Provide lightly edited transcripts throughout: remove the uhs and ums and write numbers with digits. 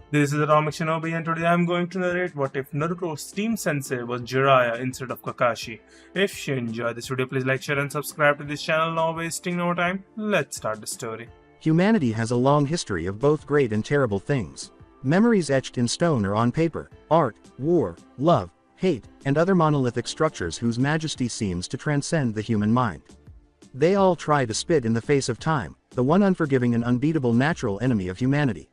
This is Atomic Shinobi, and today I'm going to narrate what if Naruto's team sensei was Jiraiya instead of Kakashi. If you enjoyed this video, please like, share, and subscribe to this channel. Now wasting no time, let's start the story. Humanity has a long history of both great and terrible things. Memories etched in stone or on paper, art, war, love, hate, and other monolithic structures whose majesty seems to transcend the human mind. They all try to spit in the face of time, the one unforgiving and unbeatable natural enemy of humanity.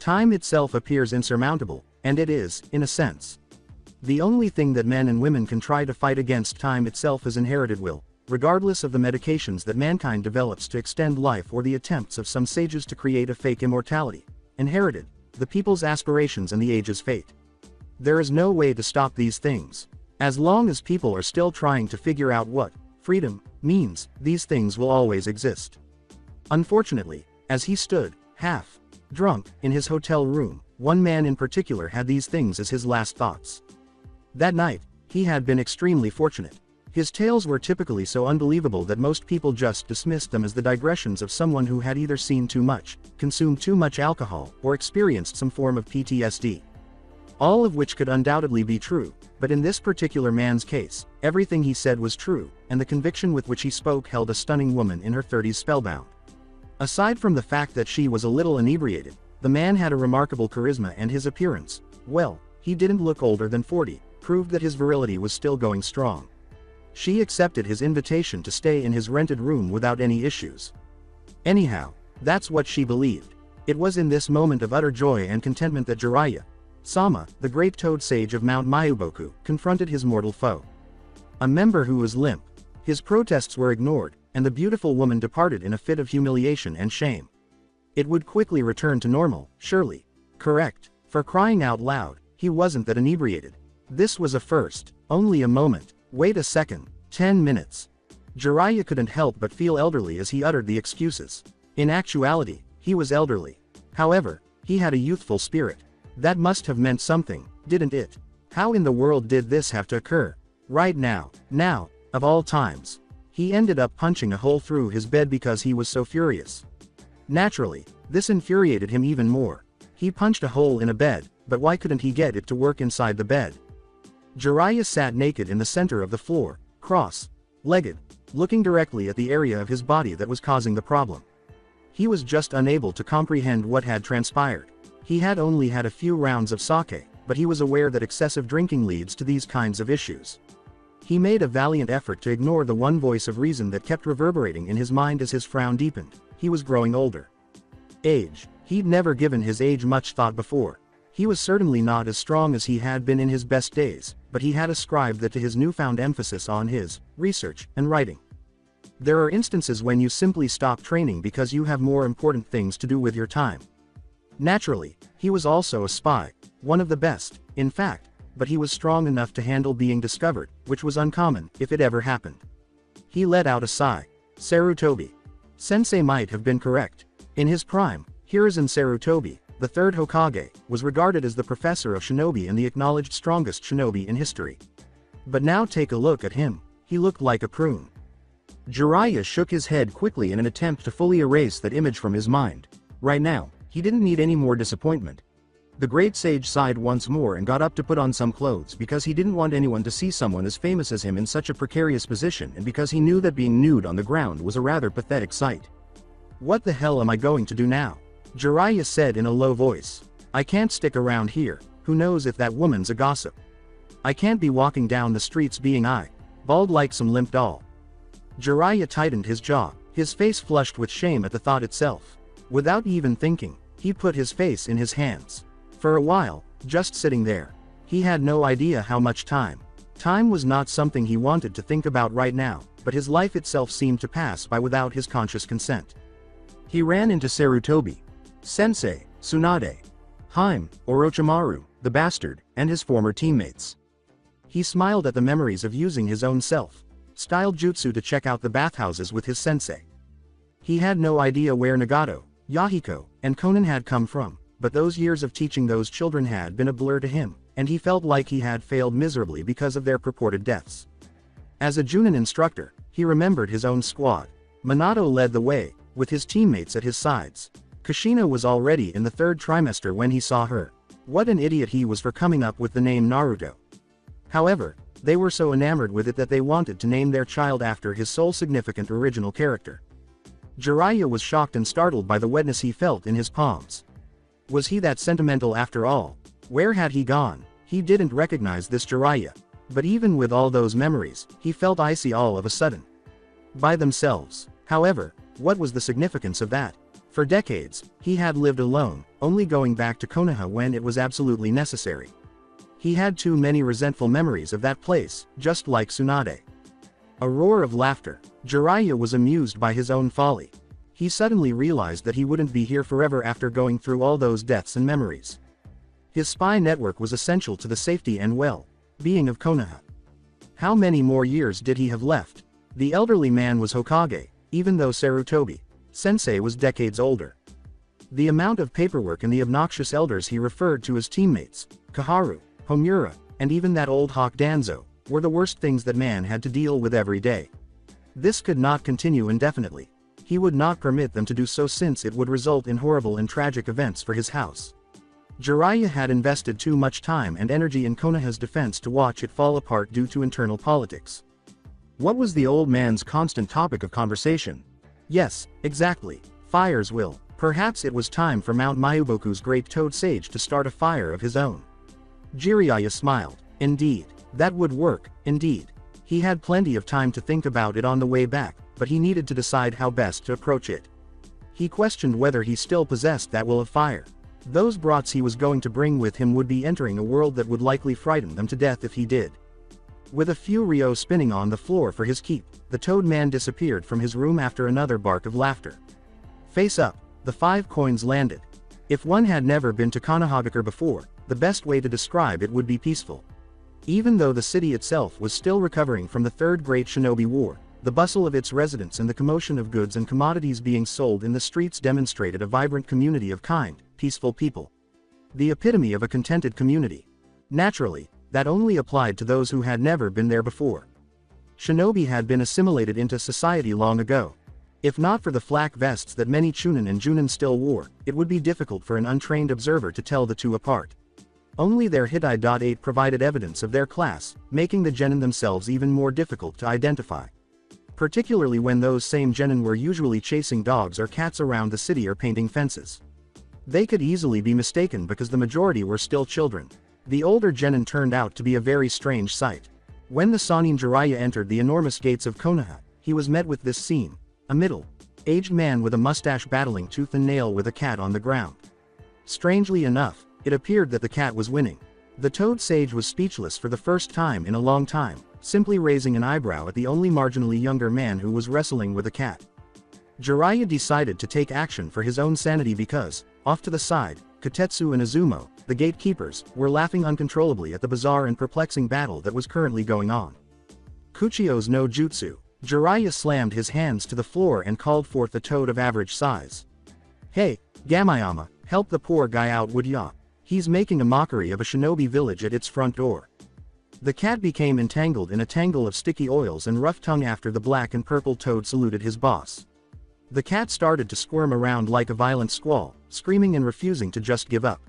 Time itself appears insurmountable, and it is, in a sense. The only thing that men and women can try to fight against time itself is inherited will, regardless of the medications that mankind develops to extend life or the attempts of some sages to create a fake immortality. Inherited, the people's aspirations and the age's fate. There is no way to stop these things. As long as people are still trying to figure out what freedom means, these things will always exist. Unfortunately, as he stood, half drunk, in his hotel room, one man in particular had these things as his last thoughts. That night, he had been extremely fortunate. His tales were typically so unbelievable that most people just dismissed them as the digressions of someone who had either seen too much, consumed too much alcohol, or experienced some form of PTSD. All of which could undoubtedly be true, but in this particular man's case, everything he said was true, and the conviction with which he spoke held a stunning woman in her 30s spellbound. Aside from the fact that she was a little inebriated, the man had a remarkable charisma, and his appearance, well, he didn't look older than 40, proved that his virility was still going strong. She accepted his invitation to stay in his rented room without any issues. Anyhow, that's what she believed. It was in this moment of utter joy and contentment that Jiraiya Sama, the great toad sage of Mount Mayuboku, confronted his mortal foe. A member who was limp. His protests were ignored, and the beautiful woman departed in a fit of humiliation and shame. It would quickly return to normal, surely. Correct. For crying out loud, he wasn't that inebriated. This was a first. Only a moment. Wait a second. 10 minutes. Jiraiya couldn't help but feel elderly as he uttered the excuses. In actuality, he was elderly. However, he had a youthful spirit. That must have meant something, didn't it? How in the world did this have to occur? Right now, of all times. He ended up punching a hole through his bed because he was so furious. Naturally, this infuriated him even more. He punched a hole in a bed, but why couldn't he get it to work inside the bed? Jiraiya sat naked in the center of the floor, cross-legged, looking directly at the area of his body that was causing the problem. He was just unable to comprehend what had transpired. He had only had a few rounds of sake, but he was aware that excessive drinking leads to these kinds of issues. He made a valiant effort to ignore the one voice of reason that kept reverberating in his mind as his frown deepened. He was growing older. Age. He'd never given his age much thought before. He was certainly not as strong as he had been in his best days, but he had ascribed that to his newfound emphasis on his research and writing. There are instances when you simply stop training because you have more important things to do with your time. Naturally, he was also a spy, one of the best, in fact, but he was strong enough to handle being discovered, which was uncommon, if it ever happened. He let out a sigh. Sarutobi. Sensei might have been correct. In his prime, Hiruzen Sarutobi, the third Hokage, was regarded as the professor of shinobi and the acknowledged strongest shinobi in history. But now take a look at him. He looked like a prune. Jiraiya shook his head quickly in an attempt to fully erase that image from his mind. Right now, he didn't need any more disappointment. The great sage sighed once more and got up to put on some clothes because he didn't want anyone to see someone as famous as him in such a precarious position, and because he knew that being nude on the ground was a rather pathetic sight. What the hell am I going to do now? Jiraiya said in a low voice. I can't stick around here. Who knows if that woman's a gossip? I can't be walking down the streets being bald like some limp doll. Jiraiya tightened his jaw, his face flushed with shame at the thought itself. Without even thinking, he put his face in his hands. For a while, just sitting there. He had no idea how much time. Time was not something he wanted to think about right now, but his life itself seemed to pass by without his conscious consent. He ran into Sarutobi, Sensei, Tsunade, Haim, Orochimaru, the bastard, and his former teammates. He smiled at the memories of using his own self-styled jutsu to check out the bathhouses with his sensei. He had no idea where Nagato, Yahiko, and Konan had come from, but those years of teaching those children had been a blur to him, and he felt like he had failed miserably because of their purported deaths. As a Junin instructor, he remembered his own squad. Minato led the way, with his teammates at his sides. Kushina was already in the 3rd trimester when he saw her. What an idiot he was for coming up with the name Naruto. However, they were so enamored with it that they wanted to name their child after his sole significant original character. Jiraiya was shocked and startled by the wetness he felt in his palms. Was he that sentimental after all? Where had he gone? He didn't recognize this Jiraiya. But even with all those memories, he felt icy all of a sudden. By themselves. However, what was the significance of that? For decades, he had lived alone, only going back to Konoha when it was absolutely necessary. He had too many resentful memories of that place, just like Tsunade. A roar of laughter. Jiraiya was amused by his own folly. He suddenly realized that he wouldn't be here forever after going through all those deaths and memories. His spy network was essential to the safety and well-being of Konoha. How many more years did he have left? The elderly man was Hokage, even though Sarutobi Sensei was decades older. The amount of paperwork and the obnoxious elders he referred to as teammates, Kaharu, Homura, and even that old hawk Danzo, were the worst things that man had to deal with every day. This could not continue indefinitely. He would not permit them to do so since it would result in horrible and tragic events for his house. Jiraiya had invested too much time and energy in Konoha's defense to watch it fall apart due to internal politics. What was the old man's constant topic of conversation? Yes, exactly. Fires will. Perhaps it was time for Mount Mayuboku's great toad sage to start a fire of his own. Jiraiya smiled. Indeed. That would work, indeed. He had plenty of time to think about it on the way back, but he needed to decide how best to approach it. He questioned whether he still possessed that will of fire. Those brats he was going to bring with him would be entering a world that would likely frighten them to death if he did. With a few ryo spinning on the floor for his keep, the toad man disappeared from his room after another bark of laughter. Face up, the 5 coins landed. If one had never been to Konoha before, the best way to describe it would be peaceful. Even though the city itself was still recovering from the 3rd Great Shinobi War, the bustle of its residents and the commotion of goods and commodities being sold in the streets demonstrated a vibrant community of kind, peaceful people. The epitome of a contented community. Naturally, that only applied to those who had never been there before. Shinobi had been assimilated into society long ago. If not for the flak vests that many Chunin and Junin still wore, it would be difficult for an untrained observer to tell the two apart. Only their hideout provided evidence of their class, making the genin themselves even more difficult to identify. Particularly when those same genin were usually chasing dogs or cats around the city or painting fences. They could easily be mistaken because the majority were still children. The older genin turned out to be a very strange sight. When the Sannin Jiraiya entered the enormous gates of Konoha, he was met with this scene: a middle-aged man with a mustache battling tooth and nail with a cat on the ground. Strangely enough, it appeared that the cat was winning. The toad sage was speechless for the first time in a long time, simply raising an eyebrow at the only marginally younger man who was wrestling with a cat. Jiraiya decided to take action for his own sanity because, off to the side, Kotetsu and Izumo, the gatekeepers, were laughing uncontrollably at the bizarre and perplexing battle that was currently going on. Kuchio's no jutsu. Jiraiya slammed his hands to the floor and called forth a toad of average size. Hey, Gamayama, help the poor guy out would ya? He's making a mockery of a shinobi village at its front door. The cat became entangled in a tangle of sticky oils and rough tongue after the black and purple toad saluted his boss. The cat started to squirm around like a violent squall, screaming and refusing to just give up.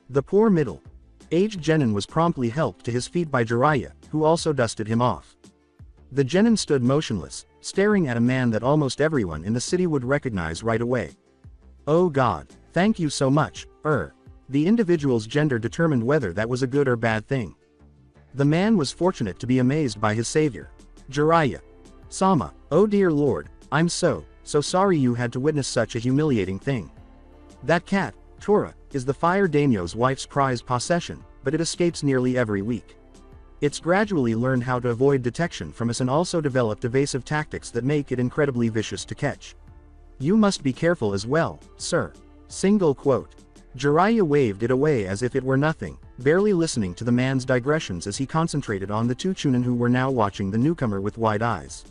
The poor middle-aged genin was promptly helped to his feet by Jiraiya, who also dusted him off. The genin stood motionless, staring at a man that almost everyone in the city would recognize right away. Oh God, thank you so much, The individual's gender determined whether that was a good or bad thing. The man was fortunate to be amazed by his savior. Jiraiya. Sama, oh dear lord, I'm so sorry you had to witness such a humiliating thing. That cat, Tora, is the fire daimyo's wife's prized possession, but it escapes nearly every week. It's gradually learned how to avoid detection from us and also developed evasive tactics that make it incredibly vicious to catch. You must be careful as well, sir. Single quote. Jiraiya waved it away as if it were nothing, barely listening to the man's digressions as he concentrated on the two Chunin who were now watching the newcomer with wide eyes.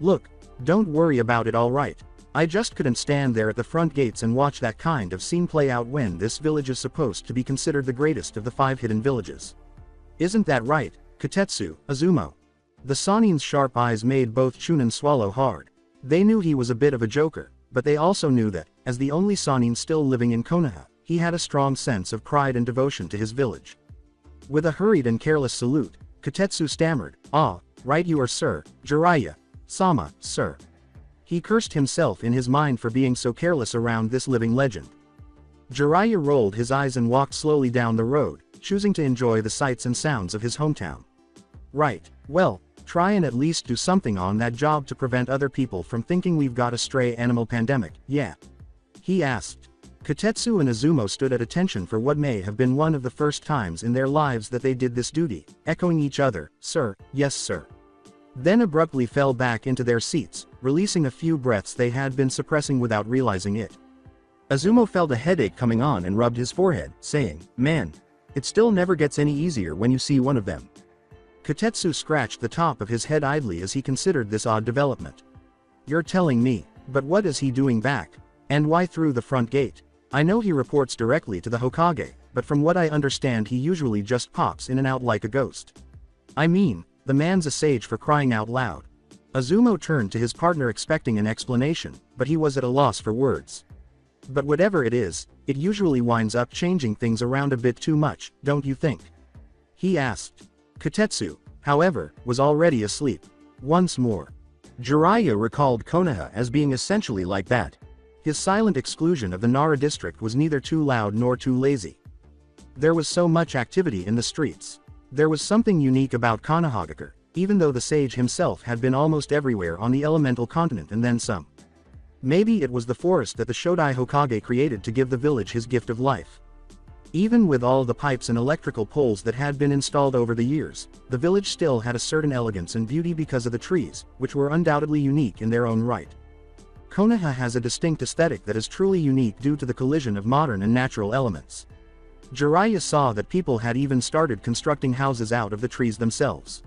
Look, don't worry about it, alright. I just couldn't stand there at the front gates and watch that kind of scene play out when this village is supposed to be considered the greatest of the 5 hidden villages. Isn't that right, Kotetsu, Izumo? The Sannin's sharp eyes made both Chunin swallow hard. They knew he was a bit of a joker, but they also knew that, as the only Sannin still living in Konoha, he had a strong sense of pride and devotion to his village. With a hurried and careless salute, Kotetsu stammered, "Ah, right you are, sir, Jiraiya. Sama, sir." He cursed himself in his mind for being so careless around this living legend. Jiraiya rolled his eyes and walked slowly down the road, choosing to enjoy the sights and sounds of his hometown. "Right, well, try and at least do something on that job to prevent other people from thinking we've got a stray animal pandemic, yeah?" he asked. Kotetsu and Izumo stood at attention for what may have been one of the first times in their lives that they did this duty, echoing each other, "Sir, yes sir." Then abruptly fell back into their seats, releasing a few breaths they had been suppressing without realizing it. Izumo felt a headache coming on and rubbed his forehead, saying, "Man, it still never gets any easier when you see one of them." Kotetsu scratched the top of his head idly as he considered this odd development. "You're telling me, but what is he doing back? And why through the front gate? I know he reports directly to the Hokage, but from what I understand he usually just pops in and out like a ghost. I mean, the man's a sage for crying out loud." Izumo turned to his partner expecting an explanation, but he was at a loss for words. "But whatever it is, it usually winds up changing things around a bit too much, don't you think?" he asked. Kotetsu, however, was already asleep. Once more. Jiraiya recalled Konoha as being essentially like that. His silent exclusion of the Nara district was neither too loud nor too lazy. There was so much activity in the streets. There was something unique about Konohagakure, even though the sage himself had been almost everywhere on the elemental continent and then some. Maybe it was the forest that the Shodai Hokage created to give the village his gift of life. Even with all the pipes and electrical poles that had been installed over the years, the village still had a certain elegance and beauty because of the trees, which were undoubtedly unique in their own right. Konoha has a distinct aesthetic that is truly unique due to the collision of modern and natural elements. Jiraiya saw that people had even started constructing houses out of the trees themselves.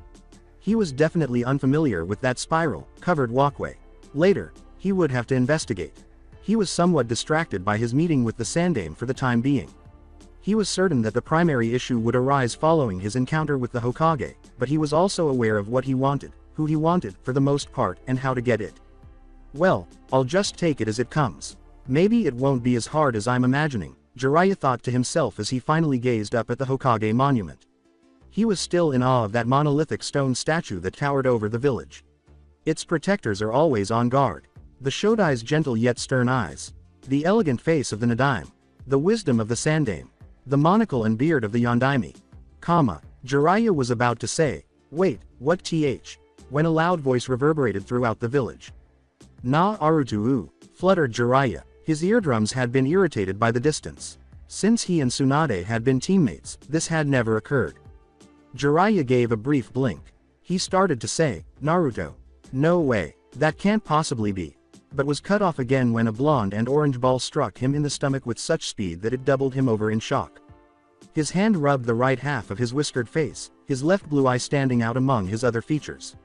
He was definitely unfamiliar with that spiral, covered walkway. Later, he would have to investigate. He was somewhat distracted by his meeting with the Sandaime for the time being. He was certain that the primary issue would arise following his encounter with the Hokage, but he was also aware of what he wanted, who he wanted for the most part, and how to get it. "Well, I'll just take it as it comes. Maybe it won't be as hard as I'm imagining," Jiraiya thought to himself as he finally gazed up at the Hokage monument. He was still in awe of that monolithic stone statue that towered over the village. Its protectors are always on guard. The Shodai's gentle yet stern eyes. The elegant face of the Nadaime. The wisdom of the Sandaime. The monocle and beard of the Yondaime. Jiraiya was about to say, "Wait, what th?" when a loud voice reverberated throughout the village. "Na Arutu-u," fluttered Jiraiya. His eardrums had been irritated by the distance. Since he and Tsunade had been teammates, this had never occurred. Jiraiya gave a brief blink. He started to say, "Naruto. No way, that can't possibly be," but was cut off again when a blonde and orange ball struck him in the stomach with such speed that it doubled him over in shock. His hand rubbed the right half of his whiskered face, his left blue eye standing out among his other features.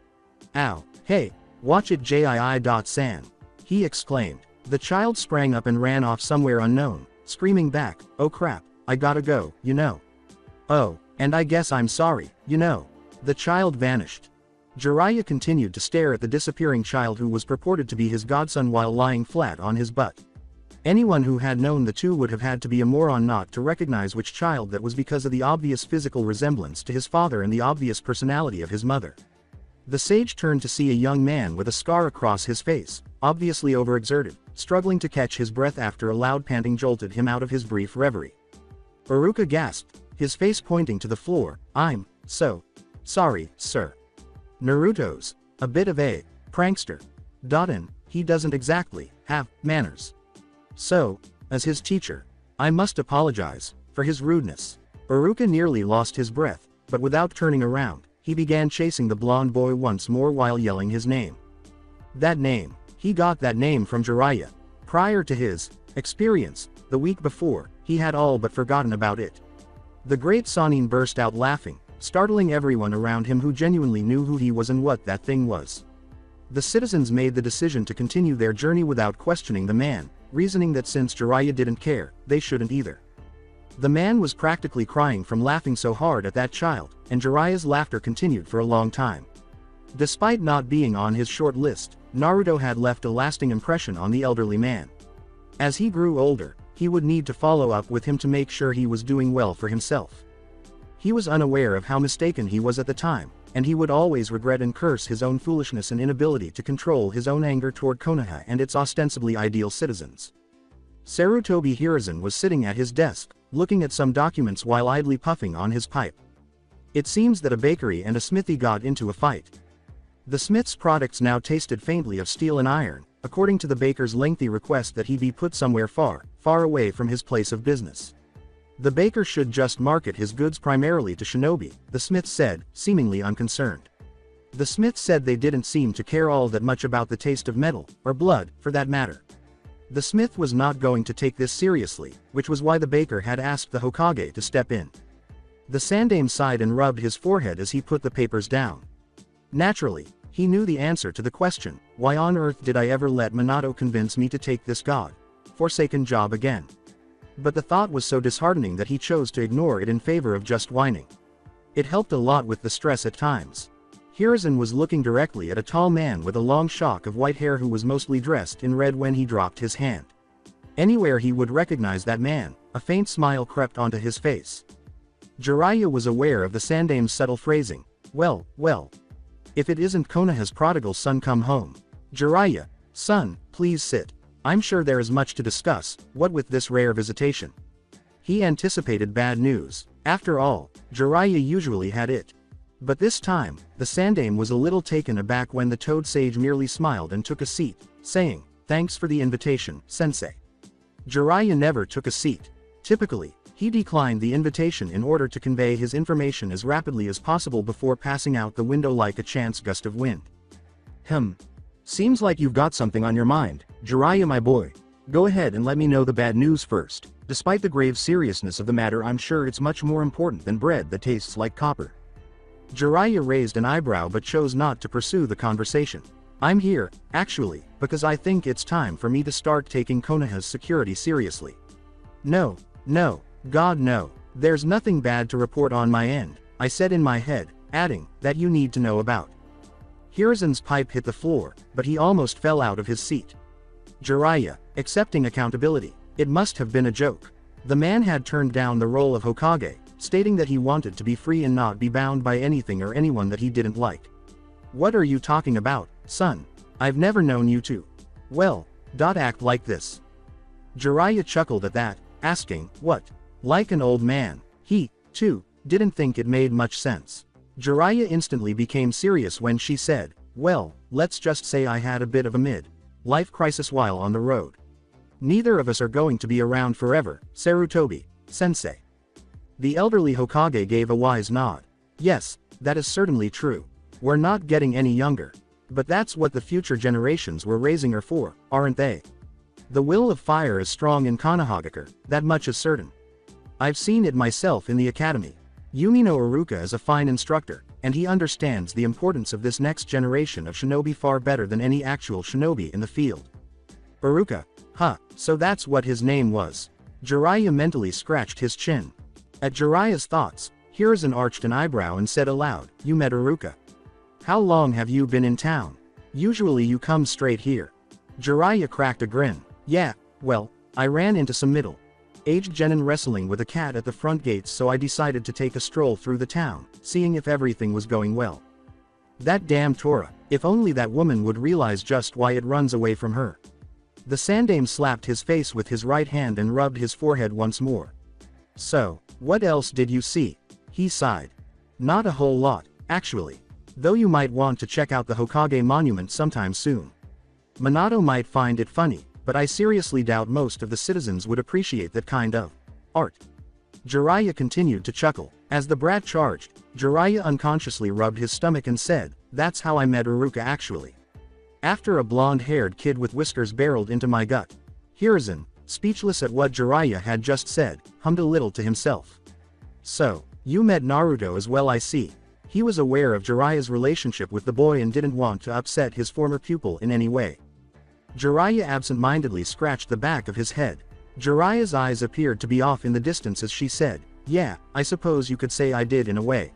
"Ow, hey, watch it Jii.san," he exclaimed. The child sprang up and ran off somewhere unknown, screaming back, "Oh crap, I gotta go, you know. Oh, and I guess I'm sorry, you know." The child vanished. Jiraiya continued to stare at the disappearing child who was purported to be his godson while lying flat on his butt. Anyone who had known the two would have had to be a moron not to recognize which child that was because of the obvious physical resemblance to his father and the obvious personality of his mother. The sage turned to see a young man with a scar across his face, obviously overexerted, struggling to catch his breath after a loud panting jolted him out of his brief reverie. Iruka gasped, his face pointing to the floor, "I'm so sorry, sir. Naruto's a bit of a prankster. And he doesn't exactly have manners. So, as his teacher, I must apologize for his rudeness." Iruka nearly lost his breath, but without turning around, he began chasing the blonde boy once more while yelling his name. That name. He got that name from Jiraiya. Prior to his experience, the week before, he had all but forgotten about it. The great Sannin burst out laughing, startling everyone around him who genuinely knew who he was and what that thing was. The citizens made the decision to continue their journey without questioning the man, reasoning that since Jiraiya didn't care, they shouldn't either. The man was practically crying from laughing so hard at that child, and Jiraiya's laughter continued for a long time. Despite not being on his short list, Naruto had left a lasting impression on the elderly man. As he grew older, he would need to follow up with him to make sure he was doing well for himself. He was unaware of how mistaken he was at the time, and he would always regret and curse his own foolishness and inability to control his own anger toward Konoha and its ostensibly ideal citizens. Sarutobi Hiruzen was sitting at his desk, looking at some documents while idly puffing on his pipe. It seems that a bakery and a smithy got into a fight. The smith's products now tasted faintly of steel and iron, according to the baker's lengthy request that he be put somewhere far, far away from his place of business. The baker should just market his goods primarily to shinobi, the smith said, seemingly unconcerned. The smith said they didn't seem to care all that much about the taste of metal, or blood, for that matter. The smith was not going to take this seriously, which was why the baker had asked the Hokage to step in. The Sandaime sighed and rubbed his forehead as he put the papers down. Naturally, he knew the answer to the question, why on earth did I ever let Minato convince me to take this god-forsaken job again? But the thought was so disheartening that he chose to ignore it in favor of just whining. It helped a lot with the stress at times. Hiruzen was looking directly at a tall man with a long shock of white hair who was mostly dressed in red when he dropped his hand. Anywhere he would recognize that man, a faint smile crept onto his face. Jiraiya was aware of the Sandaime's subtle phrasing, well, if it isn't Konoha's prodigal son come home. Jiraiya, son, please sit. I'm sure there is much to discuss, what with this rare visitation. He anticipated bad news. After all, Jiraiya usually had it. But this time, the Sandaime was a little taken aback when the Toad Sage merely smiled and took a seat, saying, thanks for the invitation, Sensei. Jiraiya never took a seat. Typically, he declined the invitation in order to convey his information as rapidly as possible before passing out the window like a chance gust of wind. Seems like you've got something on your mind, Jiraiya my boy. Go ahead and let me know the bad news first. Despite the grave seriousness of the matter, I'm sure it's much more important than bread that tastes like copper. Jiraiya raised an eyebrow but chose not to pursue the conversation. I'm here, actually, because I think it's time for me to start taking Konoha's security seriously. No, God no, there's nothing bad to report on my end, I said in my head, adding, that you need to know about. Hiruzen's pipe hit the floor, but he almost fell out of his seat. Jiraiya, accepting accountability, it must have been a joke. The man had turned down the role of Hokage, stating that he wanted to be free and not be bound by anything or anyone that he didn't like. What are you talking about, son? I've never known you to. Act like this. Jiraiya chuckled at that, asking, what? Like an old man. He, too, didn't think it made much sense. Jiraiya instantly became serious when she said, well, let's just say I had a bit of a mid-life crisis while on the road. Neither of us are going to be around forever, Sarutobi, Sensei. The elderly Hokage gave a wise nod. Yes, that is certainly true. We're not getting any younger. But that's what the future generations we're raising are for, aren't they? The will of fire is strong in Konohagakure, that much is certain. I've seen it myself in the academy. Yumino Iruka is a fine instructor, and he understands the importance of this next generation of shinobi far better than any actual shinobi in the field. Iruka, so that's what his name was. Jiraiya mentally scratched his chin. At Jiraiya's thoughts, Hiruzen arched an eyebrow and said aloud, you met Iruka. How long have you been in town? Usually you come straight here. Jiraiya cracked a grin. Yeah, well, I ran into some middle-aged genin wrestling with a cat at the front gates, so I decided to take a stroll through the town, seeing if everything was going well. That damn Tora, if only that woman would realize just why it runs away from her. The Sandaime slapped his face with his right hand and rubbed his forehead once more. So, what else did you see? He sighed. Not a whole lot, actually. Though you might want to check out the Hokage monument sometime soon. Minato might find it funny, but I seriously doubt most of the citizens would appreciate that kind of art. Jiraiya continued to chuckle. As the brat charged, Jiraiya unconsciously rubbed his stomach and said, that's how I met Iruka actually. After a blonde-haired kid with whiskers barreled into my gut. Hiruzen, speechless at what Jiraiya had just said, hummed a little to himself. So, you met Naruto as well, I see. He was aware of Jiraiya's relationship with the boy and didn't want to upset his former pupil in any way. Jiraiya absent-mindedly scratched the back of his head. Jiraiya's eyes appeared to be off in the distance as she said, yeah, I suppose you could say I did in a way.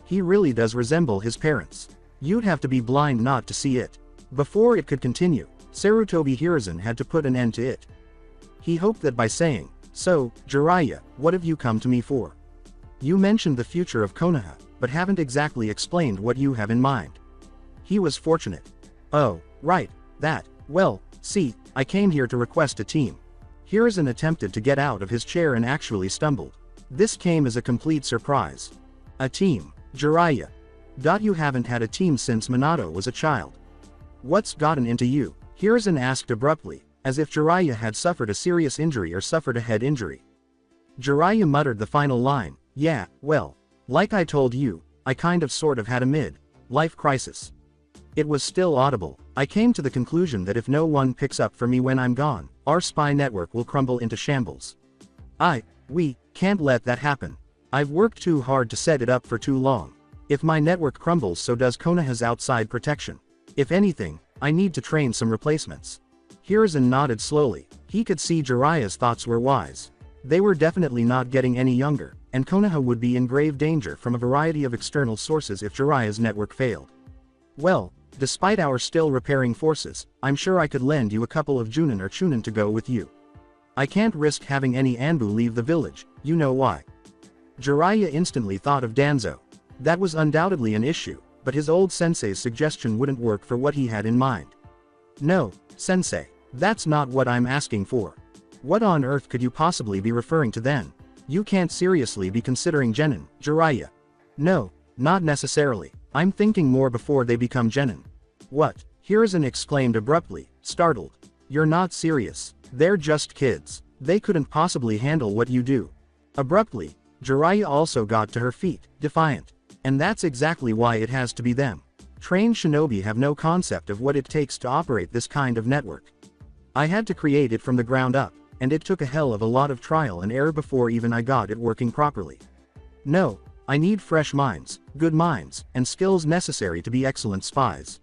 He really does resemble his parents. You'd have to be blind not to see it. Before it could continue, Sarutobi Hiruzen had to put an end to it. He hoped that by saying, "So, Jiraiya, what have you come to me for? You mentioned the future of Konoha, but haven't exactly explained what you have in mind." He was fortunate. "Oh, right, that, well, see, I came here to request a team." Hiruzen attempted to get out of his chair and actually stumbled. This came as a complete surprise. "A team, Jiraiya. You haven't had a team since Minato was a child. What's gotten into you?" Hiruzen asked abruptly, as if Jiraiya had suffered a serious injury or suffered a head injury. Jiraiya muttered the final line, "Yeah, well, like I told you, I kind of sort of had a mid-life crisis." It was still audible. "I came to the conclusion that if no one picks up for me when I'm gone, our spy network will crumble into shambles. We can't let that happen. I've worked too hard to set it up for too long. If my network crumbles, so does Konoha's outside protection. If anything, I need to train some replacements." Hiruzen nodded slowly. He could see Jiraiya's thoughts were wise. They were definitely not getting any younger, and Konoha would be in grave danger from a variety of external sources if Jiraiya's network failed. "Well, despite our still repairing forces, I'm sure I could lend you a couple of Junin or Chunin to go with you. I can't risk having any Anbu leave the village, you know why." Jiraiya instantly thought of Danzo. That was undoubtedly an issue, but his old sensei's suggestion wouldn't work for what he had in mind. "No, sensei, that's not what I'm asking for. What on earth could you possibly be referring to then? You can't seriously be considering genin, Jiraiya." "No, not necessarily. I'm thinking more before they become genin." "What?" Hiruzen exclaimed abruptly, startled. "You're not serious. They're just kids. They couldn't possibly handle what you do." Abruptly, Jiraiya also got to her feet, defiant. "And that's exactly why it has to be them. Trained shinobi have no concept of what it takes to operate this kind of network. I had to create it from the ground up, and it took a hell of a lot of trial and error before even I got it working properly. No, I need fresh minds, good minds, and skills necessary to be excellent spies.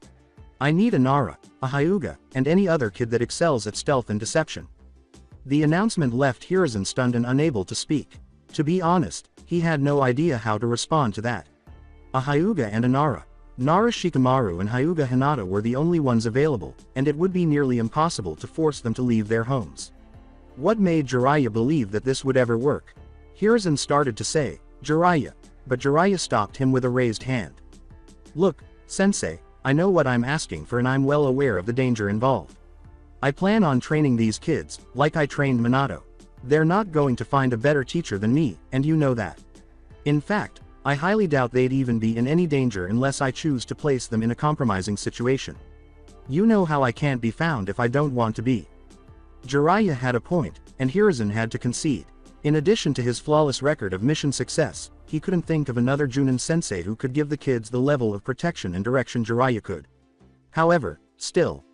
I need a Nara, a Hyuga, and any other kid that excels at stealth and deception." The announcement left Hiruzen stunned and unable to speak. To be honest, he had no idea how to respond to that. A Hyuga and a Nara. Nara Shikamaru and Hyuga Hinata were the only ones available, and it would be nearly impossible to force them to leave their homes. What made Jiraiya believe that this would ever work? Hiruzen started to say, "Jiraiya," but Jiraiya stopped him with a raised hand. "Look, sensei, I know what I'm asking for and I'm well aware of the danger involved. I plan on training these kids, like I trained Minato. They're not going to find a better teacher than me, and you know that. In fact, I highly doubt they'd even be in any danger unless I choose to place them in a compromising situation. You know how I can't be found if I don't want to be." Jiraiya had a point, and Hiruzen had to concede. In addition to his flawless record of mission success, he couldn't think of another Junin sensei who could give the kids the level of protection and direction Jiraiya could. However, still,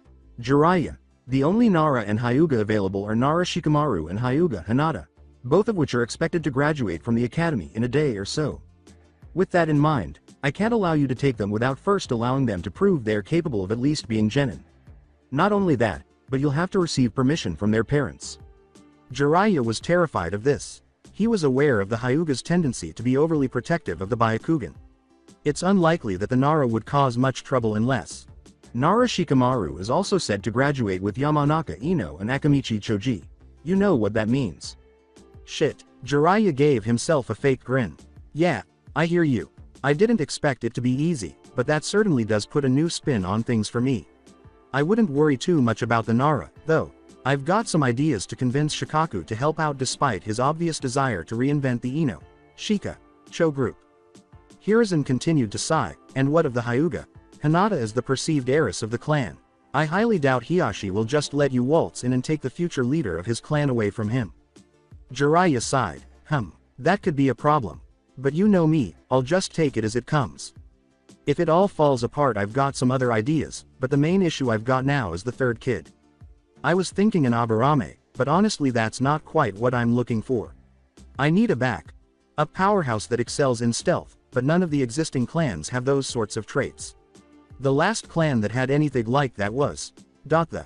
"Jiraiya, the only Nara and Hyuga available are Nara Shikamaru and Hyuga Hinata, both of which are expected to graduate from the academy in a day or so. With that in mind, I can't allow you to take them without first allowing them to prove they are capable of at least being genin. Not only that, but you'll have to receive permission from their parents." Jiraiya was terrified of this. He was aware of the Hyuga's tendency to be overly protective of the Byakugan. It's unlikely that the Nara would cause much trouble unless. Nara Shikamaru is also said to graduate with Yamanaka Ino and Akamichi Choji. You know what that means. Shit, Jiraiya gave himself a fake grin. "Yeah, I hear you. I didn't expect it to be easy, but that certainly does put a new spin on things for me. I wouldn't worry too much about the Nara, though. I've got some ideas to convince Shikaku to help out despite his obvious desire to reinvent the Ino, Shika, Cho group." Hiruzen continued to sigh. "And what of the Hyuga? Hinata is the perceived heiress of the clan. I highly doubt Hiashi will just let you waltz in and take the future leader of his clan away from him." Jiraiya sighed. That could be a problem. But you know me, I'll just take it as it comes. If it all falls apart, I've got some other ideas, but the main issue I've got now is the third kid. I was thinking an Aburame, but honestly that's not quite what I'm looking for. I need a powerhouse that excels in stealth, but none of the existing clans have those sorts of traits. The last clan that had anything like that was the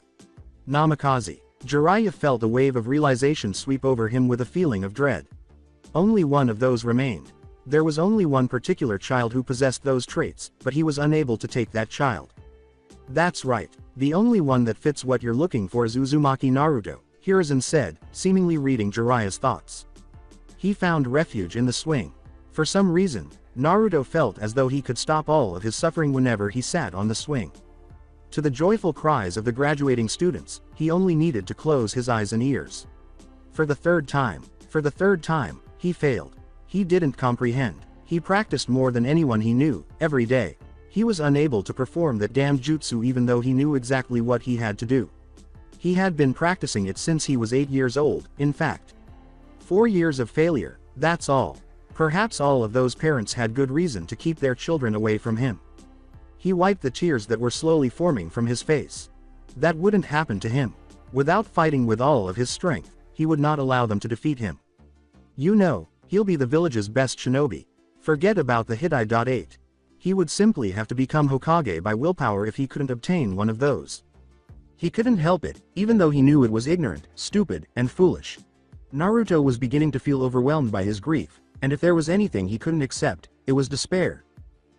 Namikaze. Jiraiya felt a wave of realization sweep over him with a feeling of dread. Only one of those remained. There was only one particular child who possessed those traits, but he was unable to take that child. That's right, the only one that fits what you're looking for is Uzumaki Naruto, Hiruzen said, seemingly reading Jiraiya's thoughts. He found refuge in the swing. For some reason, Naruto felt as though he could stop all of his suffering whenever he sat on the swing. To the joyful cries of the graduating students, he only needed to close his eyes and ears. For the third time, he failed. He didn't comprehend. He practiced more than anyone he knew, every day. He was unable to perform that damned jutsu even though he knew exactly what he had to do. He had been practicing it since he was 8 years old, in fact. 4 years of failure, that's all. Perhaps all of those parents had good reason to keep their children away from him. He wiped the tears that were slowly forming from his face. That wouldn't happen to him. Without fighting with all of his strength, he would not allow them to defeat him. You know, he'll be the village's best shinobi. Forget about the hideout. He would simply have to become Hokage by willpower if he couldn't obtain one of those. He couldn't help it, even though he knew it was ignorant, stupid, and foolish. Naruto was beginning to feel overwhelmed by his grief, and if there was anything he couldn't accept, it was despair.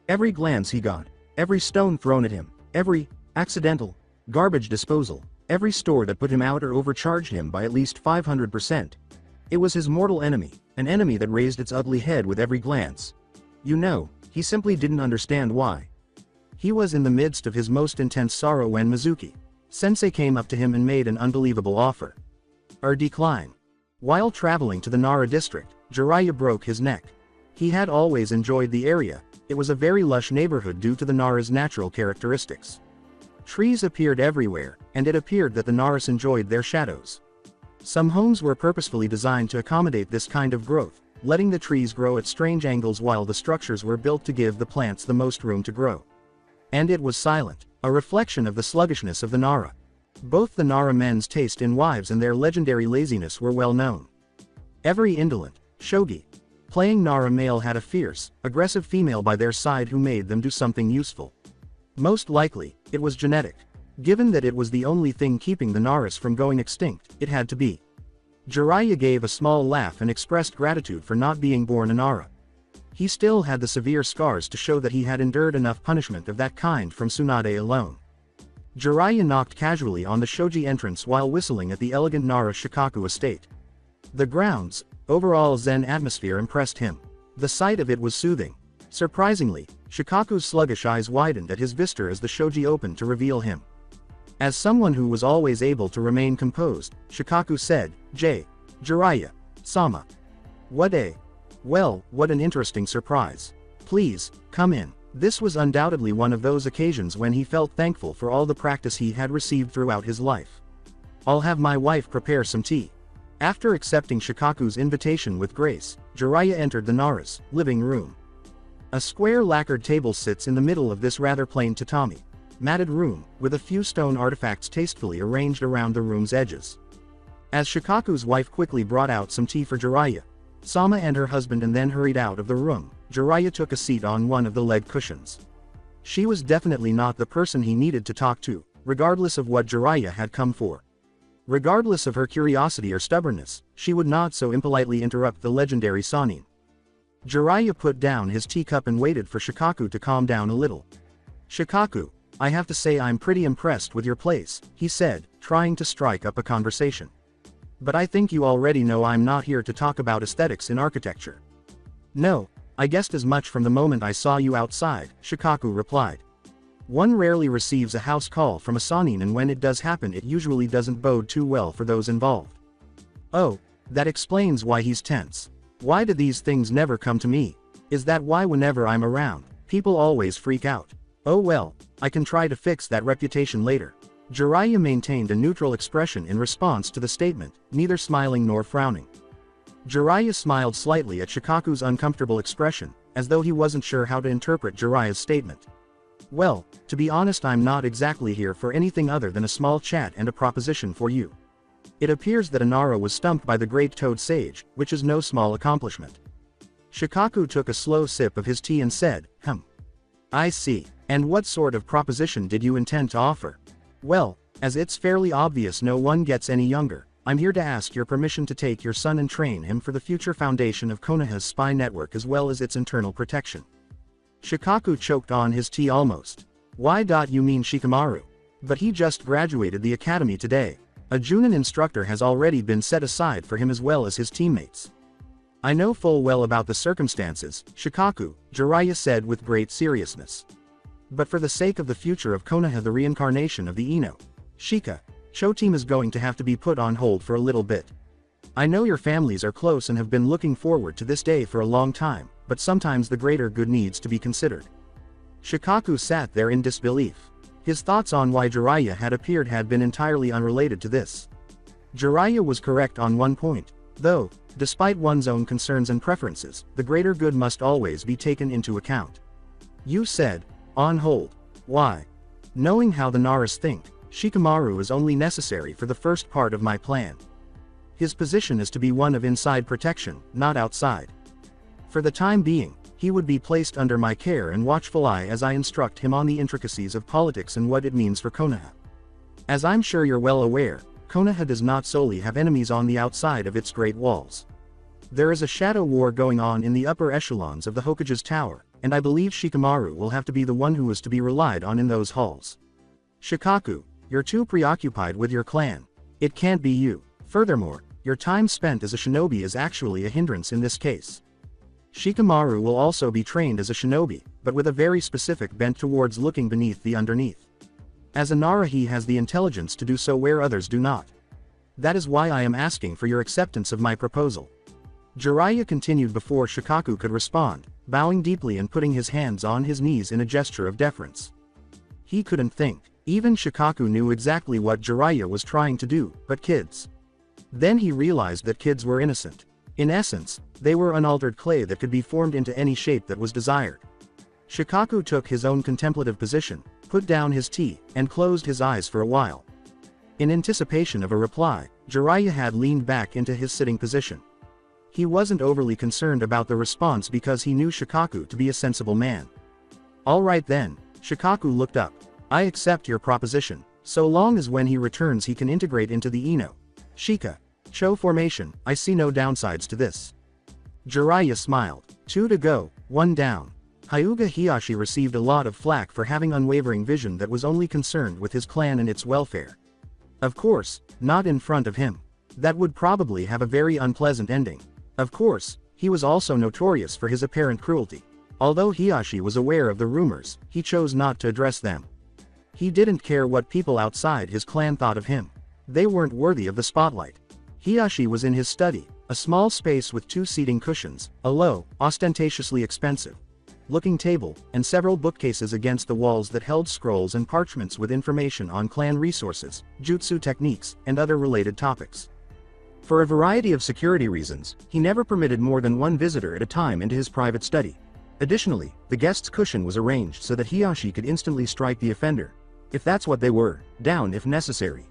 Every glance he got, every stone thrown at him, every accidental garbage disposal, every store that put him out or overcharged him by at least 500%. It was his mortal enemy, an enemy that raised its ugly head with every glance. You know, he simply didn't understand why. He was in the midst of his most intense sorrow when Mizuki Sensei came up to him and made an unbelievable offer. A decline. While traveling to the Nara district, Jiraiya broke his neck. He had always enjoyed the area. It was a very lush neighborhood due to the Nara's natural characteristics. Trees appeared everywhere, and it appeared that the Naras enjoyed their shadows. Some homes were purposefully designed to accommodate this kind of growth, letting the trees grow at strange angles while the structures were built to give the plants the most room to grow. And it was silent, a reflection of the sluggishness of the Nara. Both the Nara men's taste in wives and their legendary laziness were well known. Every indolent shogi playing Nara male had a fierce, aggressive female by their side who made them do something useful. Most likely, it was genetic. Given that it was the only thing keeping the Naras from going extinct, it had to be. Jiraiya gave a small laugh and expressed gratitude for not being born a Nara. He still had the severe scars to show that he had endured enough punishment of that kind from Tsunade alone. Jiraiya knocked casually on the shoji entrance while whistling at the elegant Nara Shikaku estate. The grounds, overall zen atmosphere impressed him. The sight of it was soothing. Surprisingly, Shikaku's sluggish eyes widened at his vista as the shoji opened to reveal him. As someone who was always able to remain composed, Shikaku said, Jiraiya, Sama. Well, what an interesting surprise. Please, come in. This was undoubtedly one of those occasions when he felt thankful for all the practice he had received throughout his life. I'll have my wife prepare some tea. After accepting Shikaku's invitation with grace, Jiraiya entered the Nara's living room. A square lacquered table sits in the middle of this rather plain tatami matted room, with a few stone artifacts tastefully arranged around the room's edges. As Shikaku's wife quickly brought out some tea for Jiraiya, Sama and her husband and then hurried out of the room, Jiraiya took a seat on one of the leg cushions. She was definitely not the person he needed to talk to, regardless of what Jiraiya had come for. Regardless of her curiosity or stubbornness, she would not so impolitely interrupt the legendary Sannin. Jiraiya put down his teacup and waited for Shikaku to calm down a little. Shikaku, I have to say I'm pretty impressed with your place, he said, trying to strike up a conversation. But I think you already know I'm not here to talk about aesthetics in architecture. No, I guessed as much from the moment I saw you outside, Shikaku replied. One rarely receives a house call from a Sannin, and when it does happen it usually doesn't bode too well for those involved. Oh, that explains why he's tense. Why do these things never come to me? Is that why whenever I'm around, people always freak out? Oh well, I can try to fix that reputation later. Jiraiya maintained a neutral expression in response to the statement, neither smiling nor frowning. Jiraiya smiled slightly at Shikaku's uncomfortable expression, as though he wasn't sure how to interpret Jiraiya's statement. Well, to be honest, I'm not exactly here for anything other than a small chat and a proposition for you. It appears that Inara was stumped by the great Toad Sage, which is no small accomplishment. Shikaku took a slow sip of his tea and said, I see. And what sort of proposition did you intend to offer? Well, as it's fairly obvious no one gets any younger, I'm here to ask your permission to take your son and train him for the future foundation of Konoha's spy network as well as its internal protection. Shikaku choked on his tea almost. Why? You mean Shikamaru? But he just graduated the academy today. A Junin instructor has already been set aside for him as well as his teammates. I know full well about the circumstances, Shikaku, Jiraiya said with great seriousness. But for the sake of the future of Konoha, the reincarnation of the Ino, Shika, Cho team is going to have to be put on hold for a little bit. I know your families are close and have been looking forward to this day for a long time, but sometimes the greater good needs to be considered. Shikaku sat there in disbelief. His thoughts on why Jiraiya had appeared had been entirely unrelated to this. Jiraiya was correct on one point, though, despite one's own concerns and preferences, the greater good must always be taken into account. You said, on hold. Why? Knowing how the Naras think, Shikamaru is only necessary for the first part of my plan. His position is to be one of inside protection, not outside. For the time being, he would be placed under my care and watchful eye as I instruct him on the intricacies of politics and what it means for Konoha. As I'm sure you're well aware, Konoha does not solely have enemies on the outside of its great walls. There is a shadow war going on in the upper echelons of the Hokage's tower, and I believe Shikamaru will have to be the one who is to be relied on in those halls. Shikaku, you're too preoccupied with your clan. It can't be you. Furthermore, your time spent as a shinobi is actually a hindrance in this case. Shikamaru will also be trained as a shinobi, but with a very specific bent towards looking beneath the underneath. As a Nara, he has the intelligence to do so where others do not. That is why I am asking for your acceptance of my proposal. Jiraiya continued before Shikaku could respond, bowing deeply and putting his hands on his knees in a gesture of deference. He couldn't think. Even Shikaku knew exactly what Jiraiya was trying to do, but kids. Then he realized that kids were innocent. In essence, they were unaltered clay that could be formed into any shape that was desired. Shikaku took his own contemplative position, put down his tea, and closed his eyes for a while. In anticipation of a reply, Jiraiya had leaned back into his sitting position. He wasn't overly concerned about the response because he knew Shikaku to be a sensible man. All right then, Shikaku looked up. I accept your proposition, so long as when he returns he can integrate into the Ino, Shika, Cho formation. I see no downsides to this. Jiraiya smiled. 2 to go, 1 down. Hyuga Hiyashi received a lot of flack for having unwavering vision that was only concerned with his clan and its welfare. Of course, not in front of him. That would probably have a very unpleasant ending. Of course, he was also notorious for his apparent cruelty. Although Hiyashi was aware of the rumors, he chose not to address them. He didn't care what people outside his clan thought of him. They weren't worthy of the spotlight. Hiyashi was in his study, a small space with 2 seating cushions, a low, ostentatiously expensive looking table, and several bookcases against the walls that held scrolls and parchments with information on clan resources, jutsu techniques, and other related topics. For a variety of security reasons, he never permitted more than 1 visitor at a time into his private study. Additionally, the guest's cushion was arranged so that Hiyashi could instantly strike the offender, if that's what they were, down if necessary.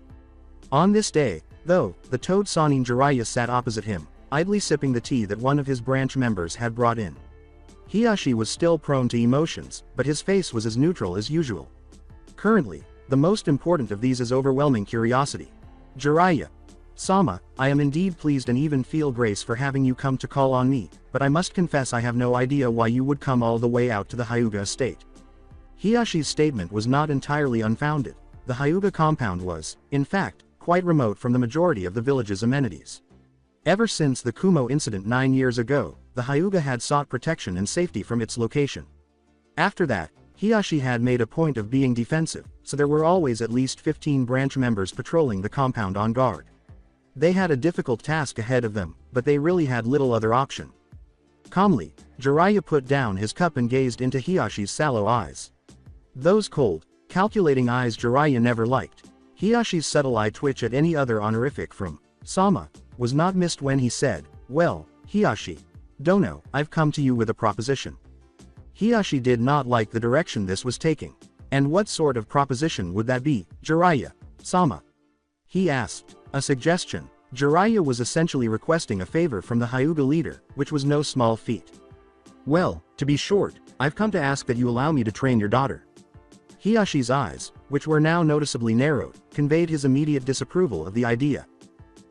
On this day, though, the Toad Sanin Jiraiya sat opposite him, idly sipping the tea that one of his branch members had brought in. Hiyashi was still prone to emotions, but his face was as neutral as usual. Currently, the most important of these is overwhelming curiosity. Jiraiya Sama, I am indeed pleased and even feel grace for having you come to call on me, but I must confess I have no idea why you would come all the way out to the Hyuga estate. Hiyashi's statement was not entirely unfounded. The Hyuga compound was, in fact, quite remote from the majority of the village's amenities. Ever since the Kumo incident 9 years ago, the Hyuga had sought protection and safety from its location. After that, Hiyashi had made a point of being defensive, so there were always at least 15 branch members patrolling the compound on guard. They had a difficult task ahead of them, but they really had little other option. Calmly, Jiraiya put down his cup and gazed into Hiyashi's sallow eyes. Those cold, calculating eyes Jiraiya never liked. Hiyashi's subtle eye twitch at any other honorific from Sama was not missed when he said, well, Hiyashi. Dono, I've come to you with a proposition. Hiyashi did not like the direction this was taking. And what sort of proposition would that be, Jiraiya Sama? He asked. A suggestion. Jiraiya was essentially requesting a favor from the Hyuga leader, which was no small feat. Well, to be short, I've come to ask that you allow me to train your daughter. Hiyashi's eyes, which were now noticeably narrowed, conveyed his immediate disapproval of the idea.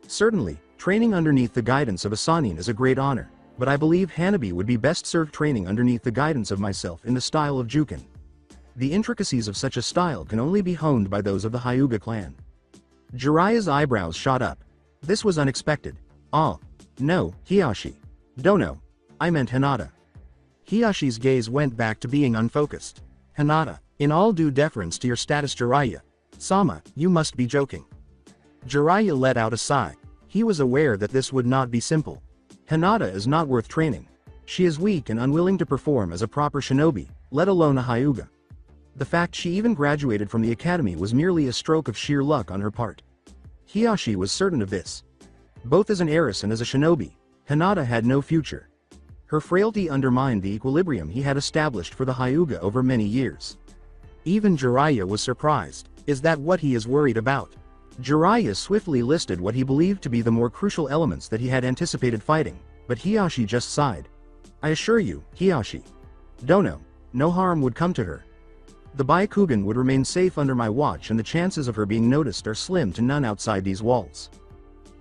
Certainly, training underneath the guidance of a Sannin is a great honor, but I believe Hanabi would be best served training underneath the guidance of myself in the style of Juken. The intricacies of such a style can only be honed by those of the Hyuga clan. Jiraiya's eyebrows shot up. This was unexpected. Oh. No, Hiyashi. Dono. I meant Hinata. Hiyashi's gaze went back to being unfocused. Hinata, in all due deference to your status Jiraiya. Sama, you must be joking. Jiraiya let out a sigh. He was aware that this would not be simple. Hinata is not worth training. She is weak and unwilling to perform as a proper shinobi, let alone a Hyuga. The fact she even graduated from the academy was merely a stroke of sheer luck on her part. Hiyashi was certain of this. Both as an heiress and as a shinobi, Hinata had no future. Her frailty undermined the equilibrium he had established for the Hyuga over many years. Even Jiraiya was surprised. Is that what he is worried about? Jiraiya swiftly listed what he believed to be the more crucial elements that he had anticipated fighting, but Hiyashi just sighed. I assure you, Hiyashi. Dono, no harm would come to her. The Byakugan would remain safe under my watch and the chances of her being noticed are slim to none outside these walls.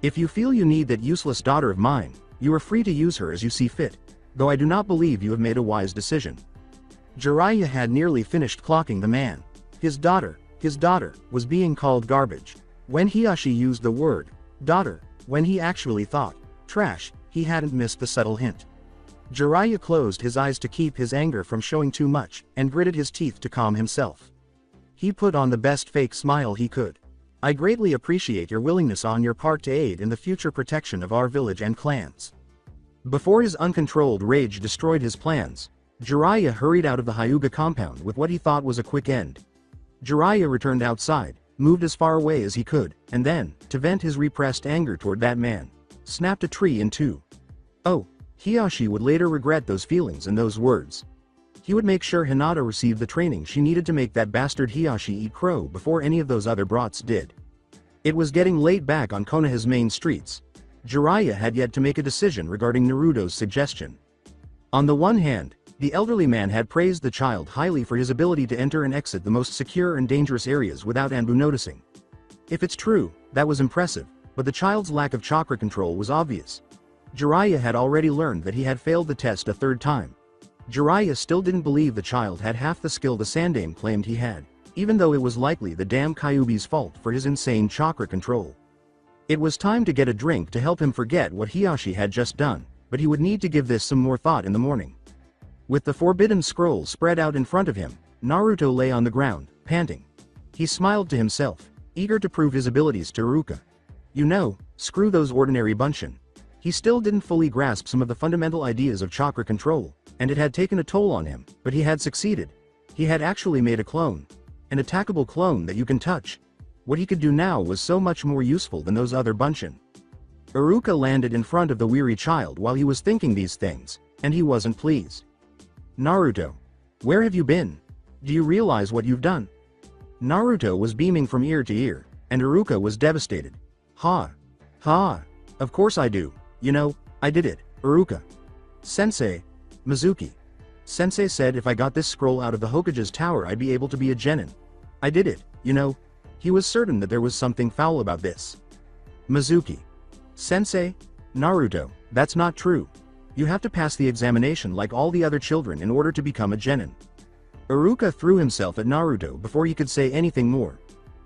If you feel you need that useless daughter of mine, you are free to use her as you see fit, though I do not believe you have made a wise decision. Jiraiya had nearly finished clocking the man. His daughter, was being called garbage. When Hiyashi used the word, daughter, when he actually thought, trash, he hadn't missed the subtle hint. Jiraiya closed his eyes to keep his anger from showing too much, and gritted his teeth to calm himself. He put on the best fake smile he could. I greatly appreciate your willingness on your part to aid in the future protection of our village and clans. Before his uncontrolled rage destroyed his plans, Jiraiya hurried out of the Hyuga compound with what he thought was a quick end. Jiraiya returned outside, moved as far away as he could, and then, to vent his repressed anger toward that man, snapped a tree in two. Oh. Hiyashi would later regret those feelings and those words. He would make sure Hinata received the training she needed to make that bastard Hiyashi eat crow before any of those other brats did. It was getting late back on Konoha's main streets. Jiraiya had yet to make a decision regarding Naruto's suggestion. On the one hand, the elderly man had praised the child highly for his ability to enter and exit the most secure and dangerous areas without Anbu noticing. If it's true, that was impressive, but the child's lack of chakra control was obvious. Jiraiya had already learned that he had failed the test a third time. Jiraiya still didn't believe the child had half the skill the Sandaime claimed he had, even though it was likely the damn Kyuubi's fault for his insane chakra control. It was time to get a drink to help him forget what Hiyashi had just done, but he would need to give this some more thought in the morning. With the forbidden scroll spread out in front of him, Naruto lay on the ground, panting. He smiled to himself, eager to prove his abilities to Iruka. You know, screw those ordinary bunshin. He still didn't fully grasp some of the fundamental ideas of chakra control, and it had taken a toll on him, but he had succeeded. He had actually made a clone. An attackable clone that you can touch. What he could do now was so much more useful than those other bunshin. Iruka landed in front of the weary child while he was thinking these things, and he wasn't pleased. Naruto. Where have you been? Do you realize what you've done? Naruto was beaming from ear to ear, and Iruka was devastated. Ha. Ha. Of course I do. You know, I did it, Iruka. Sensei. Mizuki. Sensei said if I got this scroll out of the Hokage's tower I'd be able to be a genin. I did it, you know. He was certain that there was something foul about this. Mizuki. Sensei? Naruto, that's not true. You have to pass the examination like all the other children in order to become a genin. Iruka threw himself at Naruto before he could say anything more.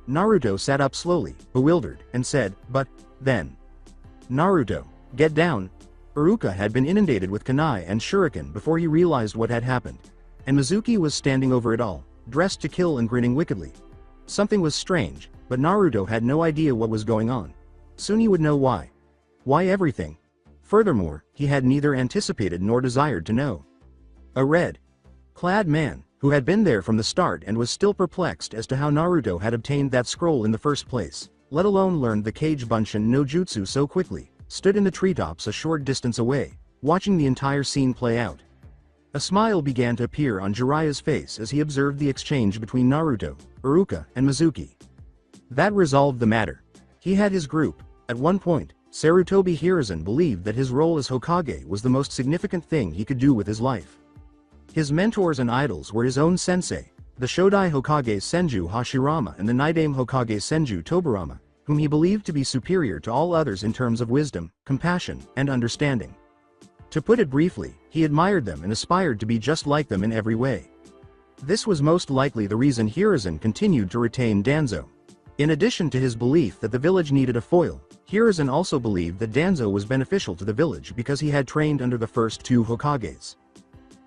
Naruto sat up slowly, bewildered, and said, but, then. Naruto, get down. Iruka had been inundated with kunai and shuriken before he realized what had happened. And Mizuki was standing over it all, dressed to kill and grinning wickedly. Something was strange, but Naruto had no idea what was going on. Soon he would know why. Why everything? Furthermore, he had neither anticipated nor desired to know. A red-clad man, who had been there from the start and was still perplexed as to how Naruto had obtained that scroll in the first place, let alone learned the Kage Bunshin no Jutsu so quickly, stood in the treetops a short distance away, watching the entire scene play out. A smile began to appear on Jiraiya's face as he observed the exchange between Naruto, Iruka, and Mizuki. That resolved the matter. He had his group. At one point, Sarutobi Hiruzen believed that his role as Hokage was the most significant thing he could do with his life. His mentors and idols were his own sensei, the Shodai Hokage Senju Hashirama and the Nidaime Hokage Senju Tobirama, whom he believed to be superior to all others in terms of wisdom, compassion, and understanding. To put it briefly, he admired them and aspired to be just like them in every way. This was most likely the reason Hiruzen continued to retain Danzo. In addition to his belief that the village needed a foil, Hiruzen also believed that Danzo was beneficial to the village because he had trained under the first two Hokages.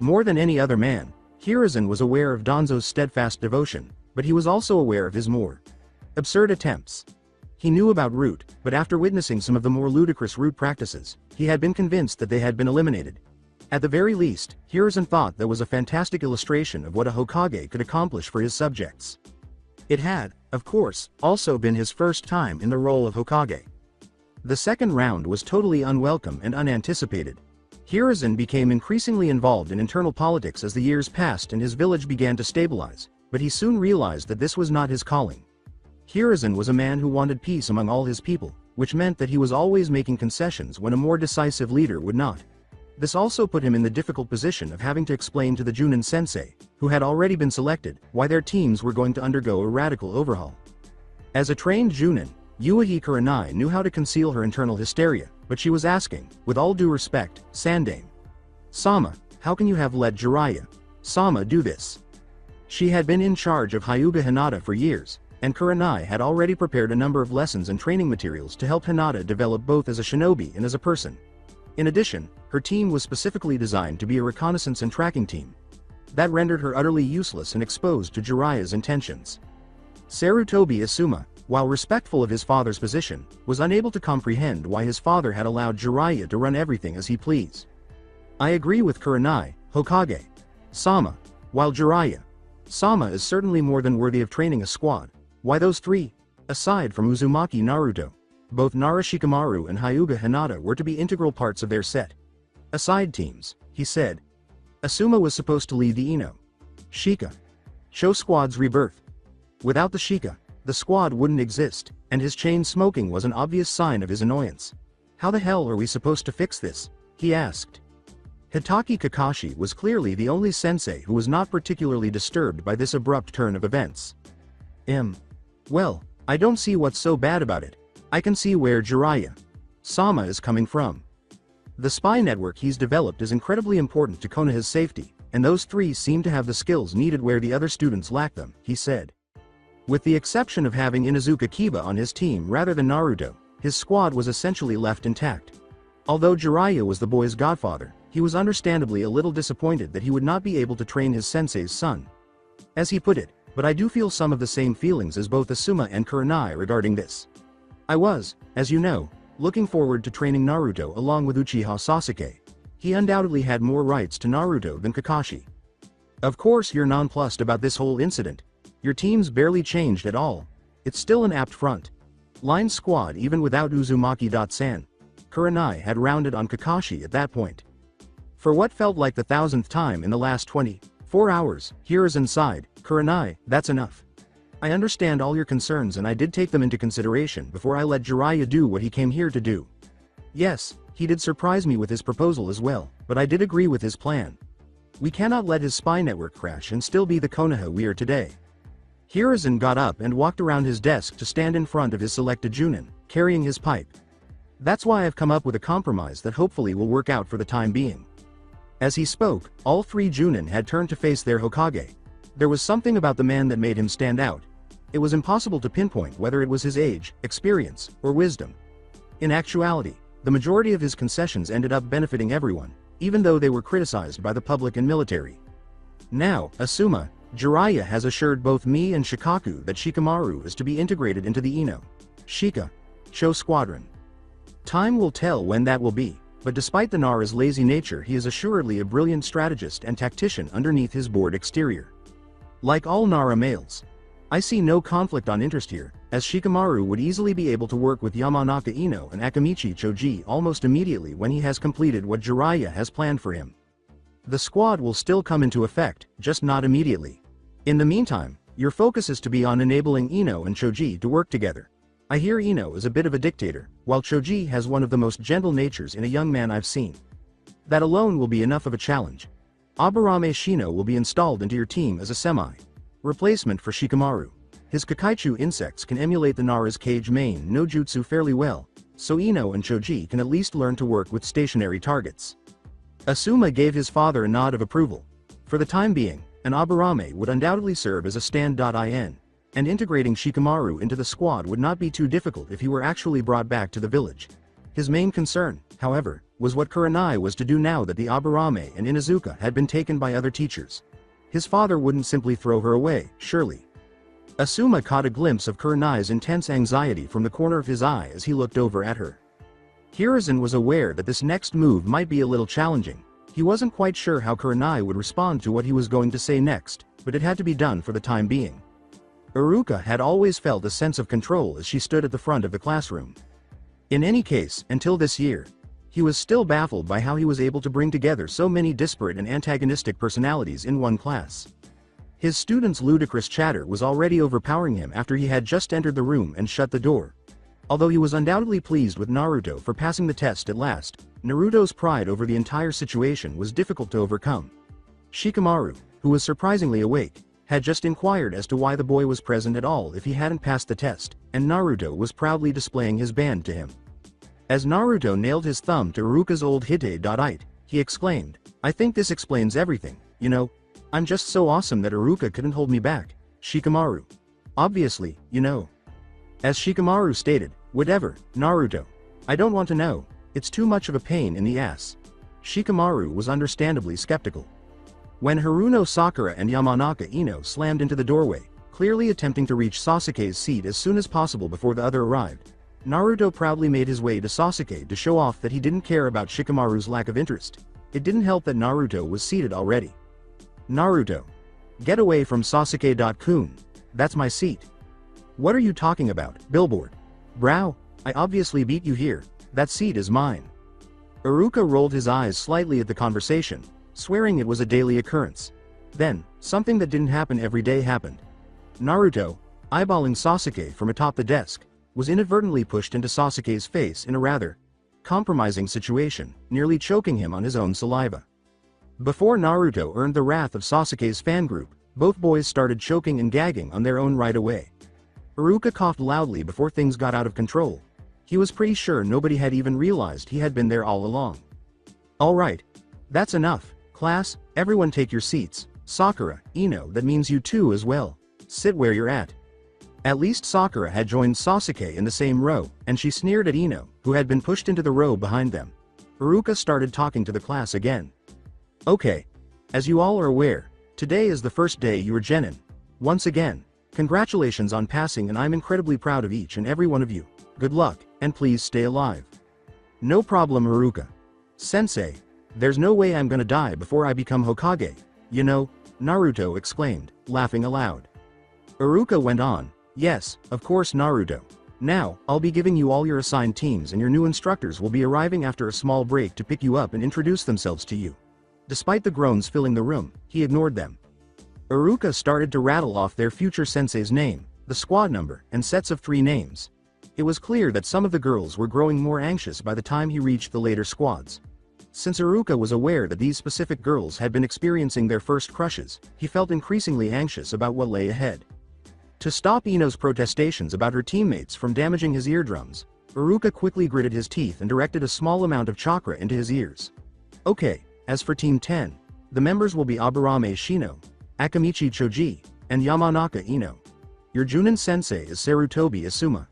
More than any other man, Hiruzen was aware of Danzo's steadfast devotion, but he was also aware of his more absurd attempts. He knew about root, but after witnessing some of the more ludicrous root practices, he had been convinced that they had been eliminated. At the very least, Hiruzen thought that was a fantastic illustration of what a Hokage could accomplish for his subjects. It had, of course, also been his first time in the role of Hokage. The second round was totally unwelcome and unanticipated. Hiruzen became increasingly involved in internal politics as the years passed and his village began to stabilize, but he soon realized that this was not his calling. Hiruzen was a man who wanted peace among all his people, which meant that he was always making concessions when a more decisive leader would not. This also put him in the difficult position of having to explain to the Junin Sensei, who had already been selected, why their teams were going to undergo a radical overhaul. As a trained Junin, Yuichi Kurenai knew how to conceal her internal hysteria, but she was asking, with all due respect, Sandane Sama, how can you have let Jiraiya Sama do this? She had been in charge of Hyuga Hinata for years, and Kurenai had already prepared a number of lessons and training materials to help Hinata develop both as a shinobi and as a person. In addition, her team was specifically designed to be a reconnaissance and tracking team. That rendered her utterly useless and exposed to Jiraiya's intentions. Sarutobi Asuma, while respectful of his father's position, was unable to comprehend why his father had allowed Jiraiya to run everything as he pleased. I agree with Kurenai, Hokage Sama. While Jiraiya Sama is certainly more than worthy of training a squad, why those three, aside from Uzumaki Naruto, both Nara Shikamaru and Hyuga Hinata were to be integral parts of their set. Aside teams, he said. Asuma was supposed to lead the Ino Shika Sho squad's rebirth. Without the Shika, the squad wouldn't exist, and his chain smoking was an obvious sign of his annoyance. How the hell are we supposed to fix this? He asked. Hitaki Kakashi was clearly the only sensei who was not particularly disturbed by this abrupt turn of events. Well, I don't see what's so bad about it. I can see where Jiraiya Sama is coming from. The spy network he's developed is incredibly important to Konoha's safety, and those three seem to have the skills needed where the other students lack them, he said. With the exception of having Inuzuka Kiba on his team rather than Naruto, his squad was essentially left intact. Although Jiraiya was the boy's godfather, he was understandably a little disappointed that he would not be able to train his sensei's son. As he put it, but I do feel some of the same feelings as both Asuma and Kurenai regarding this. I was, as you know, looking forward to training Naruto along with Uchiha Sasuke. He undoubtedly had more rights to Naruto than Kakashi. Of course you're nonplussed about this whole incident. Your team's barely changed at all. It's still an apt front line squad even without Uzumaki-san. Kurenai had rounded on Kakashi at that point. For what felt like the 1000th time in the last 24 hours, Hiruzen sighed, Kurenai, that's enough. I understand all your concerns and I did take them into consideration before I let Jiraiya do what he came here to do. Yes, he did surprise me with his proposal as well, but I did agree with his plan. We cannot let his spy network crash and still be the Konoha we are today. Hiruzen got up and walked around his desk to stand in front of his selected Junin, carrying his pipe. That's why I've come up with a compromise that hopefully will work out for the time being. As he spoke, all three Junin had turned to face their Hokage. There was something about the man that made him stand out. It was impossible to pinpoint whether it was his age, experience, or wisdom. In actuality, the majority of his concessions ended up benefiting everyone, even though they were criticized by the public and military. Now, Asuma, Jiraiya has assured both me and Shikaku that Shikamaru is to be integrated into the Ino Shika Sho squadron. Time will tell when that will be, but despite the Nara's lazy nature he is assuredly a brilliant strategist and tactician underneath his bored exterior. Like all Nara males, I see no conflict on interest here, as Shikamaru would easily be able to work with Yamanaka Ino and Akamichi Choji almost immediately when he has completed what Jiraiya has planned for him. The squad will still come into effect, just not immediately. In the meantime, your focus is to be on enabling Ino and Choji to work together. I hear Ino is a bit of a dictator, while Choji has one of the most gentle natures in a young man I've seen. That alone will be enough of a challenge. Aburame Shino will be installed into your team as a replacement for Shikamaru. His Kakaichu insects can emulate the Nara's cage main no jutsu fairly well, so Ino and Choji can at least learn to work with stationary targets. Asuma gave his father a nod of approval. For the time being, an Aburame would undoubtedly serve as a stand-in, and integrating Shikamaru into the squad would not be too difficult if he were actually brought back to the village. His main concern, however, was what Kurenai was to do now that the Aburame and Inuzuka had been taken by other teachers. His father wouldn't simply throw her away, surely. Asuma caught a glimpse of Kurenai's intense anxiety from the corner of his eye as he looked over at her. Hiruzen was aware that this next move might be a little challenging. He wasn't quite sure how Kurenai would respond to what he was going to say next, but it had to be done for the time being. Iruka had always felt a sense of control as she stood at the front of the classroom. In any case, until this year, he was still baffled by how he was able to bring together so many disparate and antagonistic personalities in one class. His students' ludicrous chatter was already overpowering him after he had just entered the room and shut the door. Although he was undoubtedly pleased with Naruto for passing the test at last, Naruto's pride over the entire situation was difficult to overcome. Shikamaru, who was surprisingly awake, had just inquired as to why the boy was present at all if he hadn't passed the test, and Naruto was proudly displaying his band to him. As Naruto nailed his thumb to Iruka's old hideout, he exclaimed, "I think this explains everything, you know? I'm just so awesome that Iruka couldn't hold me back, Shikamaru. Obviously, you know." As Shikamaru stated, "Whatever, Naruto. I don't want to know, it's too much of a pain in the ass." Shikamaru was understandably skeptical. When Haruno Sakura and Yamanaka Ino slammed into the doorway, clearly attempting to reach Sasuke's seat as soon as possible before the other arrived, Naruto proudly made his way to Sasuke to show off that he didn't care about Shikamaru's lack of interest. It didn't help that Naruto was seated already. "Naruto. Get away from Sasuke-kun. That's my seat." "What are you talking about, billboard? Brow, I obviously beat you here, that seat is mine." Iruka rolled his eyes slightly at the conversation, swearing it was a daily occurrence. Then, something that didn't happen every day happened. Naruto, eyeballing Sasuke from atop the desk, was inadvertently pushed into Sasuke's face in a rather compromising situation, nearly choking him on his own saliva. Before Naruto earned the wrath of Sasuke's fan group, both boys started choking and gagging on their own right away. Iruka coughed loudly before things got out of control. He was pretty sure nobody had even realized he had been there all along. "Alright. That's enough, class, everyone take your seats. Sakura, Ino, that means you too as well. Sit where you're at." At least Sakura had joined Sasuke in the same row, and she sneered at Ino, who had been pushed into the row behind them. Iruka started talking to the class again. "Okay. As you all are aware, today is the first day you are genin. Once again, congratulations on passing, and I'm incredibly proud of each and every one of you. Good luck, and please stay alive." "No problem, Iruka. Sensei, there's no way I'm gonna die before I become Hokage, you know," Naruto exclaimed, laughing aloud. Iruka went on, "Yes, of course, Naruto. Now, I'll be giving you all your assigned teams, and your new instructors will be arriving after a small break to pick you up and introduce themselves to you." Despite the groans filling the room, he ignored them. Iruka started to rattle off their future sensei's name, the squad number, and sets of 3 names. It was clear that some of the girls were growing more anxious by the time he reached the later squads. Since Iruka was aware that these specific girls had been experiencing their first crushes, he felt increasingly anxious about what lay ahead. To stop Ino's protestations about her teammates from damaging his eardrums, Iruka quickly gritted his teeth and directed a small amount of chakra into his ears. "Okay, as for Team 10, the members will be Aburame Shino, Akamichi Choji, and Yamanaka Ino. Your Junin sensei is Sarutobi Asuma."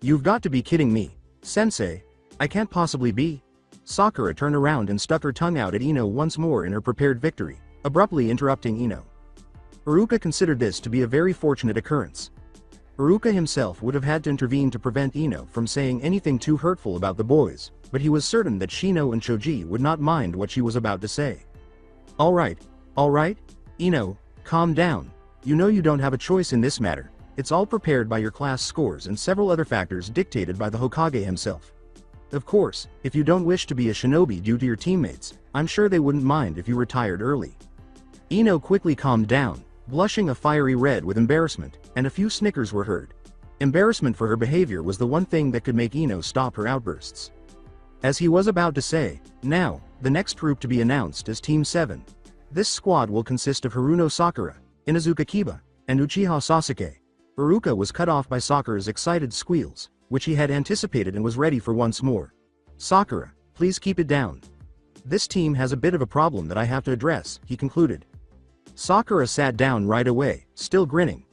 "You've got to be kidding me, sensei. I can't possibly be." Sakura turned around and stuck her tongue out at Ino once more in her prepared victory, abruptly interrupting Ino. Iruka considered this to be a very fortunate occurrence. Iruka himself would have had to intervene to prevent Ino from saying anything too hurtful about the boys, but he was certain that Shino and Choji would not mind what she was about to say. Alright, Ino, calm down. You know you don't have a choice in this matter. It's all prepared by your class scores and several other factors dictated by the Hokage himself. Of course, if you don't wish to be a shinobi due to your teammates, I'm sure they wouldn't mind if you retired early." Ino quickly calmed down, blushing a fiery red with embarrassment, and a few snickers were heard. Embarrassment for her behavior was the one thing that could make Ino stop her outbursts. As he was about to say, "Now, the next group to be announced is Team 7. This squad will consist of Haruno Sakura, Inuzuka Kiba, and Uchiha Sasuke. Iruka was cut off by Sakura's excited squeals, which he had anticipated and was ready for once more. "Sakura, please keep it down. This team has a bit of a problem that I have to address," he concluded. Sakura sat down right away, still grinning.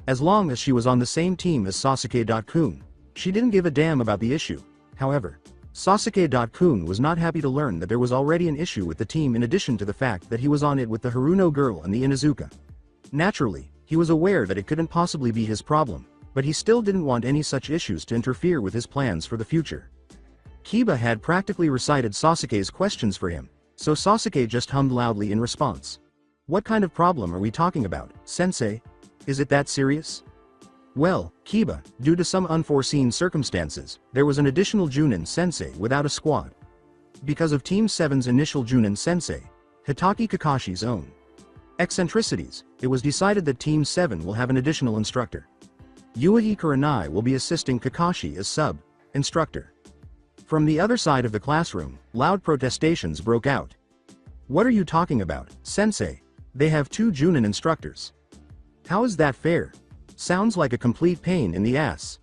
As long as she was on the same team as Sasuke-kun, she didn't give a damn about the issue. However, Sasuke-kun was not happy to learn that there was already an issue with the team in addition to the fact that he was on it with the Haruno girl and the Inuzuka. Naturally, he was aware that it couldn't possibly be his problem, but he still didn't want any such issues to interfere with his plans for the future. Kiba had practically recited Sasuke's questions for him, so Sasuke just hummed loudly in response. "What kind of problem are we talking about, Sensei? Is it that serious?" "Well, Kiba, due to some unforeseen circumstances, there was an additional Junin Sensei without a squad. Because of Team 7's initial Junin Sensei, Hitaki Kakashi's own eccentricities, it was decided that Team 7 will have an additional instructor. Yuichi Kurenai will be assisting Kakashi as sub-instructor." From the other side of the classroom, loud protestations broke out. "What are you talking about, Sensei? They have 2 Junin instructors. How is that fair? Sounds like a complete pain in the ass.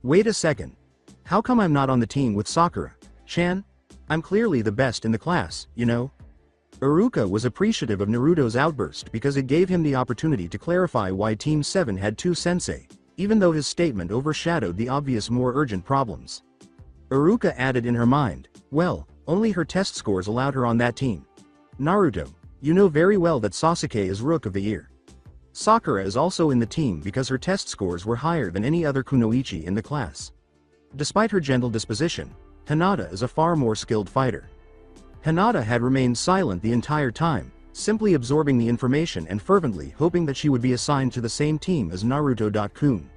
Wait a second. How come I'm not on the team with Sakura-chan? I'm clearly the best in the class, you know?" Iruka was appreciative of Naruto's outburst because it gave him the opportunity to clarify why Team 7 had 2 sensei, even though his statement overshadowed the obvious more urgent problems. Iruka added in her mind, well, only her test scores allowed her on that team. "Naruto, you know very well that Sasuke is Rook of the Year. Sakura is also in the team because her test scores were higher than any other kunoichi in the class. Despite her gentle disposition, Hinata is a far more skilled fighter." Hinata had remained silent the entire time, simply absorbing the information and fervently hoping that she would be assigned to the same team as Naruto-kun.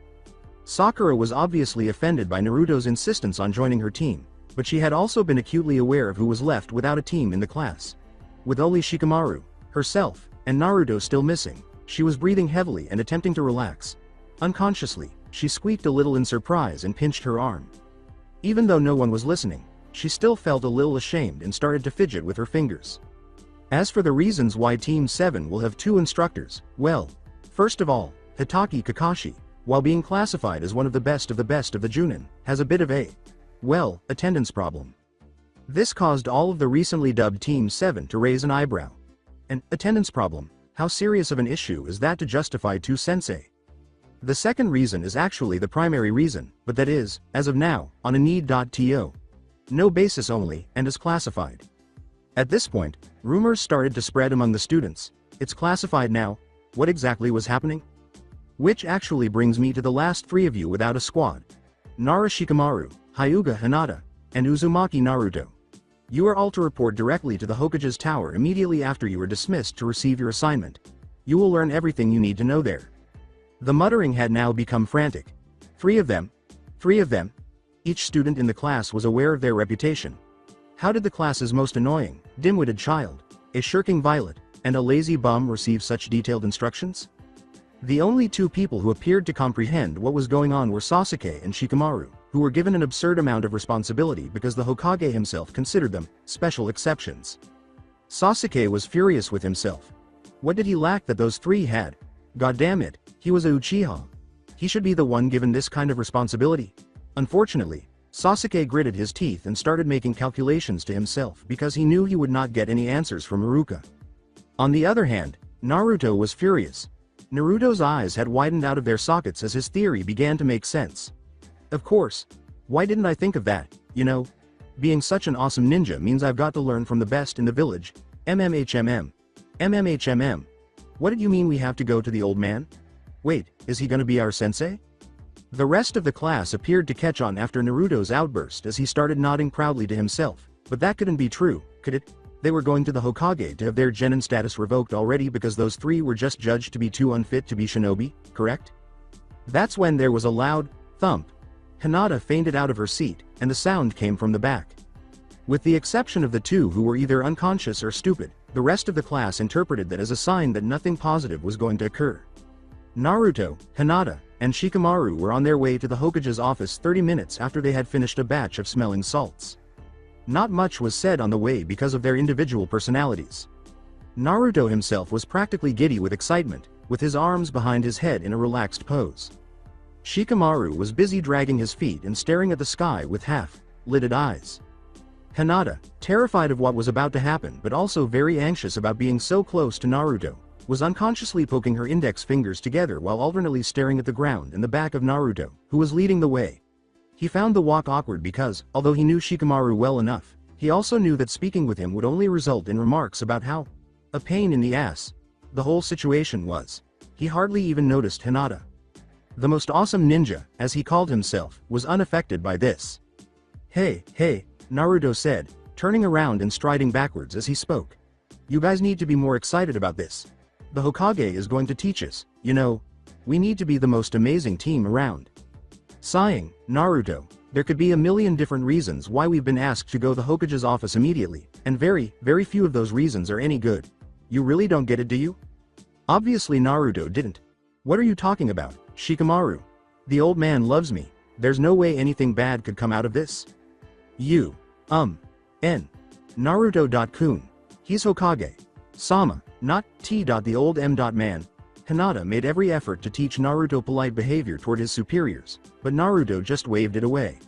Sakura was obviously offended by Naruto's insistence on joining her team, but she had also been acutely aware of who was left without a team in the class. With only Shikamaru, herself, and Naruto still missing, she was breathing heavily and attempting to relax. Unconsciously, she squeaked a little in surprise and pinched her arm. Even though no one was listening, she still felt a little ashamed and started to fidget with her fingers. As for the reasons why Team 7 will have 2 instructors, well, first of all, Hitaki Kakashi, while being classified as one of the best of the Junin, has a bit of a, well, attendance problem. This caused all of the recently dubbed Team 7 to raise an eyebrow. An attendance problem? How serious of an issue is that to justify 2 sensei? The second reason is actually the primary reason, but that is, as of now, on a need.to. No basis only, and is classified. At this point, rumors started to spread among the students. It's classified now. What exactly was happening? Which actually brings me to the last 3 of you without a squad. Nara Shikamaru, Hyuga Hinata, and Uzumaki Naruto. You are all to report directly to the Hokage's tower immediately after you are dismissed to receive your assignment. You will learn everything you need to know there. The muttering had now become frantic. 3 of them? 3 of them? Each student in the class was aware of their reputation. How did the class's most annoying, dim-witted child, a shirking violet, and a lazy bum receive such detailed instructions? The only 2 people who appeared to comprehend what was going on were Sasuke and Shikamaru, who were given an absurd amount of responsibility because the Hokage himself considered them special exceptions. Sasuke was furious with himself. What did he lack that those 3 had? God damn it, he was a Uchiha. He should be the one given this kind of responsibility. Unfortunately, Sasuke gritted his teeth and started making calculations to himself because he knew he would not get any answers from Iruka. On the other hand, Naruto was furious. Naruto's eyes had widened out of their sockets as his theory began to make sense. Of course. Why didn't I think of that, you know? Being such an awesome ninja means I've got to learn from the best in the village. MMHMM. MMHMM. What did you mean we have to go to the old man? Wait, is he gonna be our sensei? The rest of the class appeared to catch on after Naruto's outburst as he started nodding proudly to himself, but that couldn't be true, could it? They were going to the Hokage to have their genin status revoked already because those 3 were just judged to be too unfit to be shinobi, correct? That's when there was a loud thump. Hinata fainted out of her seat, and the sound came from the back. With the exception of the 2 who were either unconscious or stupid, the rest of the class interpreted that as a sign that nothing positive was going to occur. Naruto, Hinata, and Shikamaru were on their way to the Hokage's office 30 minutes after they had finished a batch of smelling salts. Not much was said on the way because of their individual personalities. Naruto himself was practically giddy with excitement, with his arms behind his head in a relaxed pose. Shikamaru was busy dragging his feet and staring at the sky with half-lidded eyes. Hinata, terrified of what was about to happen but also very anxious about being so close to Naruto, was unconsciously poking her index fingers together while alternately staring at the ground and the back of Naruto, who was leading the way. He found the walk awkward because, although he knew Shikamaru well enough, he also knew that speaking with him would only result in remarks about how a pain in the ass the whole situation was. He hardly even noticed Hinata. The most awesome ninja, as he called himself, was unaffected by this. Hey, Naruto said, turning around and striding backwards as he spoke. You guys need to be more excited about this. The Hokage is going to teach us, you know. We need to be the most amazing team around. Sighing, Naruto, there could be a million different reasons why we've been asked to go to the Hokage's office immediately, and very few of those reasons are any good. You really don't get it, do you? Obviously Naruto didn't. What are you talking about, Shikamaru? The old man loves me. There's no way anything bad could come out of this. Naruto.kun. He's Hokage. Sama, not the old man. Hinata made every effort to teach Naruto polite behavior toward his superiors, but Naruto just waved it away.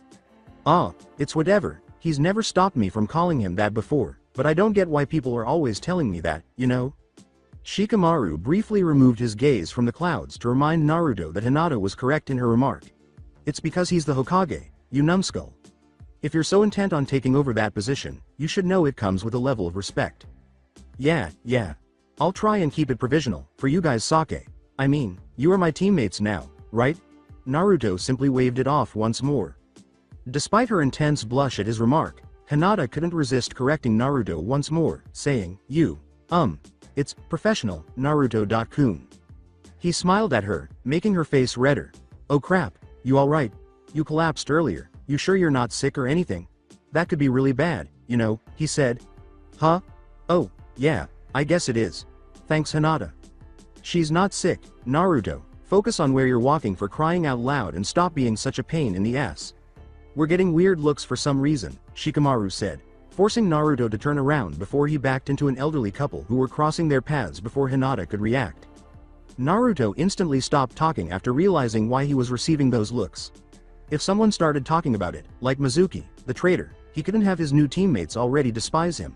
It's whatever, he's never stopped me from calling him that before, but I don't get why people are always telling me that, you know? Shikamaru briefly removed his gaze from the clouds to remind Naruto that Hinata was correct in her remark. It's because he's the Hokage, you numbskull. If you're so intent on taking over that position, you should know it comes with a level of respect. Yeah. I'll try and keep it provisional, for you guys Sake. I mean, you are my teammates now, right? Naruto simply waved it off once more. Despite her intense blush at his remark, Hinata couldn't resist correcting Naruto once more, saying, it's professional, Naruto.kun. He smiled at her, making her face redder. Oh crap, you alright? You collapsed earlier, you sure you're not sick or anything? That could be really bad, you know, he said. Huh? Oh, yeah, I guess it is. Thanks Hinata. She's not sick, Naruto, focus on where you're walking for crying out loud and stop being such a pain in the ass. We're getting weird looks for some reason, Shikamaru said, forcing Naruto to turn around before he backed into an elderly couple who were crossing their paths before Hinata could react. Naruto instantly stopped talking after realizing why he was receiving those looks. If someone started talking about it, like Mizuki, the traitor, he couldn't have his new teammates already despise him.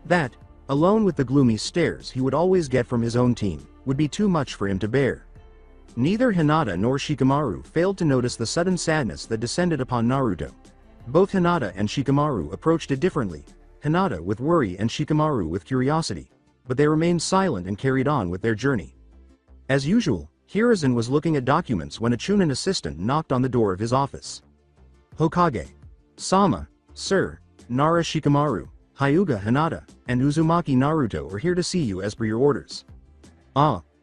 That, alone with the gloomy stares he would always get from his own team, would be too much for him to bear. Neither Hinata nor Shikamaru failed to notice the sudden sadness that descended upon Naruto. Both Hinata and Shikamaru approached it differently, Hinata with worry and Shikamaru with curiosity, but they remained silent and carried on with their journey. As usual, Hiruzen was looking at documents when a Chunin assistant knocked on the door of his office. Hokage. Sama, sir, Nara Shikamaru, Hyuga Hinata, and Uzumaki Naruto are here to see you as per your orders.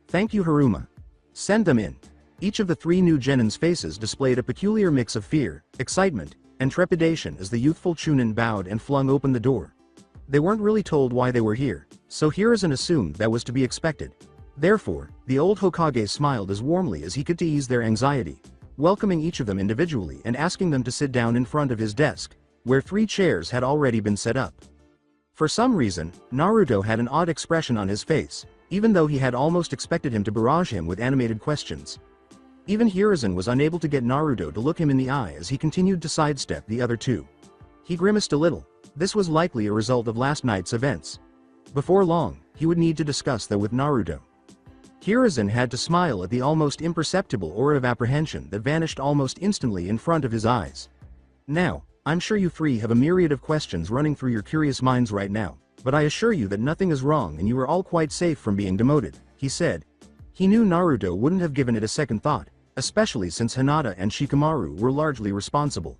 Thank you Haruma. Send them in. Each of the three new Genin's faces displayed a peculiar mix of fear, excitement, and trepidation as the youthful Chunin bowed and flung open the door. They weren't really told why they were here, so Hiruzen assumed that was to be expected. Therefore, the old Hokage smiled as warmly as he could to ease their anxiety, welcoming each of them individually and asking them to sit down in front of his desk, where 3 chairs had already been set up. For some reason, Naruto had an odd expression on his face, even though he had almost expected him to barrage him with animated questions. Even Hiruzen was unable to get Naruto to look him in the eye as he continued to sidestep the other two. He grimaced a little. This was likely a result of last night's events. Before long, he would need to discuss that with Naruto. Hiruzen had to smile at the almost imperceptible aura of apprehension that vanished almost instantly in front of his eyes. Now, I'm sure you three have a myriad of questions running through your curious minds right now, but I assure you that nothing is wrong and you are all quite safe from being demoted, he said. He knew Naruto wouldn't have given it a second thought, especially since Hinata and Shikamaru were largely responsible.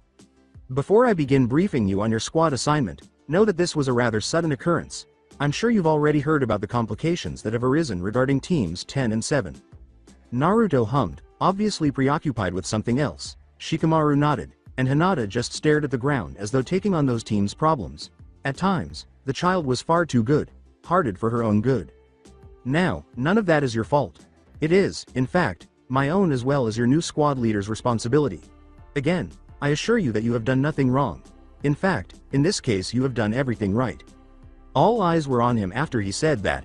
Before I begin briefing you on your squad assignment, know that this was a rather sudden occurrence. I'm sure you've already heard about the complications that have arisen regarding teams 10 and 7. Naruto hummed, obviously preoccupied with something else. Shikamaru nodded, and Hinata just stared at the ground as though taking on those teams' problems. At times, the child was far too good-hearted for her own good. Now, none of that is your fault. It is, in fact, my own as well as your new squad leader's responsibility. Again, I assure you that you have done nothing wrong. In fact, in this case you have done everything right. All eyes were on him after he said that.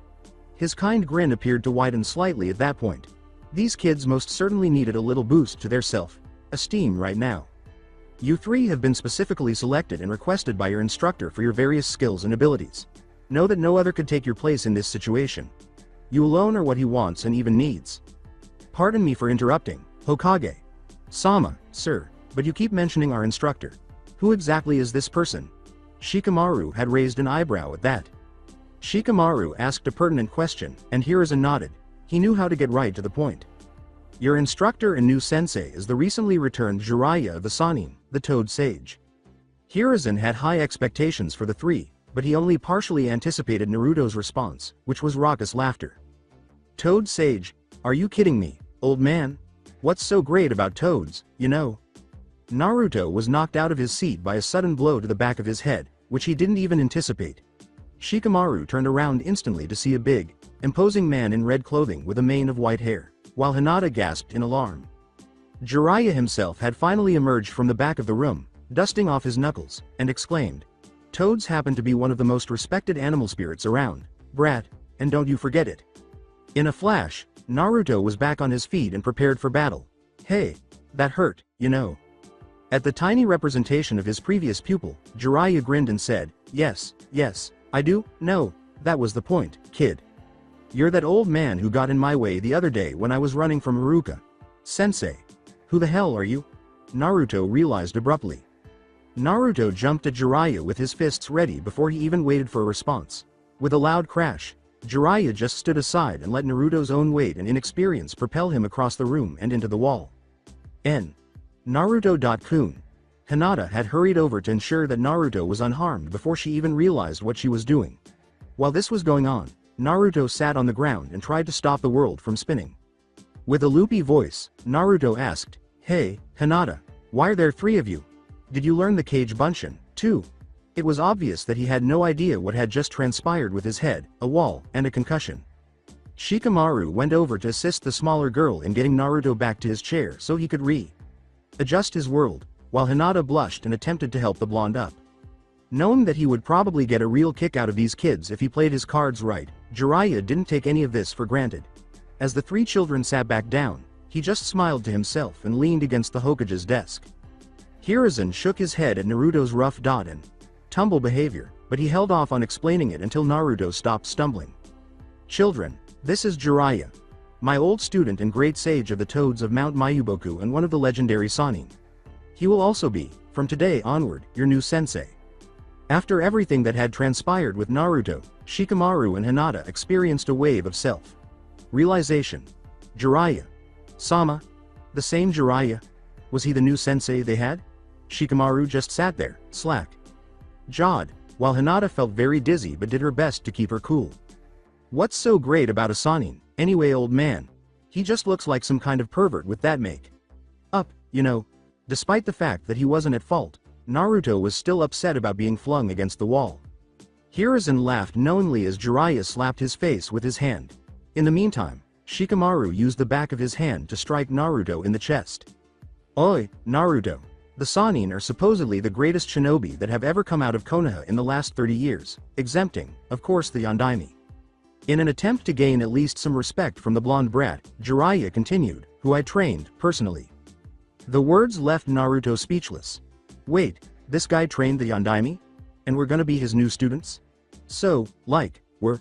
His kind grin appeared to widen slightly at that point. These kids most certainly needed a little boost to their self-esteem right now. You three have been specifically selected and requested by your instructor for your various skills and abilities. Know that no other could take your place in this situation. You alone are what he wants and even needs. Pardon me for interrupting, Hokage. Sama, sir, but you keep mentioning our instructor. Who exactly is this person? Shikamaru had raised an eyebrow at that. Shikamaru asked a pertinent question, and Hiruzen nodded. He knew how to get right to the point. Your instructor and new sensei is the recently returned Jiraiya of the Sannin, the Toad Sage. Hiruzen had high expectations for the three, but he only partially anticipated Naruto's response, which was raucous laughter. Toad Sage? Are you kidding me, old man? What's so great about toads, you know? Naruto was knocked out of his seat by a sudden blow to the back of his head, which he didn't even anticipate. Shikamaru turned around instantly to see a big, imposing man in red clothing with a mane of white hair, while Hinata gasped in alarm. Jiraiya himself had finally emerged from the back of the room, dusting off his knuckles, and exclaimed, "Toads happen to be one of the most respected animal spirits around, brat, and don't you forget it." In a flash, Naruto was back on his feet and prepared for battle. Hey, that hurt, you know. At the tiny representation of his previous pupil, Jiraiya grinned and said, yes, I do, no, that was the point, kid. You're that old man who got in my way the other day when I was running from Iruka. Sensei. Who the hell are you? Naruto realized abruptly. Naruto jumped at Jiraiya with his fists ready before he even waited for a response. With a loud crash, Jiraiya just stood aside and let Naruto's own weight and inexperience propel him across the room and into the wall. Naruto.kun. Hinata had hurried over to ensure that Naruto was unharmed before she even realized what she was doing. While this was going on, Naruto sat on the ground and tried to stop the world from spinning. With a loopy voice, Naruto asked, "Hey, Hinata, why are there three of you? Did you learn the Kage Bunshin, too?" It was obvious that he had no idea what had just transpired with his head, a wall, and a concussion. Shikamaru went over to assist the smaller girl in getting Naruto back to his chair so he could adjust his world, while Hinata blushed and attempted to help the blonde up. Knowing that he would probably get a real kick out of these kids if he played his cards right, Jiraiya didn't take any of this for granted. As the three children sat back down, he just smiled to himself and leaned against the Hokage's desk. Hiruzen shook his head at Naruto's rough dot and tumble behavior, but he held off on explaining it until Naruto stopped stumbling. "Children, this is Jiraiya, my old student and great sage of the Toads of Mount Mayuboku and one of the legendary Sannin. He will also be, from today onward, your new sensei." After everything that had transpired with Naruto, Shikamaru and Hinata experienced a wave of self-realization. Jiraiya. Sama? The same Jiraiya? Was he the new sensei they had? Shikamaru just sat there, slack-jawed, while Hinata felt very dizzy but did her best to keep her cool. What's so great about a Sannin, anyway, old man? He just looks like some kind of pervert with that make-up, you know. Despite the fact that he wasn't at fault, Naruto was still upset about being flung against the wall. Hiruzen laughed knowingly as Jiraiya slapped his face with his hand. In the meantime, Shikamaru used the back of his hand to strike Naruto in the chest. "Oi, Naruto. The Sannin are supposedly the greatest shinobi that have ever come out of Konoha in the last 30 years, exempting, of course, the Yondaime." In an attempt to gain at least some respect from the blonde brat, Jiraiya continued, "Who I trained, personally." The words left Naruto speechless. Wait, this guy trained the Yondaime? And we're gonna be his new students? So, we're,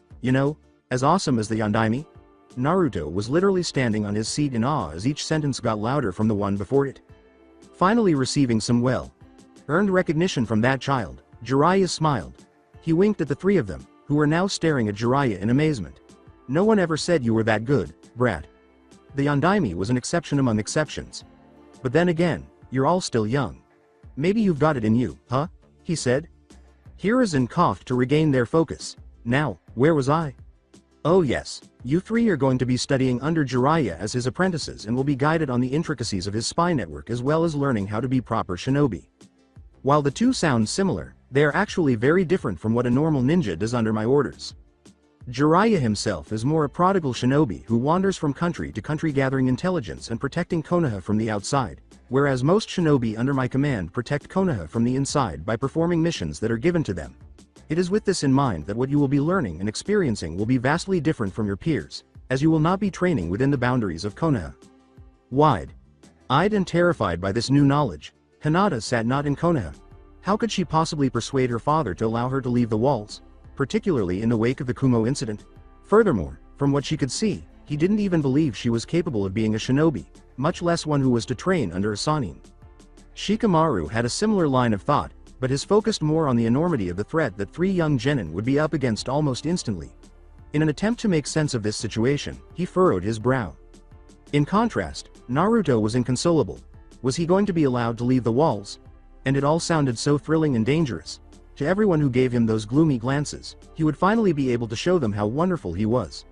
as awesome as the Yondaime? Naruto was literally standing on his seat in awe as each sentence got louder from the one before it. Finally receiving some well-earned recognition from that child, Jiraiya smiled. He winked at the three of them, who were now staring at Jiraiya in amazement. "No one ever said you were that good, brat. The Yondaime was an exception among exceptions. But then again, you're all still young. Maybe you've got it in you, huh?" he said. Hiruzen coughed to regain their focus. "Now, where was I? Oh yes, you three are going to be studying under Jiraiya as his apprentices and will be guided on the intricacies of his spy network as well as learning how to be proper shinobi. While the two sound similar, they are actually very different from what a normal ninja does under my orders. Jiraiya himself is more a prodigal shinobi who wanders from country to country gathering intelligence and protecting Konoha from the outside, whereas most shinobi under my command protect Konoha from the inside by performing missions that are given to them. It is with this in mind that what you will be learning and experiencing will be vastly different from your peers, as you will not be training within the boundaries of Konoha. Wide-eyed and terrified by this new knowledge, Hinata sat not in Konoha. How could she possibly persuade her father to allow her to leave the walls, particularly in the wake of the Kumo incident? Furthermore, from what she could see, he didn't even believe she was capable of being a shinobi, much less one who was to train under a Sannin. Shikamaru had a similar line of thought, but his focused more on the enormity of the threat that 3 young genin would be up against almost instantly. In an attempt to make sense of this situation, he furrowed his brow. In contrast, Naruto was inconsolable. Was he going to be allowed to leave the walls? And it all sounded so thrilling and dangerous. To everyone who gave him those gloomy glances, he would finally be able to show them how wonderful he was.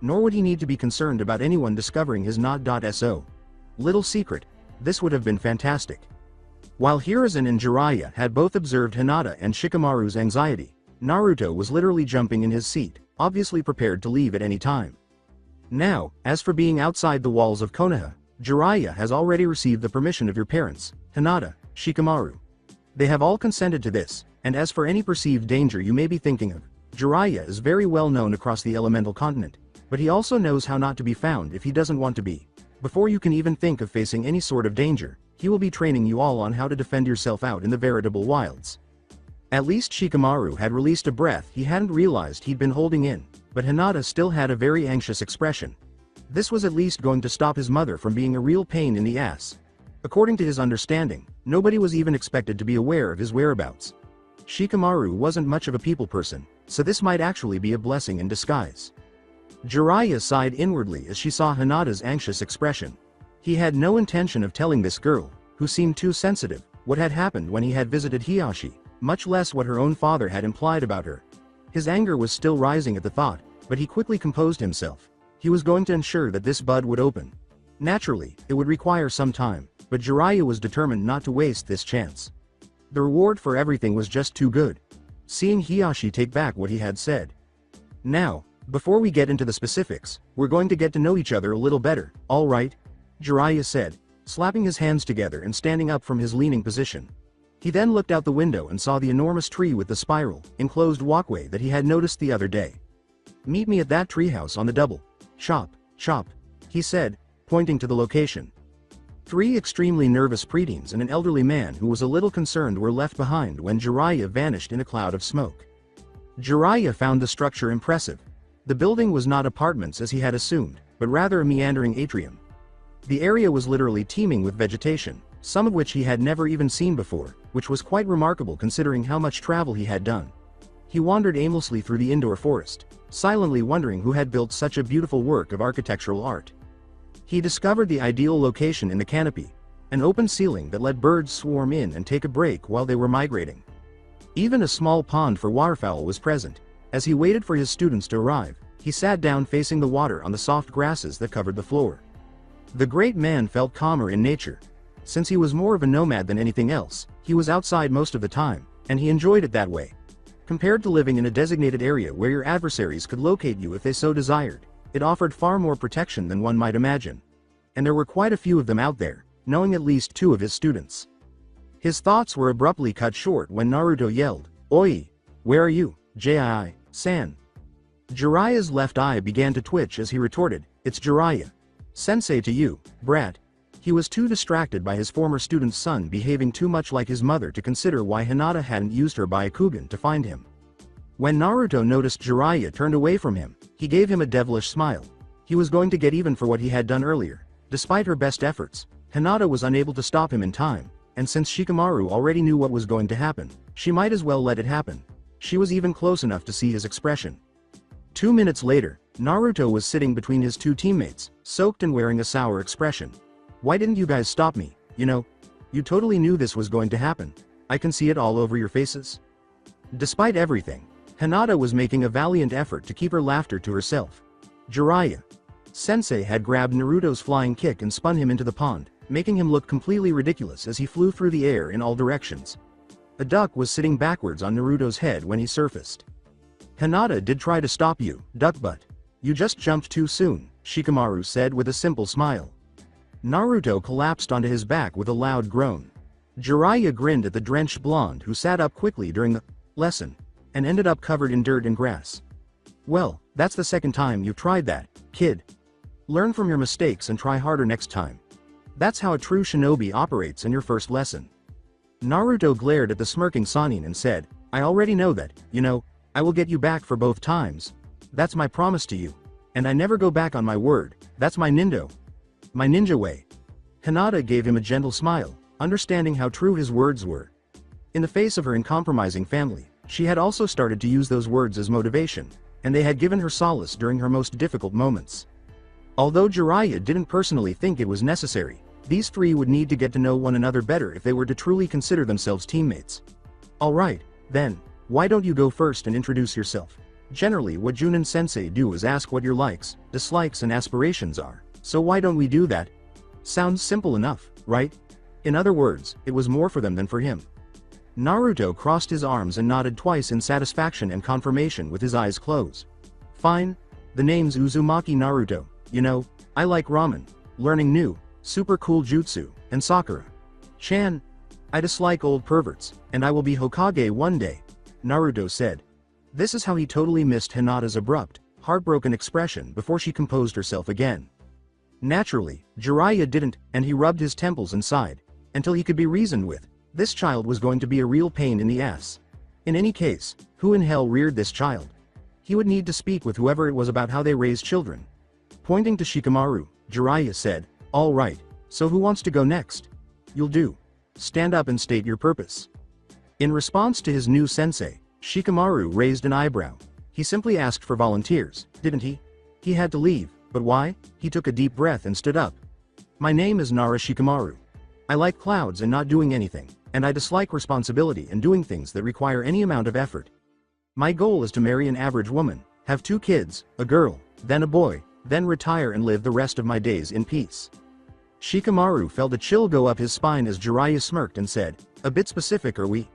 Nor would he need to be concerned about anyone discovering his not.so. Little secret, this would have been fantastic. While Hiruzen and Jiraiya had both observed Hinata and Shikamaru's anxiety, Naruto was literally jumping in his seat, obviously prepared to leave at any time. Now, as for being outside the walls of Konoha, Jiraiya has already received the permission of your parents, Hinata, Shikamaru. They have all consented to this, and as for any perceived danger you may be thinking of, Jiraiya is very well known across the elemental continent, but he also knows how not to be found if he doesn't want to be. Before you can even think of facing any sort of danger, he will be training you all on how to defend yourself out in the veritable wilds. At least Shikamaru had released a breath he hadn't realized he'd been holding in, but Hinata still had a very anxious expression. This was at least going to stop his mother from being a real pain in the ass. According to his understanding, nobody was even expected to be aware of his whereabouts. Shikamaru wasn't much of a people person, so this might actually be a blessing in disguise. Jiraiya sighed inwardly as she saw Hinata's anxious expression. He had no intention of telling this girl, who seemed too sensitive, what had happened when he had visited Hiyashi, much less what her own father had implied about her. His anger was still rising at the thought, but he quickly composed himself. He was going to ensure that this bud would open. Naturally, it would require some time, but Jiraiya was determined not to waste this chance. The reward for everything was just too good. Seeing Hiyashi take back what he had said. Now, before we get into the specifics, we're going to get to know each other a little better, all right? Jiraiya said, slapping his hands together and standing up from his leaning position. He then looked out the window and saw the enormous tree with the spiral, enclosed walkway that he had noticed the other day. Meet me at that treehouse on the double. Shop, he said, pointing to the location. 3 extremely nervous preteens and an elderly man who was a little concerned were left behind when Jiraiya vanished in a cloud of smoke. Jiraiya found the structure impressive. The building was not apartments as he had assumed, but rather a meandering atrium. The area was literally teeming with vegetation, some of which he had never even seen before, which was quite remarkable considering how much travel he had done. He wandered aimlessly through the indoor forest, silently wondering who had built such a beautiful work of architectural art. He discovered the ideal location in the canopy, an open ceiling that let birds swarm in and take a break while they were migrating. Even a small pond for waterfowl was present. As he waited for his students to arrive, he sat down facing the water on the soft grasses that covered the floor. The great man felt calmer in nature. Since he was more of a nomad than anything else, he was outside most of the time, and he enjoyed it that way. Compared to living in a designated area where your adversaries could locate you if they so desired, it offered far more protection than one might imagine. And there were quite a few of them out there, knowing at least 2 of his students. His thoughts were abruptly cut short when Naruto yelled, "Oi! Where are you, Jiraiya-san?" Jiraiya's left eye began to twitch as he retorted, "It's Jiraiya. Sensei to you, brat." He was too distracted by his former student's son behaving too much like his mother to consider why Hinata hadn't used her Byakugan to find him. When Naruto noticed Jiraiya turned away from him, he gave him a devilish smile. He was going to get even for what he had done earlier. Despite her best efforts, Hinata was unable to stop him in time, and since Shikamaru already knew what was going to happen, she might as well let it happen. She was even close enough to see his expression. 2 minutes later, Naruto was sitting between his 2 teammates, soaked and wearing a sour expression. "Why didn't you guys stop me? You totally knew this was going to happen. I can see it all over your faces." Despite everything, Hinata was making a valiant effort to keep her laughter to herself. Jiraiya. Sensei had grabbed Naruto's flying kick and spun him into the pond, making him look completely ridiculous as he flew through the air in all directions. A duck was sitting backwards on Naruto's head when he surfaced. "Hinata did try to stop you, duck butt. You just jumped too soon," Shikamaru said with a simple smile. Naruto collapsed onto his back with a loud groan. Jiraiya grinned at the drenched blonde who sat up quickly during the lesson, and ended up covered in dirt and grass. "Well, That's the second time you've tried that, kid. Learn from your mistakes and try harder next time. That's how a true shinobi operates in your first lesson. Naruto glared at the smirking Sannin and said, I already know that, I will get you back for both times. That's my promise to you. And I never go back on my word, that's my nindo. My ninja way. Hinata gave him a gentle smile, understanding how true his words were. In the face of her uncompromising family, she had also started to use those words as motivation, and they had given her solace during her most difficult moments. Although Jiraiya didn't personally think it was necessary, these three would need to get to know one another better if they were to truly consider themselves teammates. Alright, then, why don't you go first and introduce yourself? Generally what Junin Sensei do is ask what your likes, dislikes and aspirations are, so why don't we do that? Sounds simple enough, right? In other words, it was more for them than for him. Naruto crossed his arms and nodded twice in satisfaction and confirmation with his eyes closed. Fine. The name's Uzumaki Naruto, I like ramen, learning new, super cool jutsu, and Sakura. Chan. I dislike old perverts, and I will be Hokage one day, Naruto said. This is how he totally missed Hinata's abrupt, heartbroken expression before she composed herself again. Naturally, Jiraiya didn't, and he rubbed his temples and sighed, until he could be reasoned with. This child was going to be a real pain in the ass. In any case, who in hell reared this child? He would need to speak with whoever it was about how they raised children. Pointing to Shikamaru, Jiraiya said, all right, so who wants to go next? You'll do. Stand up and state your purpose. In response to his new sensei, Shikamaru raised an eyebrow. He simply asked for volunteers, didn't he? He had to leave, but why? He took a deep breath and stood up. My name is Nara Shikamaru. I like clouds and not doing anything, and I dislike responsibility and doing things that require any amount of effort. My goal is to marry an average woman, have 2 kids, a girl, then a boy, then retire and live the rest of my days in peace. Shikamaru felt a chill go up his spine as Jiraiya smirked and said, a bit specific are we?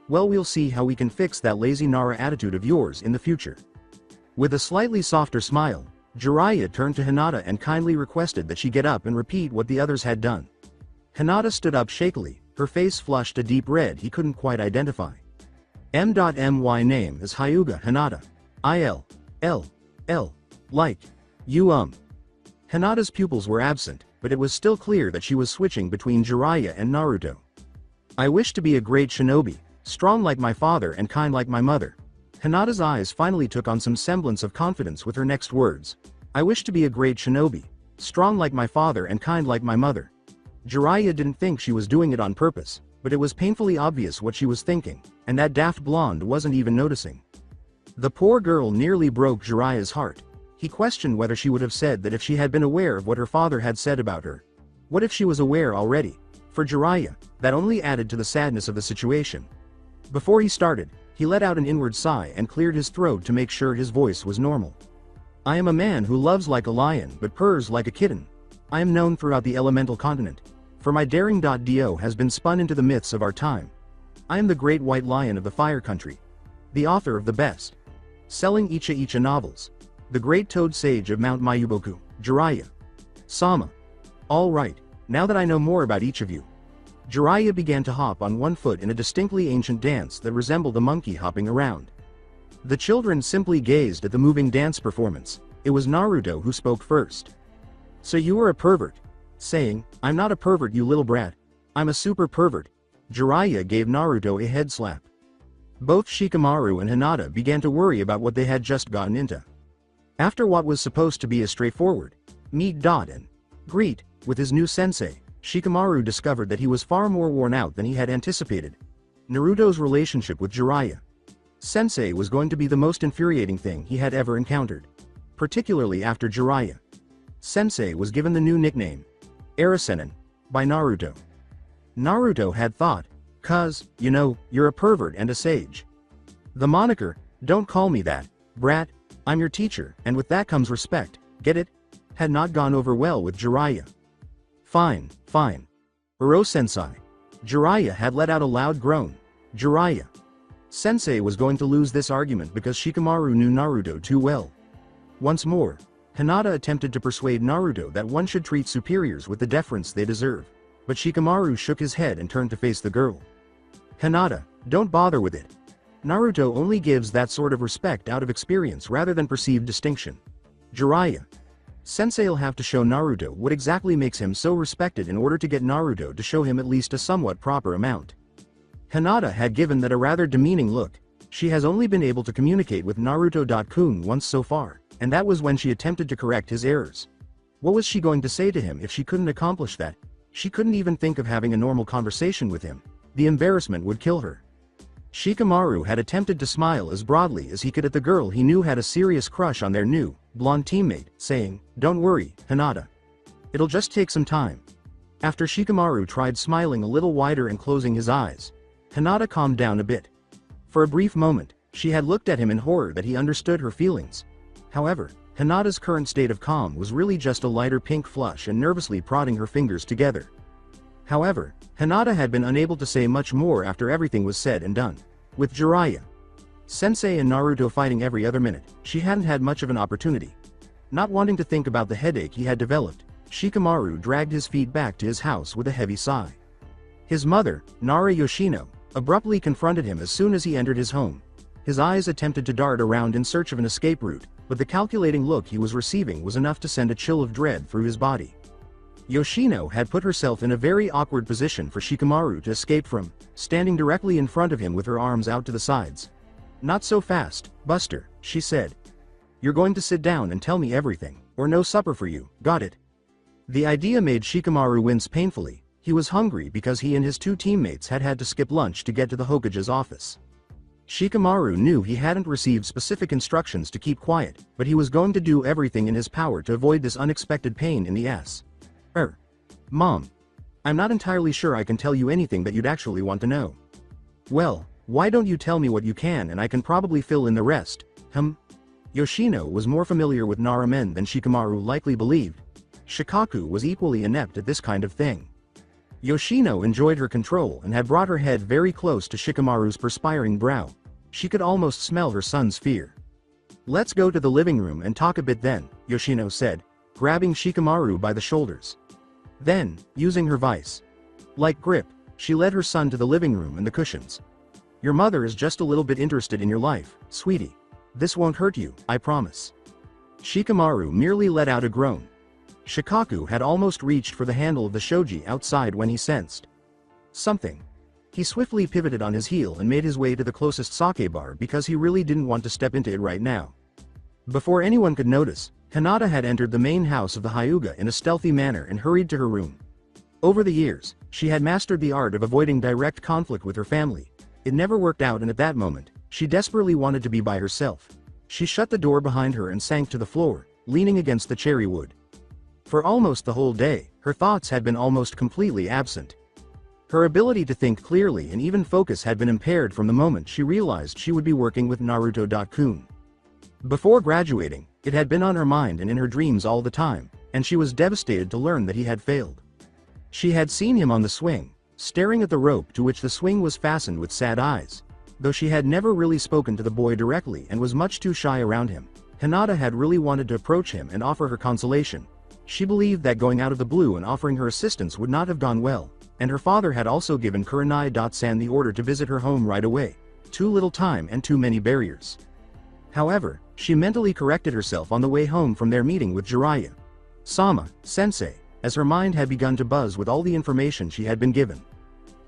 Well, we'll see how we can fix that lazy Nara attitude of yours in the future. With a slightly softer smile, Jiraiya turned to Hinata and kindly requested that she get up and repeat what the others had done. Hinata stood up shakily, her face flushed a deep red he couldn't quite identify. My name is Hyuga Hinata. L. Like. You Hinata's pupils were absent, but it was still clear that she was switching between Jiraiya and Naruto. I wish to be a great shinobi, strong like my father and kind like my mother. Hinata's eyes finally took on some semblance of confidence with her next words. I wish to be a great shinobi, strong like my father and kind like my mother. Jiraiya didn't think she was doing it on purpose, but it was painfully obvious what she was thinking, and that daft blonde wasn't even noticing. The poor girl nearly broke Jiraiya's heart. He questioned whether she would have said that if she had been aware of what her father had said about her. What if she was aware already? For Jiraiya, that only added to the sadness of the situation. Before he started, he let out an inward sigh and cleared his throat to make sure his voice was normal. I am a man who loves like a lion but purrs like a kitten. I am known throughout the elemental continent, for my daring.do has been spun into the myths of our time. I am the great white lion of the fire country. The author of the best selling Icha novels. The great toad sage of Mount Mayuboku, Jiraiya. Sama. All right, now that I know more about each of you. Jiraiya began to hop on one foot in a distinctly ancient dance that resembled a monkey hopping around. The children simply gazed at the moving dance performance. It was Naruto who spoke first. So you were a pervert? Saying, I'm not a pervert you little brat. I'm a super pervert. Jiraiya gave Naruto a head slap. Both Shikamaru and Hinata began to worry about what they had just gotten into. After what was supposed to be a straightforward meet and greet with his new sensei, Shikamaru discovered that he was far more worn out than he had anticipated. Naruto's relationship with Jiraiya Sensei was going to be the most infuriating thing he had ever encountered. Particularly after Jiraiya Sensei was given the new nickname, Arisenin, by Naruto. Naruto had thought, "'Cause, you're a pervert and a sage. The moniker, don't call me that, brat, I'm your teacher, and with that comes respect, get it?" had not gone over well with Jiraiya. Fine. Uro-sensei. Jiraiya had let out a loud groan. Jiraiya Sensei was going to lose this argument because Shikamaru knew Naruto too well. Once more, Hinata attempted to persuade Naruto that one should treat superiors with the deference they deserve, but Shikamaru shook his head and turned to face the girl. Hinata, don't bother with it. Naruto only gives that sort of respect out of experience rather than perceived distinction. Jiraiya. Sensei'll have to show Naruto what exactly makes him so respected in order to get Naruto to show him at least a somewhat proper amount. Hinata had given that a rather demeaning look. She has only been able to communicate with Naruto-kun once so far, and that was when she attempted to correct his errors. What was she going to say to him if she couldn't accomplish that? She couldn't even think of having a normal conversation with him. The embarrassment would kill her. Shikamaru had attempted to smile as broadly as he could at the girl he knew had a serious crush on their new, blonde teammate, saying, "Don't worry, Hinata. It'll just take some time." After Shikamaru tried smiling a little wider and closing his eyes, Hinata calmed down a bit. For a brief moment, she had looked at him in horror that he understood her feelings. However, Hinata's current state of calm was really just a lighter pink flush and nervously prodding her fingers together. However, Hinata had been unable to say much more after everything was said and done. With Jiraiya, Sensei and Naruto fighting every other minute, she hadn't had much of an opportunity. Not wanting to think about the headache he had developed, Shikamaru dragged his feet back to his house with a heavy sigh. His mother, Nara Yoshino, abruptly confronted him as soon as he entered his home. His eyes attempted to dart around in search of an escape route, but the calculating look he was receiving was enough to send a chill of dread through his body. Yoshino had put herself in a very awkward position for Shikamaru to escape from, standing directly in front of him with her arms out to the sides. "Not so fast, Buster," she said. "You're going to sit down and tell me everything, or no supper for you, got it?" The idea made Shikamaru wince painfully. He was hungry because he and his two teammates had had to skip lunch to get to the Hokage's office. Shikamaru knew he hadn't received specific instructions to keep quiet, but he was going to do everything in his power to avoid this unexpected pain in the ass. Mom. I'm not entirely sure I can tell you anything that you'd actually want to know." "Well, why don't you tell me what you can and I can probably fill in the rest, Yoshino was more familiar with Nara men than Shikamaru likely believed. Shikaku was equally inept at this kind of thing. Yoshino enjoyed her control and had brought her head very close to Shikamaru's perspiring brow. She could almost smell her son's fear. "Let's go to the living room and talk a bit then," Yoshino said, grabbing Shikamaru by the shoulders. Then, using her vice-like grip, she led her son to the living room and the cushions. "Your mother is just a little bit interested in your life, sweetie. This won't hurt you, I promise." Shikamaru merely let out a groan. Shikaku had almost reached for the handle of the shoji outside when he sensed something. He swiftly pivoted on his heel and made his way to the closest sake bar because he really didn't want to step into it right now. Before anyone could notice, Hinata had entered the main house of the Hyuga in a stealthy manner and hurried to her room. Over the years, she had mastered the art of avoiding direct conflict with her family. It never worked out, and at that moment, she desperately wanted to be by herself. She shut the door behind her and sank to the floor, leaning against the cherry wood. For almost the whole day, her thoughts had been almost completely absent. Her ability to think clearly and even focus had been impaired from the moment she realized she would be working with Naruto-kun. Before graduating, it had been on her mind and in her dreams all the time, and she was devastated to learn that he had failed. She had seen him on the swing, staring at the rope to which the swing was fastened with sad eyes. Though she had never really spoken to the boy directly and was much too shy around him, Hinata had really wanted to approach him and offer her consolation. She believed that going out of the blue and offering her assistance would not have gone well, and her father had also given Kurenai-san the order to visit her home right away. Too little time and too many barriers. However, she mentally corrected herself on the way home from their meeting with Jiraiya. Sensei, as her mind had begun to buzz with all the information she had been given.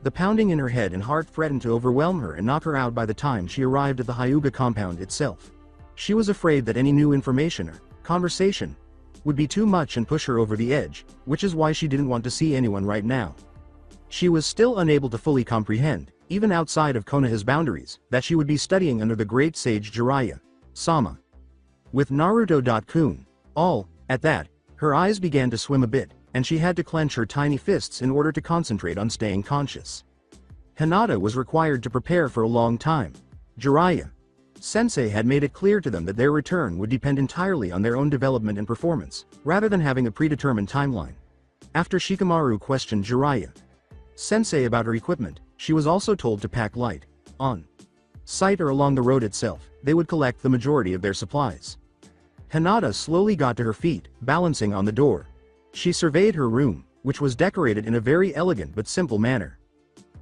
The pounding in her head and heart threatened to overwhelm her and knock her out by the time she arrived at the Hyuga compound itself. She was afraid that any new information or conversation would be too much and push her over the edge, which is why she didn't want to see anyone right now. She was still unable to fully comprehend, even outside of Konoha's boundaries, that she would be studying under the great sage Jiraiya. With Naruto-kun, at that, her eyes began to swim a bit, and she had to clench her tiny fists in order to concentrate on staying conscious. Hinata was required to prepare for a long time. Jiraiya. Sensei had made it clear to them that their return would depend entirely on their own development and performance, rather than having a predetermined timeline. After Shikamaru questioned Jiraiya Sensei about her equipment, she was also told to pack light. On site or along the road itself, they would collect the majority of their supplies. Hinata slowly got to her feet, balancing on the door. She surveyed her room, which was decorated in a very elegant but simple manner.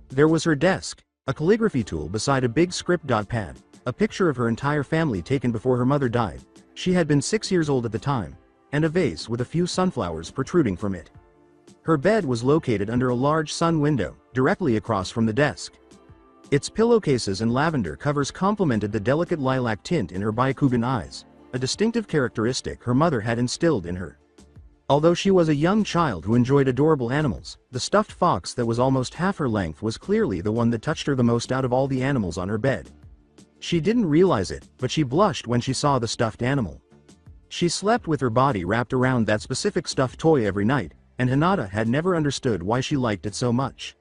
There was her desk, a calligraphy tool beside a big script pad, a picture of her entire family taken before her mother died. She had been 6 years old at the time, and a vase with a few sunflowers protruding from it. Her bed was located under a large sun window, directly across from the desk. Its pillowcases and lavender covers complemented the delicate lilac tint in her Byakugan eyes, a distinctive characteristic her mother had instilled in her. Although she was a young child who enjoyed adorable animals, the stuffed fox that was almost half her length was clearly the one that touched her the most out of all the animals on her bed. She didn't realize it, but she blushed when she saw the stuffed animal. She slept with her body wrapped around that specific stuffed toy every night, and Hinata had never understood why she liked it so much.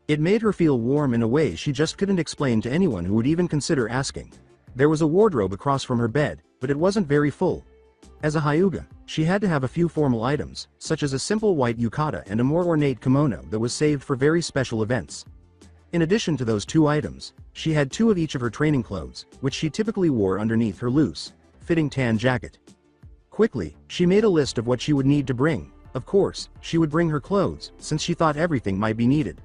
It made her feel warm in a way she just couldn't explain to anyone who would even consider asking. There was a wardrobe across from her bed, but it wasn't very full. As a hyuga, she had to have a few formal items, such as a simple white yukata and a more ornate kimono that was saved for very special events. In addition to those 2 items, she had 2 of each of her training clothes, which she typically wore underneath her loose, fitting tan jacket. Quickly, she made a list of what she would need to bring. Of course, she would bring her clothes, since she thought everything might be needed.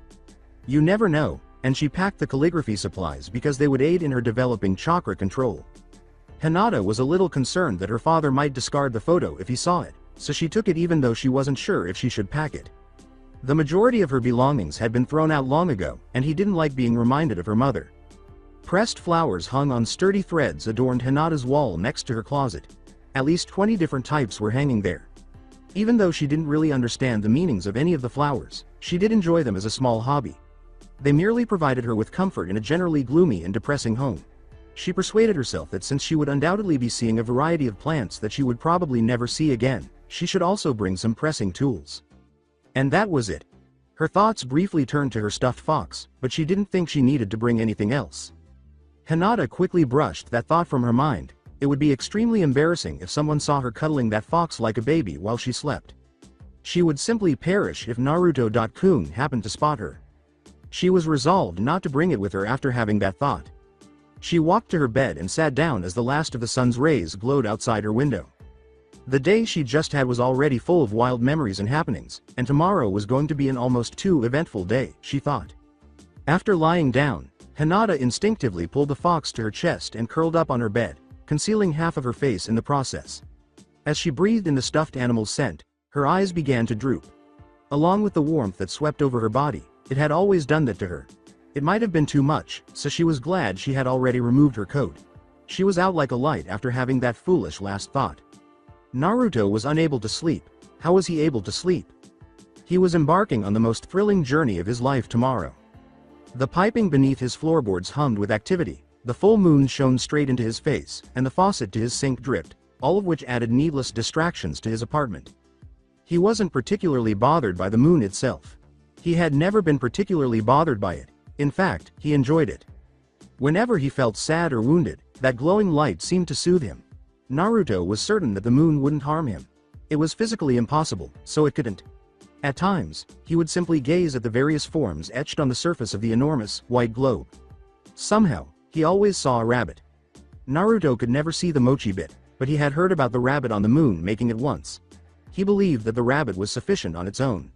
You never know, and she packed the calligraphy supplies because they would aid in her developing chakra control. Hinata was a little concerned that her father might discard the photo if he saw it, so she took it even though she wasn't sure if she should pack it. The majority of her belongings had been thrown out long ago, and he didn't like being reminded of her mother. Pressed flowers hung on sturdy threads adorned Hinata's wall next to her closet. At least 20 different types were hanging there. Even though she didn't really understand the meanings of any of the flowers, she did enjoy them as a small hobby. They merely provided her with comfort in a generally gloomy and depressing home. She persuaded herself that since she would undoubtedly be seeing a variety of plants that she would probably never see again, she should also bring some pressing tools. And that was it. Her thoughts briefly turned to her stuffed fox, but she didn't think she needed to bring anything else. Hinata quickly brushed that thought from her mind. It would be extremely embarrassing if someone saw her cuddling that fox like a baby while she slept. She would simply perish if Naruto-kun happened to spot her. She was resolved not to bring it with her after having that thought. She walked to her bed and sat down as the last of the sun's rays glowed outside her window. The day she just had was already full of wild memories and happenings, and tomorrow was going to be an almost too eventful day, she thought. After lying down, Hinata instinctively pulled the fox to her chest and curled up on her bed, concealing half of her face in the process. As she breathed in the stuffed animal's scent, her eyes began to droop. Along with the warmth that swept over her body, it had always done that to her. It might have been too much, so she was glad she had already removed her coat. She was out like a light after having that foolish last thought. Naruto was unable to sleep. How was he able to sleep? He was embarking on the most thrilling journey of his life tomorrow. The piping beneath his floorboards hummed with activity, the full moon shone straight into his face, and the faucet to his sink dripped, all of which added needless distractions to his apartment. He wasn't particularly bothered by the moon itself. He had never been particularly bothered by it. In fact, he enjoyed it. Whenever he felt sad or wounded, that glowing light seemed to soothe him. Naruto was certain that the moon wouldn't harm him. It was physically impossible, so it couldn't. At times, he would simply gaze at the various forms etched on the surface of the enormous, white globe. Somehow, he always saw a rabbit. Naruto could never see the mochi bit, but he had heard about the rabbit on the moon making it once. He believed that the rabbit was sufficient on its own.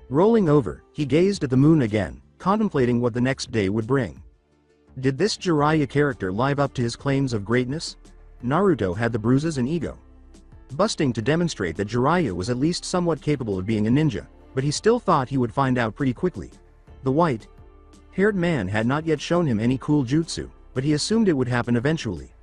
Rolling over, he gazed at the moon again, contemplating what the next day would bring. Did this Jiraiya character live up to his claims of greatness? Naruto had the bruises and ego busting to demonstrate that Jiraiya was at least somewhat capable of being a ninja, but he still thought he would find out pretty quickly. The white-haired man had not yet shown him any cool jutsu, but he assumed it would happen eventually.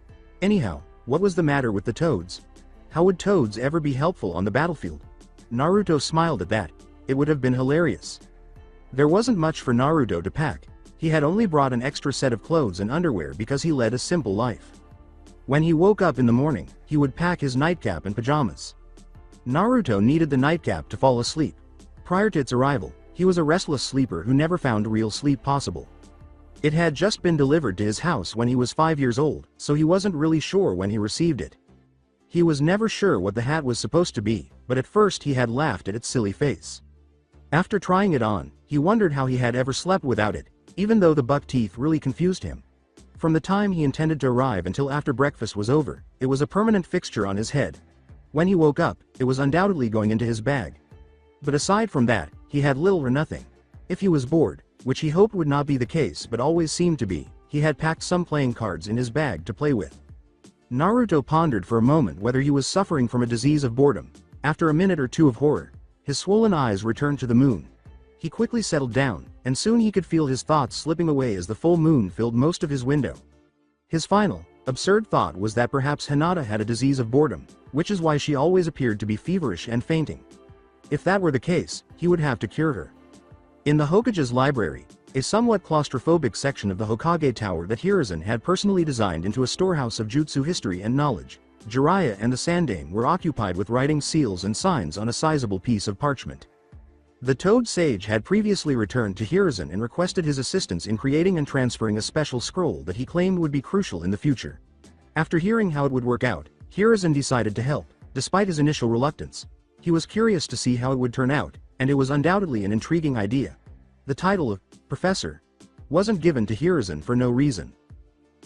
Anyhow, what was the matter with the toads? How would toads ever be helpful on the battlefield? Naruto smiled at that. It would have been hilarious. There wasn't much for Naruto to pack. He had only brought an extra set of clothes and underwear because he led a simple life. When he woke up in the morning, he would pack his nightcap and pajamas. Naruto needed the nightcap to fall asleep. Prior to its arrival, he was a restless sleeper who never found real sleep possible. It had just been delivered to his house when he was 5 years old, so he wasn't really sure when he received it. He was never sure what the hat was supposed to be, but at first he had laughed at its silly face. After trying it on, he wondered how he had ever slept without it, even though the buck teeth really confused him. From the time he intended to arrive until after breakfast was over, it was a permanent fixture on his head. When he woke up, it was undoubtedly going into his bag. But aside from that, he had little or nothing. If he was bored, which he hoped would not be the case but always seemed to be. He had packed some playing cards in his bag to play with. Naruto pondered for a moment whether he was suffering from a disease of boredom. After a minute or two of horror, his swollen eyes returned to the moon. He quickly settled down, and soon he could feel his thoughts slipping away as the full moon filled most of his window. His final, absurd thought was that perhaps Hinata had a disease of boredom, which is why she always appeared to be feverish and fainting. If that were the case, he would have to cure her. In the Hokage's library, a somewhat claustrophobic section of the Hokage Tower that Hiruzen had personally designed into a storehouse of jutsu history and knowledge, Jiraiya and the Sandaime were occupied with writing seals and signs on a sizable piece of parchment. The Toad Sage had previously returned to Hiruzen and requested his assistance in creating and transferring a special scroll that he claimed would be crucial in the future. After hearing how it would work out, Hiruzen decided to help, despite his initial reluctance. He was curious to see how it would turn out, and it was undoubtedly an intriguing idea. The title of Professor wasn't given to Hiruzen for no reason.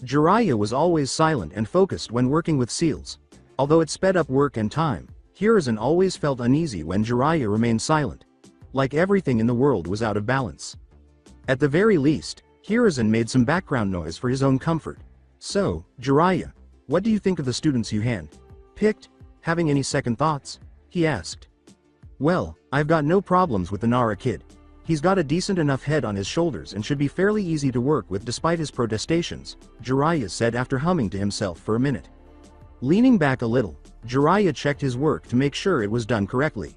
Jiraiya was always silent and focused when working with seals. Although it sped up work and time, Hiruzen always felt uneasy when Jiraiya remained silent. Like everything in the world was out of balance. At the very least, Hiruzen made some background noise for his own comfort. So, Jiraiya, what do you think of the students you hand-picked? Having any second thoughts? He asked. Well, I've got no problems with the Nara kid. He's got a decent enough head on his shoulders and should be fairly easy to work with despite his protestations, Jiraiya said after humming to himself for a minute. Leaning back a little, Jiraiya checked his work to make sure it was done correctly.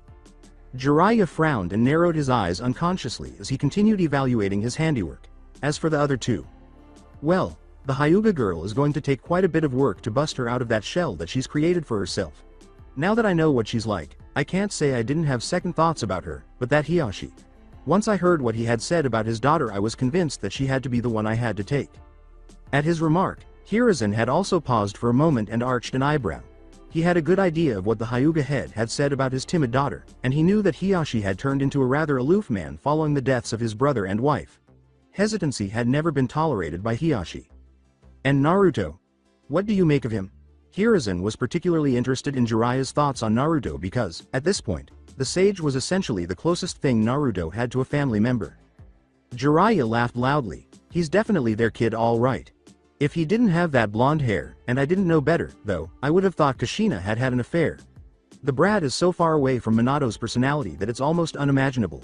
Jiraiya frowned and narrowed his eyes unconsciously as he continued evaluating his handiwork. As for the other two, well, the Hyuga girl is going to take quite a bit of work to bust her out of that shell that she's created for herself. Now that I know what she's like, I can't say I didn't have second thoughts about her, but that Hiyashi. Once I heard what he had said about his daughter, I was convinced that she had to be the one I had to take. At his remark, Hiruzen had also paused for a moment and arched an eyebrow. He had a good idea of what the Hyuga head had said about his timid daughter, and he knew that Hiyashi had turned into a rather aloof man following the deaths of his brother and wife. Hesitancy had never been tolerated by Hiyashi. And Naruto? What do you make of him? Hiruzen was particularly interested in Jiraiya's thoughts on Naruto because, at this point, the sage was essentially the closest thing Naruto had to a family member. Jiraiya laughed loudly. He's definitely their kid all right. If he didn't have that blonde hair, and I didn't know better, though, I would have thought Kushina had had an affair. The brat is so far away from Minato's personality that it's almost unimaginable.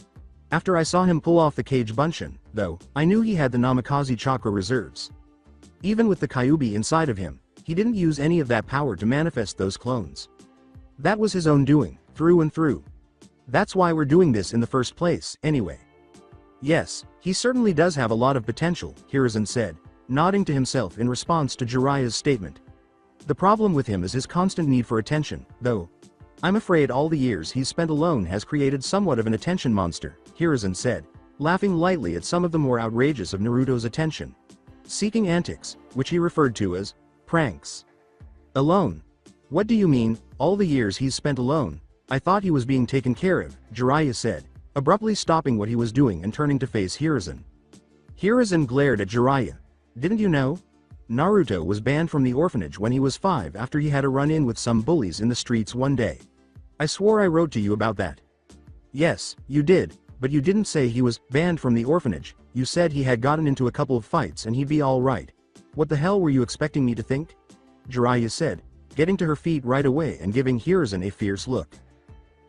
After I saw him pull off the Kage Bunshin, though, I knew he had the Namikaze Chakra reserves. Even with the Kyuubi inside of him, he didn't use any of that power to manifest those clones. That was his own doing, through and through. That's why we're doing this in the first place, anyway. Yes, he certainly does have a lot of potential, Hiruzen said, nodding to himself in response to Jiraiya's statement. The problem with him is his constant need for attention, though. I'm afraid all the years he's spent alone has created somewhat of an attention monster, Hiruzen said, laughing lightly at some of the more outrageous of Naruto's attention-seeking antics, which he referred to as pranks. Alone? What do you mean, all the years he's spent alone? I thought he was being taken care of, Jiraiya said, abruptly stopping what he was doing and turning to face Hiruzen. Hiruzen glared at Jiraiya. Didn't you know? Naruto was banned from the orphanage when he was 5 after he had a run-in with some bullies in the streets one day. I swore I wrote to you about that. Yes, you did, but you didn't say he was banned from the orphanage. You said he had gotten into a couple of fights and he'd be all right. What the hell were you expecting me to think? Jiraiya said, getting to her feet right away and giving Hiruzen a fierce look.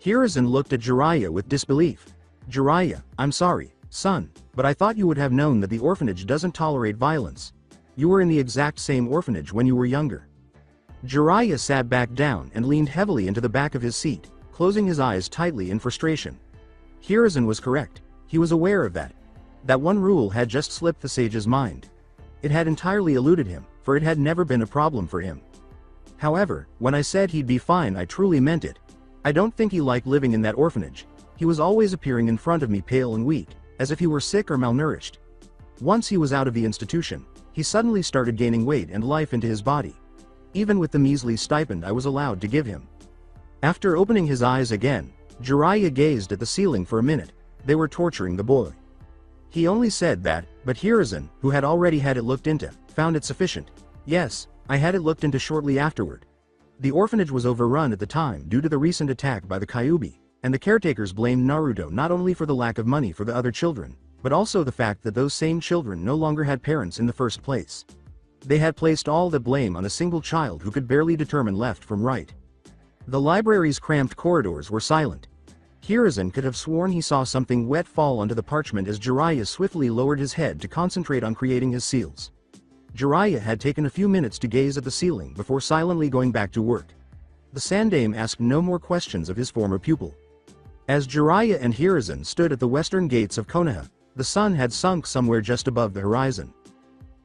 Hiruzen looked at Jiraiya with disbelief. Jiraiya, I'm sorry, son, but I thought you would have known that the orphanage doesn't tolerate violence. You were in the exact same orphanage when you were younger. Jiraiya sat back down and leaned heavily into the back of his seat, closing his eyes tightly in frustration. Hiruzen was correct. He was aware of that. That one rule had just slipped the sage's mind. It had entirely eluded him, for it had never been a problem for him. However, when I said he'd be fine, I truly meant it. I don't think he liked living in that orphanage. He was always appearing in front of me pale and weak, as if he were sick or malnourished. Once he was out of the institution, he suddenly started gaining weight and life into his body. Even with the measly stipend I was allowed to give him. After opening his eyes again, Jiraiya gazed at the ceiling for a minute. They were torturing the boy. He only said that, but Hiruzen, who had already had it looked into, found it sufficient. Yes, I had it looked into shortly afterward. The orphanage was overrun at the time due to the recent attack by the Kyuubi, and the caretakers blamed Naruto not only for the lack of money for the other children, but also the fact that those same children no longer had parents in the first place. They had placed all the blame on a single child who could barely determine left from right. The library's cramped corridors were silent. Hiruzen could have sworn he saw something wet fall onto the parchment as Jiraiya swiftly lowered his head to concentrate on creating his seals. Jiraiya had taken a few minutes to gaze at the ceiling before silently going back to work. The Sandaime asked no more questions of his former pupil. As Jiraiya and Hiruzen stood at the western gates of Konoha, the sun had sunk somewhere just above the horizon.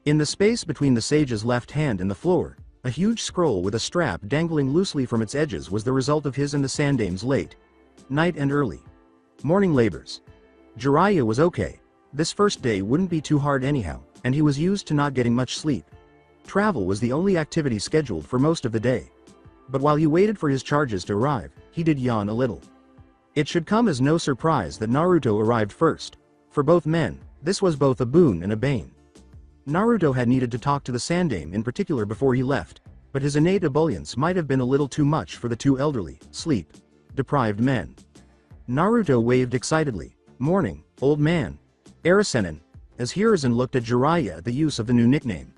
In the space between the sage's left hand and the floor, a huge scroll with a strap dangling loosely from its edges was the result of his and the Sandaime's late night and early morning labors. Jiraiya was okay. This first day wouldn't be too hard anyhow, and he was used to not getting much sleep. Travel was the only activity scheduled for most of the day. But while he waited for his charges to arrive, he did yawn a little. It should come as no surprise that Naruto arrived first. For both men, this was both a boon and a bane. Naruto had needed to talk to the Sandaime in particular before he left, but his innate ebullience might have been a little too much for the two elderly, sleep-deprived men. Naruto waved excitedly. "Morning, old man." Arisenin, as Hiruzen looked at Jiraiya at the use of the new nickname.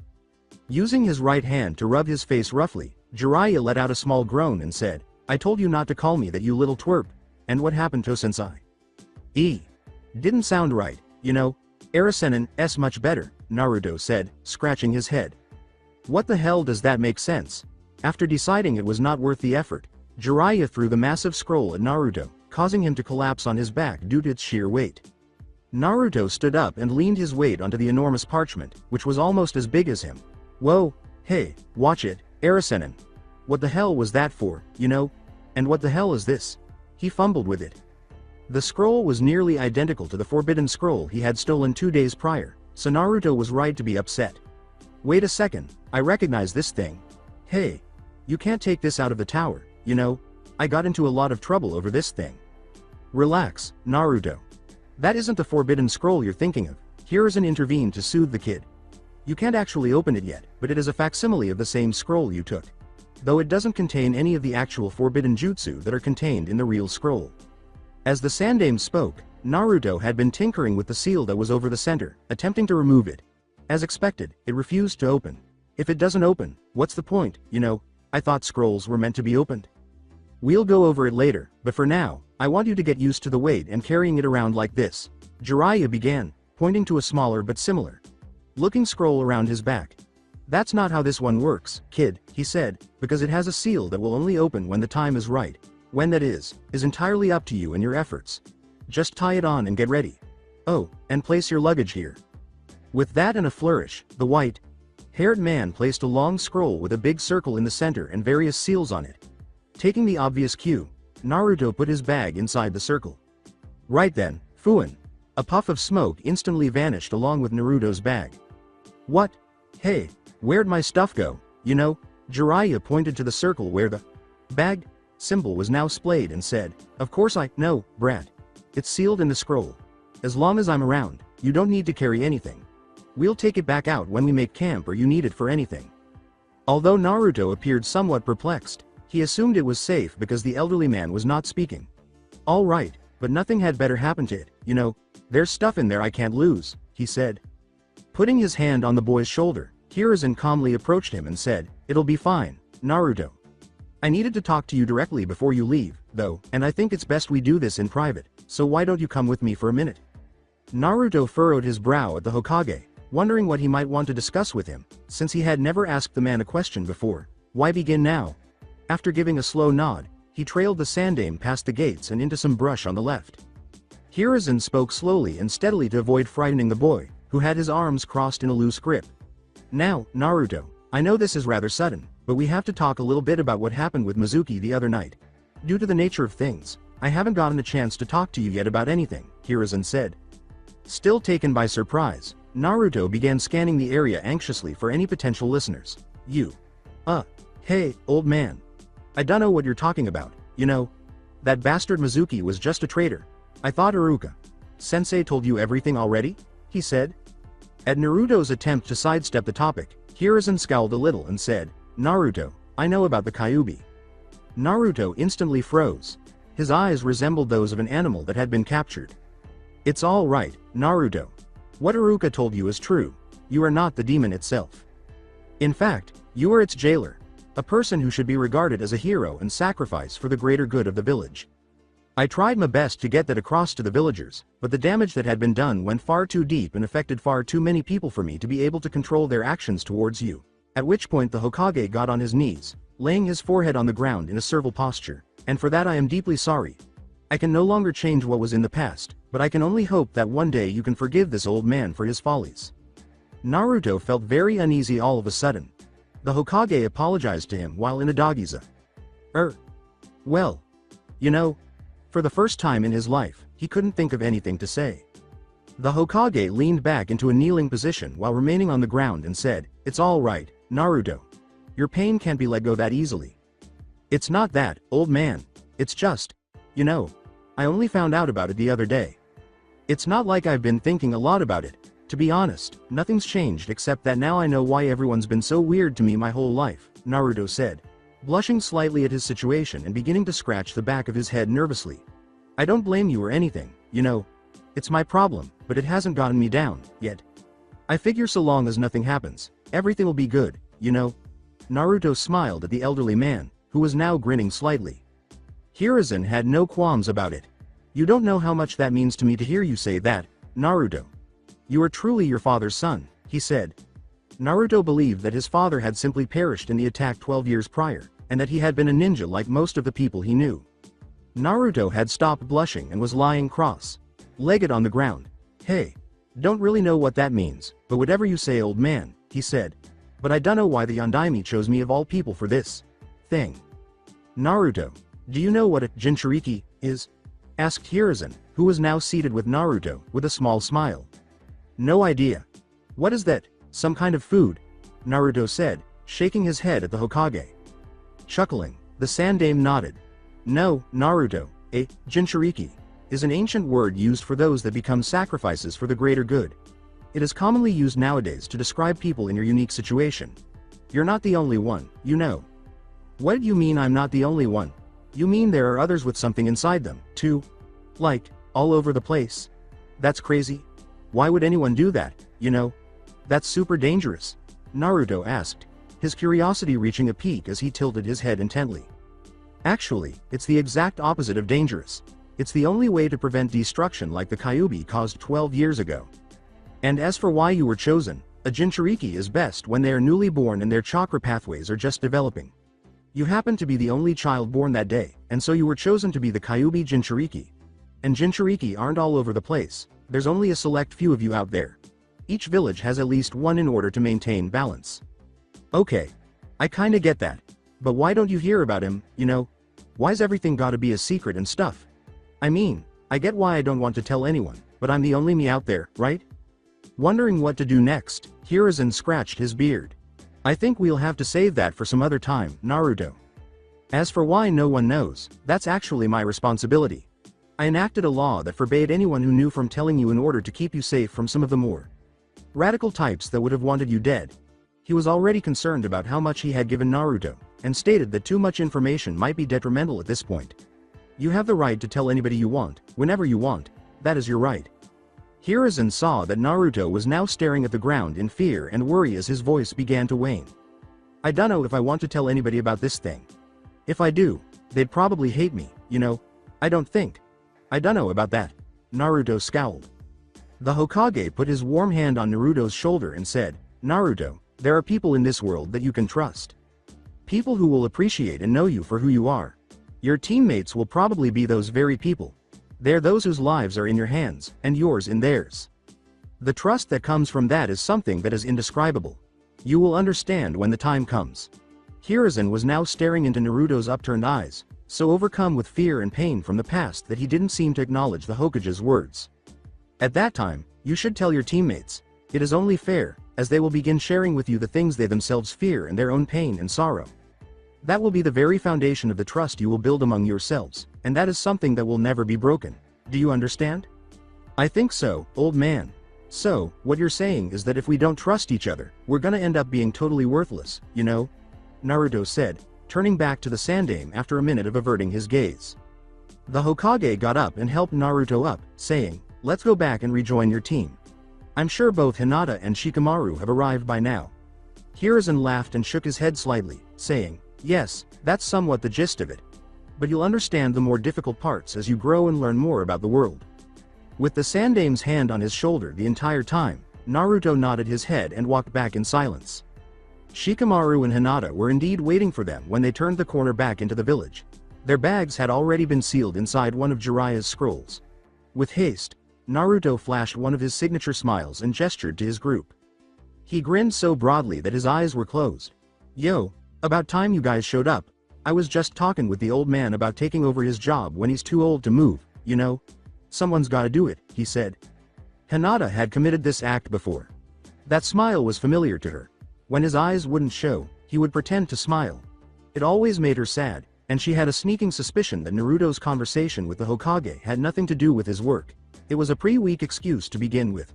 Using his right hand to rub his face roughly, Jiraiya let out a small groan and said, "I told you not to call me that, you little twerp. And what happened to Sensei?" Didn't sound right, you know. Arisenin much better, Naruto said, scratching his head. What the hell does that make sense? After deciding it was not worth the effort, Jiraiya threw the massive scroll at Naruto, causing him to collapse on his back due to its sheer weight. Naruto stood up and leaned his weight onto the enormous parchment, which was almost as big as him. "Whoa, hey, watch it, Arisenin. What the hell was that for, you know? And what the hell is this?" He fumbled with it. The scroll was nearly identical to the forbidden scroll he had stolen 2 days prior, so Naruto was right to be upset. "Wait a second, I recognize this thing. Hey, you can't take this out of the tower, you know? I got into a lot of trouble over this thing." "Relax, Naruto. That isn't the forbidden scroll you're thinking of," Hiruzen intervened to soothe the kid. "You can't actually open it yet, but it is a facsimile of the same scroll you took. Though it doesn't contain any of the actual forbidden jutsu that are contained in the real scroll." As the Sandaime spoke, Naruto had been tinkering with the seal that was over the center, attempting to remove it. As expected, it refused to open. "If it doesn't open, what's the point, you know? I thought scrolls were meant to be opened." "We'll go over it later, but for now, I want you to get used to the weight and carrying it around like this," Jiraiya began, pointing to a smaller but similar looking scroll around his back. "That's not how this one works, kid," he said, "because it has a seal that will only open when the time is right. When that is entirely up to you and your efforts. Just tie it on and get ready. Oh, and place your luggage here." With that and a flourish, the white-haired man placed a long scroll with a big circle in the center and various seals on it. Taking the obvious cue, Naruto put his bag inside the circle. Right then, Fuin. A puff of smoke instantly vanished along with Naruto's bag. "What? Hey, where'd my stuff go, you know?" Jiraiya pointed to the circle where the bag symbol was now splayed and said, "Of course I know, brat. It's sealed in the scroll. As long as I'm around, you don't need to carry anything. We'll take it back out when we make camp or you need it for anything." Although Naruto appeared somewhat perplexed, he assumed it was safe because the elderly man was not speaking. "All right, but nothing had better happen to it, you know. There's stuff in there I can't lose," he said. Putting his hand on the boy's shoulder, Hiruzen calmly approached him and said, "It'll be fine, Naruto. I needed to talk to you directly before you leave, though, and I think it's best we do this in private, so why don't you come with me for a minute?" Naruto furrowed his brow at the Hokage, wondering what he might want to discuss with him, since he had never asked the man a question before. Why begin now? After giving a slow nod, he trailed the Sandaime past the gates and into some brush on the left. Hiruzen spoke slowly and steadily to avoid frightening the boy, who had his arms crossed in a loose grip. "Now, Naruto, I know this is rather sudden, but we have to talk a little bit about what happened with Mizuki the other night. Due to the nature of things, I haven't gotten a chance to talk to you yet about anything," Hiruzen said. Still taken by surprise, Naruto began scanning the area anxiously for any potential listeners. Hey, old man. I dunno what you're talking about, you know. That bastard Mizuki was just a traitor. I thought Iruka Sensei told you everything already?" he said. At Naruto's attempt to sidestep the topic, Hiruzen scowled a little and said, "Naruto, I know about the Kyuubi." Naruto instantly froze. His eyes resembled those of an animal that had been captured. It's all right, Naruto. What Iruka told you is true. You are not the demon itself. In fact, you are its jailer, a person who should be regarded as a hero and sacrificed for the greater good of the village. I tried my best to get that across to the villagers, but the damage that had been done went far too deep and affected far too many people for me to be able to control their actions towards you. At which point the Hokage got on his knees, laying his forehead on the ground in a servile posture, and for that I am deeply sorry. I can no longer change what was in the past, but I can only hope that one day you can forgive this old man for his follies. Naruto felt very uneasy all of a sudden. The Hokage apologized to him while in a dagiza. Well, you know, for the first time in his life, he couldn't think of anything to say. The Hokage leaned back into a kneeling position while remaining on the ground and said, "It's all right, Naruto. Your pain can't be let go that easily. It's not that, old man. It's just, you know, I only found out about it the other day. It's not like I've been thinking a lot about it. To be honest, nothing's changed except that now I know why everyone's been so weird to me my whole life," Naruto said, blushing slightly at his situation and beginning to scratch the back of his head nervously. "I don't blame you or anything, you know. It's my problem, but it hasn't gotten me down, yet. I figure so long as nothing happens, everything will be good, you know." Naruto smiled at the elderly man, who was now grinning slightly. Hiruzen had no qualms about it. "You don't know how much that means to me to hear you say that, Naruto. You are truly your father's son," he said. Naruto believed that his father had simply perished in the attack 12 years prior, and that he had been a ninja like most of the people he knew. Naruto had stopped blushing and was lying cross-legged on the ground. "Hey, don't really know what that means, but whatever you say, old man," he said. "But I dunno why the Yondaime chose me of all people for this thing." "Naruto, do you know what a Jinchuriki is?" asked Hiruzen, who was now seated with Naruto, with a small smile. "No idea. What is that, some kind of food?" Naruto said, shaking his head at the Hokage. Chuckling, the Sandaime nodded. "No, Naruto, a Jinchuriki is an ancient word used for those that become sacrifices for the greater good. It is commonly used nowadays to describe people in your unique situation. You're not the only one, you know." "What do you mean I'm not the only one? You mean there are others with something inside them, too? Like, all over the place? That's crazy. Why would anyone do that, you know? That's super dangerous," Naruto asked, his curiosity reaching a peak as he tilted his head intently. "Actually, it's the exact opposite of dangerous. It's the only way to prevent destruction like the Kyuubi caused 12 years ago. And as for why you were chosen, a Jinchuriki is best when they are newly born and their chakra pathways are just developing. You happen to be the only child born that day, and so you were chosen to be the Kyuubi Jinchuriki. And Jinchuriki aren't all over the place, there's only a select few of you out there. Each village has at least one in order to maintain balance." "Okay. I kinda get that. But why don't you hear about him, you know? Why's everything gotta be a secret and stuff? I mean, I get why I don't want to tell anyone, but I'm the only me out there, right?" Wondering what to do next, Hiruzen scratched his beard. "I think we'll have to save that for some other time, Naruto. As for why no one knows, that's actually my responsibility. I enacted a law that forbade anyone who knew from telling you in order to keep you safe from some of the more radical types that would have wanted you dead." He was already concerned about how much he had given Naruto, and stated that too much information might be detrimental at this point. "You have the right to tell anybody you want, whenever you want, that is your right." Hiruzen saw that Naruto was now staring at the ground in fear and worry as his voice began to wane. "I dunno if I want to tell anybody about this thing. If I do, they'd probably hate me, you know. I don't think. I dunno about that." Naruto scowled. The Hokage put his warm hand on Naruto's shoulder and said, "Naruto, there are people in this world that you can trust. People who will appreciate and know you for who you are. Your teammates will probably be those very people. They're those whose lives are in your hands, and yours in theirs. The trust that comes from that is something that is indescribable. You will understand when the time comes." Hiruzen was now staring into Naruto's upturned eyes, so overcome with fear and pain from the past that he didn't seem to acknowledge the Hokage's words. "At that time, you should tell your teammates. It is only fair, as they will begin sharing with you the things they themselves fear and their own pain and sorrow. That will be the very foundation of the trust you will build among yourselves, and that is something that will never be broken. Do you understand?" "I think so, old man. So, what you're saying is that if we don't trust each other, we're gonna end up being totally worthless, you know?" Naruto said, turning back to the Sandaime after a minute of averting his gaze. The Hokage got up and helped Naruto up, saying, let's go back and rejoin your team. I'm sure both Hinata and Shikamaru have arrived by now. Hiruzen laughed and shook his head slightly, saying, yes, that's somewhat the gist of it. But you'll understand the more difficult parts as you grow and learn more about the world. With the Sandame's hand on his shoulder the entire time, Naruto nodded his head and walked back in silence. Shikamaru and Hinata were indeed waiting for them when they turned the corner back into the village. Their bags had already been sealed inside one of Jiraiya's scrolls. With haste, Naruto flashed one of his signature smiles and gestured to his group. He grinned so broadly that his eyes were closed. Yo, about time you guys showed up. I was just talking with the old man about taking over his job when he's too old to move, you know? Someone's gotta do it, he said. Hinata had committed this act before. That smile was familiar to her. When his eyes wouldn't show, he would pretend to smile. It always made her sad, and she had a sneaking suspicion that Naruto's conversation with the Hokage had nothing to do with his work. It was a pretty weak excuse to begin with.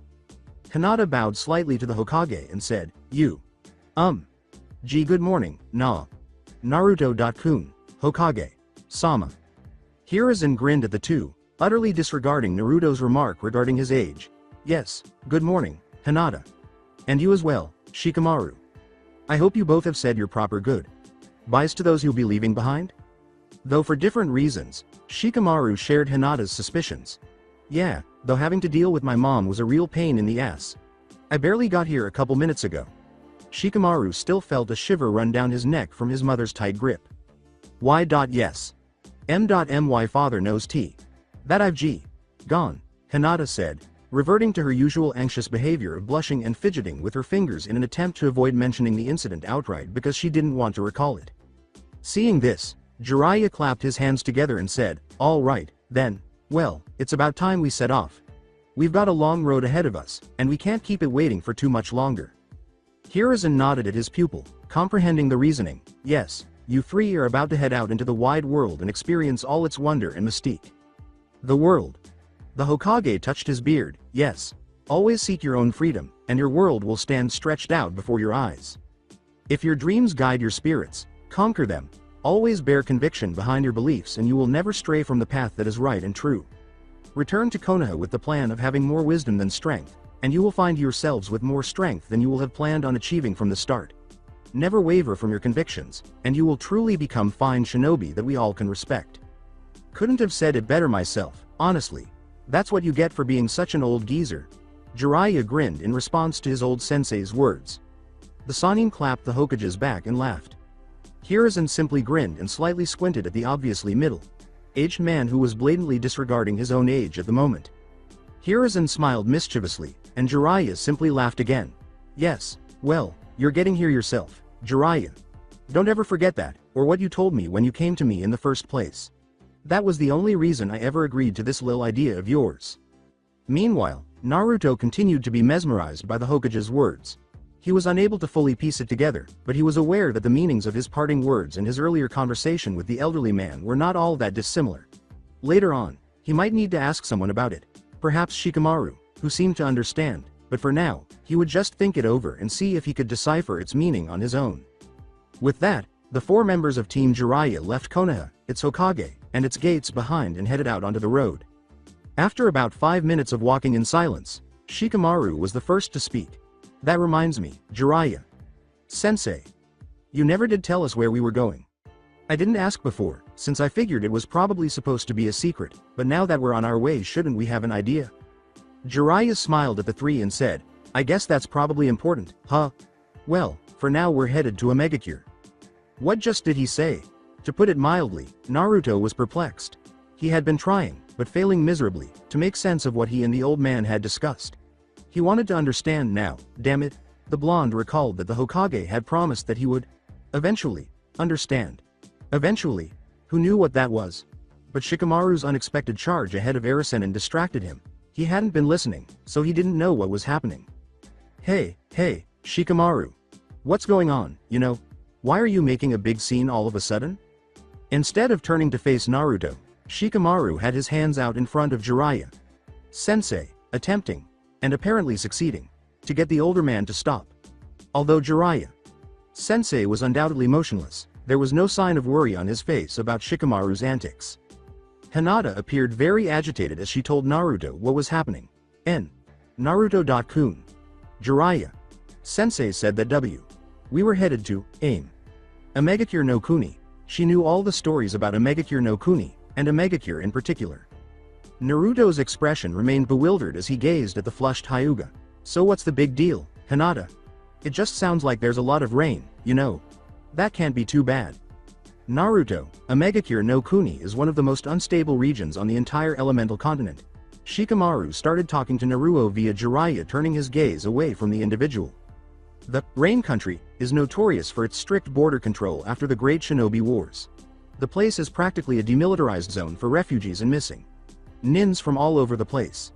Hinata bowed slightly to the Hokage and said, Gee, good morning, Naruto-kun, Hokage, Sama. Hiruzen grinned at the two, utterly disregarding Naruto's remark regarding his age. Yes, good morning, Hinata. And you as well, Shikamaru. I hope you both have said your proper goodbyes to those you'll be leaving behind? Though for different reasons, Shikamaru shared Hinata's suspicions. Yeah, though having to deal with my mom was a real pain in the ass. I barely got here a couple minutes ago. Shikamaru still felt a shiver run down his neck from his mother's tight grip. Yes. My father knows T. That I've gone, Hinata said, reverting to her usual anxious behavior of blushing and fidgeting with her fingers in an attempt to avoid mentioning the incident outright because she didn't want to recall it. Seeing this, Jiraiya clapped his hands together and said, all right, then, well, it's about time we set off. We've got a long road ahead of us, and we can't keep it waiting for too much longer. Hiruzen nodded at his pupil, comprehending the reasoning. Yes, you three are about to head out into the wide world and experience all its wonder and mystique. The world. The Hokage touched his beard. Yes. Always seek your own freedom, and your world will stand stretched out before your eyes. If your dreams guide your spirits, conquer them. Always bear conviction behind your beliefs and you will never stray from the path that is right and true. Return to Konoha with the plan of having more wisdom than strength, and you will find yourselves with more strength than you will have planned on achieving from the start. Never waver from your convictions, and you will truly become fine shinobi that we all can respect. Couldn't have said it better myself, honestly. That's what you get for being such an old geezer. Jiraiya grinned in response to his old sensei's words. The Sannin clapped the Hokage's back and laughed. Hiruzen simply grinned and slightly squinted at the obviously middle-aged man who was blatantly disregarding his own age at the moment. Hiruzen smiled mischievously, and Jiraiya simply laughed again. Yes, well, you're getting here yourself, Jiraiya. Don't ever forget that, or what you told me when you came to me in the first place. That was the only reason I ever agreed to this little idea of yours. Meanwhile, Naruto continued to be mesmerized by the Hokage's words. He was unable to fully piece it together, but he was aware that the meanings of his parting words and his earlier conversation with the elderly man were not all that dissimilar. Later on, he might need to ask someone about it, perhaps Shikamaru, who seemed to understand, but for now, he would just think it over and see if he could decipher its meaning on his own. With that, the four members of Team Jiraiya left Konoha, its Hokage, and its gates behind and headed out onto the road. After about 5 minutes of walking in silence, Shikamaru was the first to speak. That reminds me, Jiraiya. Sensei. You never did tell us where we were going. I didn't ask before, since I figured it was probably supposed to be a secret, but now that we're on our way shouldn't we have an idea? Jiraiya smiled at the three and said, I guess that's probably important, huh? Well, for now we're headed to a megacure. What just did he say? To put it mildly, Naruto was perplexed. He had been trying, but failing miserably, to make sense of what he and the old man had discussed. He wanted to understand now, damn it. The blonde recalled that the Hokage had promised that he would, eventually, understand. Eventually. Who knew what that was? But Shikamaru's unexpected charge ahead of Arisenin distracted him. He hadn't been listening, so he didn't know what was happening. Hey, Shikamaru. What's going on, you know? Why are you making a big scene all of a sudden? Instead of turning to face Naruto, Shikamaru had his hands out in front of Jiraiya. Sensei, attempting, and apparently succeeding, to get the older man to stop. Although Jiraiya Sensei was undoubtedly motionless, there was no sign of worry on his face about Shikamaru's antics. Hinata appeared very agitated as she told Naruto what was happening. Naruto.kun. Jiraiya. Sensei said that we were headed to aim Omegakure no Kuni. She knew all the stories about Omegakure no Kuni, and Omegakure in particular. Naruto's expression remained bewildered as he gazed at the flushed Hyuga. So what's the big deal, Hinata? It just sounds like there's a lot of rain, you know. That can't be too bad. Naruto, Omegakure no Kuni is one of the most unstable regions on the entire elemental continent. Shikamaru started talking to Naruto via Jiraiya, turning his gaze away from the individual. The Rain Country is notorious for its strict border control after the Great Shinobi Wars. The place is practically a demilitarized zone for refugees and missing nins from all over the place.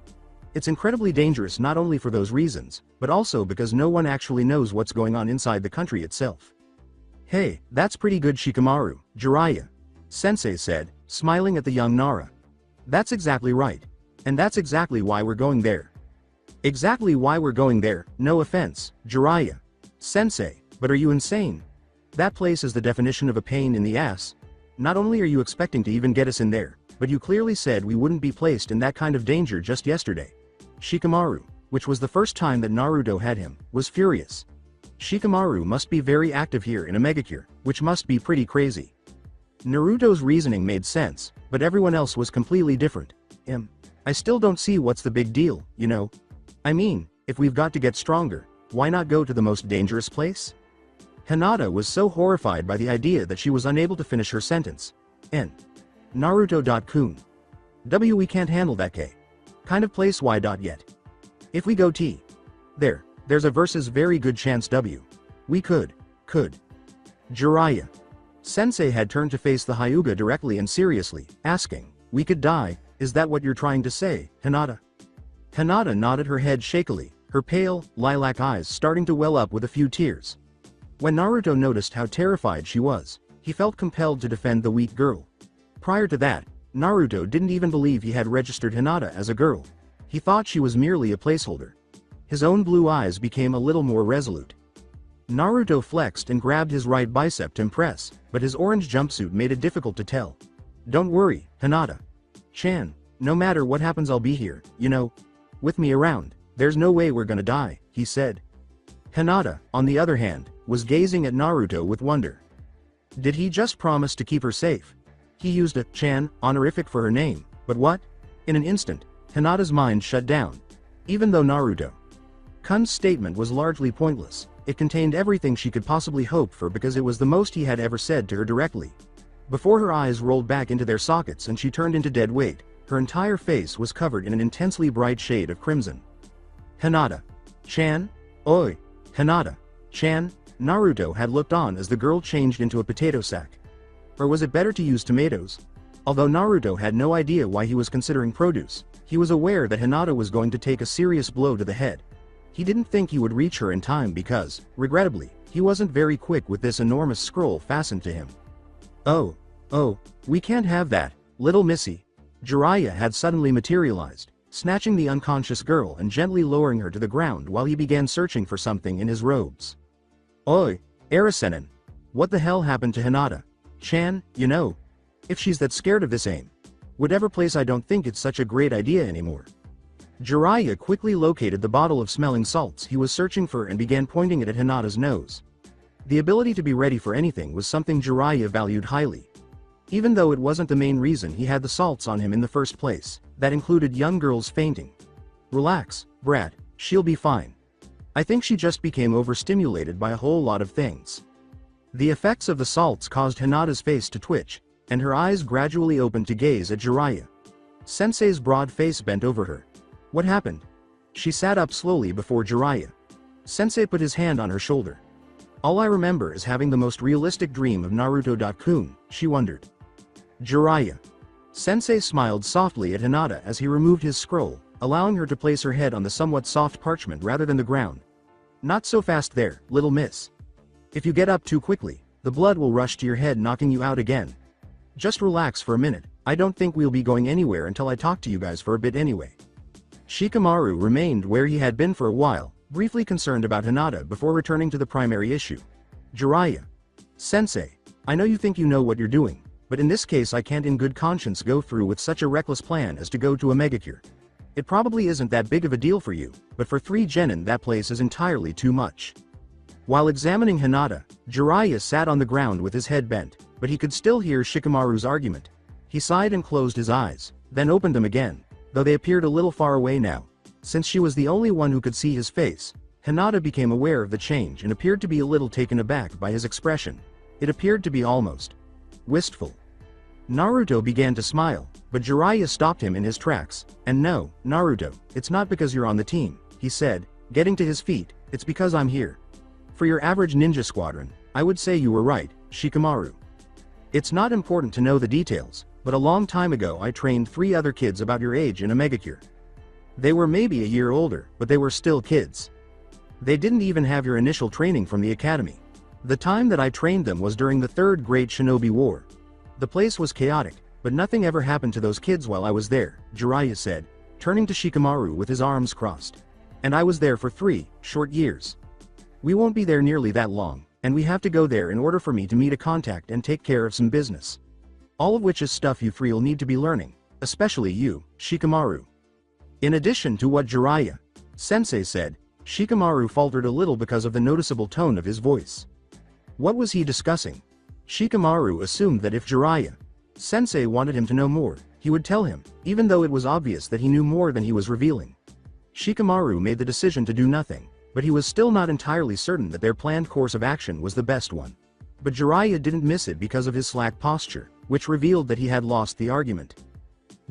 It's incredibly dangerous not only for those reasons, but also because no one actually knows what's going on inside the country itself. Hey, that's pretty good, Shikamaru, Jiraiya. Sensei said, smiling at the young Nara. That's exactly right. And that's exactly why we're going there. Exactly why we're going there, no offense, Jiraiya. Sensei, but are you insane? That place is the definition of a pain in the ass. Not only are you expecting to even get us in there, but you clearly said we wouldn't be placed in that kind of danger just yesterday. Shikamaru, which was the first time that Naruto had him, was furious. Shikamaru must be very active here in Omegakure, which must be pretty crazy. Naruto's reasoning made sense, but everyone else was completely different. I still don't see what's the big deal, you know? I mean, if we've got to get stronger, why not go to the most dangerous place? Hinata was so horrified by the idea that she was unable to finish her sentence. Naruto.kun. We can't handle that kind of place. Why yet? If we go there's a versus very good chance we could. Jiraiya. Sensei had turned to face the Hyuga directly and seriously, asking, we could die, is that what you're trying to say, Hinata? Hinata nodded her head shakily, her pale, lilac eyes starting to well up with a few tears. When Naruto noticed how terrified she was, he felt compelled to defend the weak girl. Prior to that, Naruto didn't even believe he had registered Hinata as a girl. He thought she was merely a placeholder. His own blue eyes became a little more resolute. Naruto flexed and grabbed his right bicep to impress, but his orange jumpsuit made it difficult to tell. Don't worry, Hinata-chan, no matter what happens I'll be here, you know, with me around. There's no way we're gonna die, he said. Hinata, on the other hand, was gazing at Naruto with wonder. Did he just promise to keep her safe? He used a chan honorific for her name, but what? In an instant, Hinata's mind shut down. Even though Naruto-kun's statement was largely pointless, it contained everything she could possibly hope for because it was the most he had ever said to her directly. Before her eyes rolled back into their sockets and she turned into dead weight, her entire face was covered in an intensely bright shade of crimson. Hinata-chan? Oi! Hinata-chan? Naruto had looked on as the girl changed into a potato sack. Or was it better to use tomatoes? Although Naruto had no idea why he was considering produce, he was aware that Hinata was going to take a serious blow to the head. He didn't think he would reach her in time because, regrettably, he wasn't very quick with this enormous scroll fastened to him. Oh, we can't have that, little missy. Jiraiya had suddenly materialized, snatching the unconscious girl and gently lowering her to the ground while he began searching for something in his robes. Oi, Arasenin. What the hell happened to Hinata-chan, you know? If she's that scared of this aim, whatever place, I don't think it's such a great idea anymore. Jiraiya quickly located the bottle of smelling salts he was searching for and began pointing it at Hinata's nose. The ability to be ready for anything was something Jiraiya valued highly. Even though it wasn't the main reason he had the salts on him in the first place, that included young girls fainting. Relax, brat, she'll be fine. I think she just became overstimulated by a whole lot of things. The effects of the salts caused Hinata's face to twitch, and her eyes gradually opened to gaze at Jiraiya. Sensei's broad face bent over her. What happened? She sat up slowly before Jiraiya. Sensei put his hand on her shoulder. All I remember is having the most realistic dream of Naruto-kun, she wondered. Jiraiya. Sensei smiled softly at Hinata as he removed his scroll, allowing her to place her head on the somewhat soft parchment rather than the ground. Not so fast there, little miss. If you get up too quickly, the blood will rush to your head, knocking you out again. Just relax for a minute. I don't think we'll be going anywhere until I talk to you guys for a bit anyway. Shikamaru remained where he had been for a while, briefly concerned about Hinata before returning to the primary issue. Jiraiya. Sensei, I know you think you know what you're doing, but in this case I can't in good conscience go through with such a reckless plan as to go to a megacure. It probably isn't that big of a deal for you, but for 3 genin that place is entirely too much. While examining Hinata, Jiraiya sat on the ground with his head bent, but he could still hear Shikamaru's argument. He sighed and closed his eyes, then opened them again, though they appeared a little far away now. Since she was the only one who could see his face, Hinata became aware of the change and appeared to be a little taken aback by his expression. It appeared to be almost wistful. Naruto began to smile, but Jiraiya stopped him in his tracks. And no, Naruto, it's not because you're on the team, he said, getting to his feet, it's because I'm here. For your average ninja squadron, I would say you were right, Shikamaru. It's not important to know the details, but a long time ago I trained 3 other kids about your age in a megacure. They were maybe a year older, but they were still kids. They didn't even have your initial training from the academy. The time that I trained them was during the 3rd Great Shinobi War. The place was chaotic, but nothing ever happened to those kids while I was there, Jiraiya said, turning to Shikamaru with his arms crossed. And I was there for 3 short years. We won't be there nearly that long, and we have to go there in order for me to meet a contact and take care of some business. All of which is stuff you 3'll need to be learning, especially you, Shikamaru. In addition to what Jiraiya, Sensei said, Shikamaru faltered a little because of the noticeable tone of his voice. What was he discussing? Shikamaru assumed that if Jiraiya, Sensei wanted him to know more, he would tell him, even though it was obvious that he knew more than he was revealing. Shikamaru made the decision to do nothing, but he was still not entirely certain that their planned course of action was the best one. But Jiraiya didn't miss it because of his slack posture, which revealed that he had lost the argument.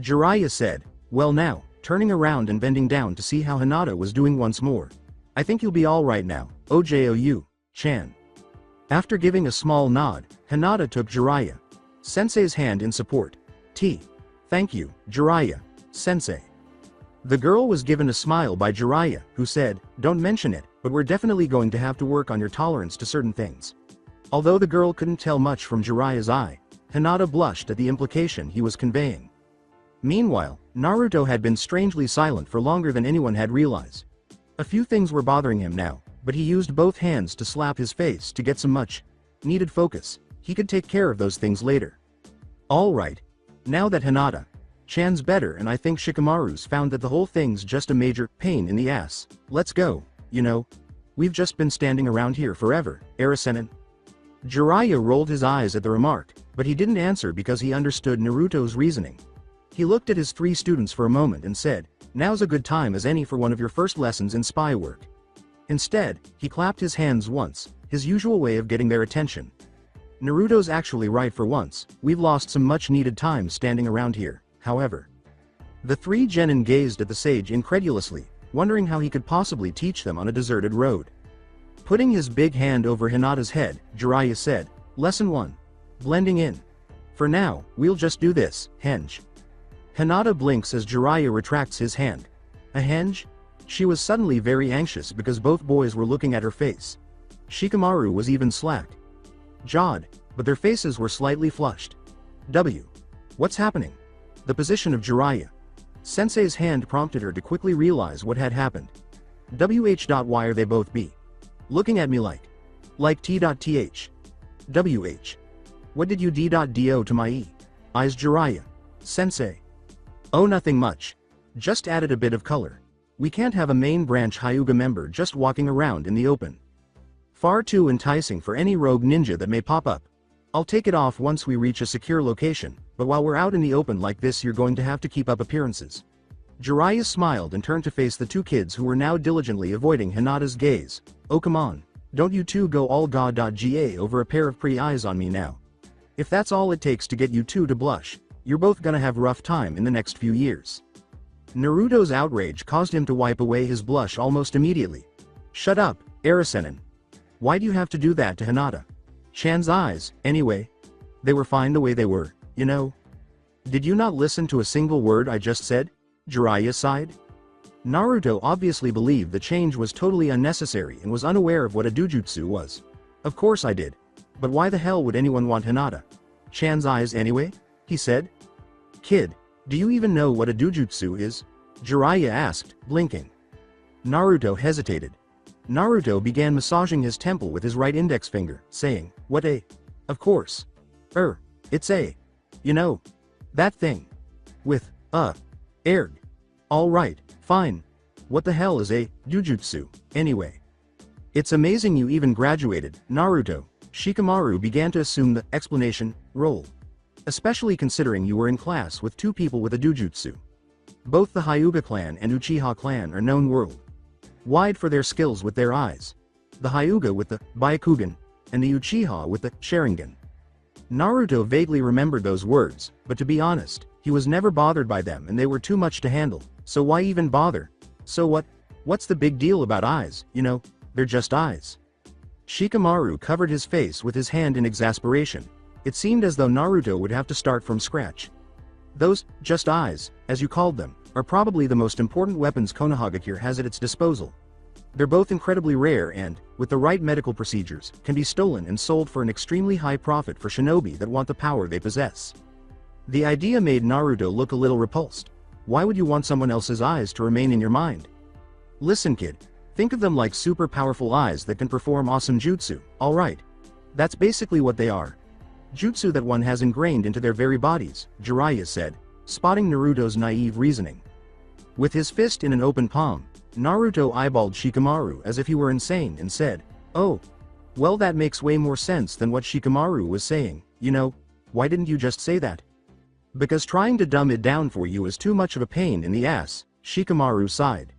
Jiraiya said, well now, turning around and bending down to see how Hinata was doing once more. I think you'll be all right now, Ojoyu, Chan. After giving a small nod, Hinata took Jiraiya, Sensei's hand in support. Thank you, Jiraiya, Sensei. The girl was given a smile by Jiraiya, who said, don't mention it, but we're definitely going to have to work on your tolerance to certain things. Although the girl couldn't tell much from Jiraiya's eye, Hinata blushed at the implication he was conveying. Meanwhile, Naruto had been strangely silent for longer than anyone had realized. A few things were bothering him now, but he used both hands to slap his face to get some much-needed focus. He could take care of those things later. Alright. Now that Hinata, Chan's better and I think Shikamaru's found that the whole thing's just a major pain in the ass, let's go, you know. We've just been standing around here forever, Arisenin. Jiraiya rolled his eyes at the remark, but he didn't answer because he understood Naruto's reasoning. He looked at his 3 students for a moment and said, now's a good time as any for one of your first lessons in spy work. Instead, he clapped his hands once, his usual way of getting their attention. Naruto's actually right for once, we've lost some much-needed time standing around here, however. The 3 genin gazed at the sage incredulously, wondering how he could possibly teach them on a deserted road. Putting his big hand over Hinata's head, Jiraiya said, Lesson 1. Blending in. For now, we'll just do this, henge. Hinata blinks as Jiraiya retracts his hand. A henge? She was suddenly very anxious because both boys were looking at her face. Shikamaru was even slack-jawed, but their faces were slightly flushed. What's happening? The position of Jiraiya. Sensei's hand prompted her to quickly realize what had happened. Why are they both looking at me like T.th? What did you do to my eyes, Jiraiya? Sensei. Oh, nothing much. Just added a bit of color. We can't have a main branch Hyuga member just walking around in the open. Far too enticing for any rogue ninja that may pop up. I'll take it off once we reach a secure location, but while we're out in the open like this you're going to have to keep up appearances. Jiraiya smiled and turned to face the 2 kids who were now diligently avoiding Hinata's gaze. Oh come on. Don't you 2 go all ga over a pair of pretty eyes on me now. If that's all it takes to get you 2 to blush, you're both gonna have rough time in the next few years. Naruto's outrage caused him to wipe away his blush almost immediately. Shut up, Arisenin. Why do you have to do that to Hinata? Chan's eyes, anyway. They were fine the way they were, you know. Did you not listen to a single word I just said? Jiraiya sighed. Naruto obviously believed the change was totally unnecessary and was unaware of what a dojutsu was. Of course I did. But why the hell would anyone want Hinata? Chan's eyes anyway? He said. Kid, do you even know what a dojutsu is? Jiraiya asked, blinking. Naruto hesitated. Naruto began massaging his temple with his right index finger, saying, What a? Of course. It's a You know, that thing. With, erg. Alright, fine. What the hell is a jujutsu, anyway? It's amazing you even graduated, Naruto. Shikamaru began to assume the explanation role. Especially considering you were in class with two people with a jujutsu. Both the Hyuga clan and Uchiha clan are known worldwide for their skills with their eyes. The Hyuga with the Byakugan, and the Uchiha with the Sharingan. Naruto vaguely remembered those words, but to be honest, he was never bothered by them and they were too much to handle, so why even bother? So what's the big deal about eyes, you know, they're just eyes. Shikamaru covered his face with his hand in exasperation. It seemed as though Naruto would have to start from scratch. Those, just eyes, as you called them, are probably the most important weapons Konoha has at its disposal. They're both incredibly rare and, with the right medical procedures, can be stolen and sold for an extremely high profit for shinobi that want the power they possess. The idea made Naruto look a little repulsed. Why would you want someone else's eyes to remain in your mind? Listen kid, think of them like super powerful eyes that can perform awesome jutsu, alright. That's basically what they are. Jutsu that one has ingrained into their very bodies, Jiraiya said, spotting Naruto's naive reasoning. With his fist in an open palm, Naruto eyeballed Shikamaru as if he were insane and said, "Oh. Well, that makes way more sense than what Shikamaru was saying, you know, why didn't you just say that?" "Because trying to dumb it down for you is too much of a pain in the ass," Shikamaru sighed.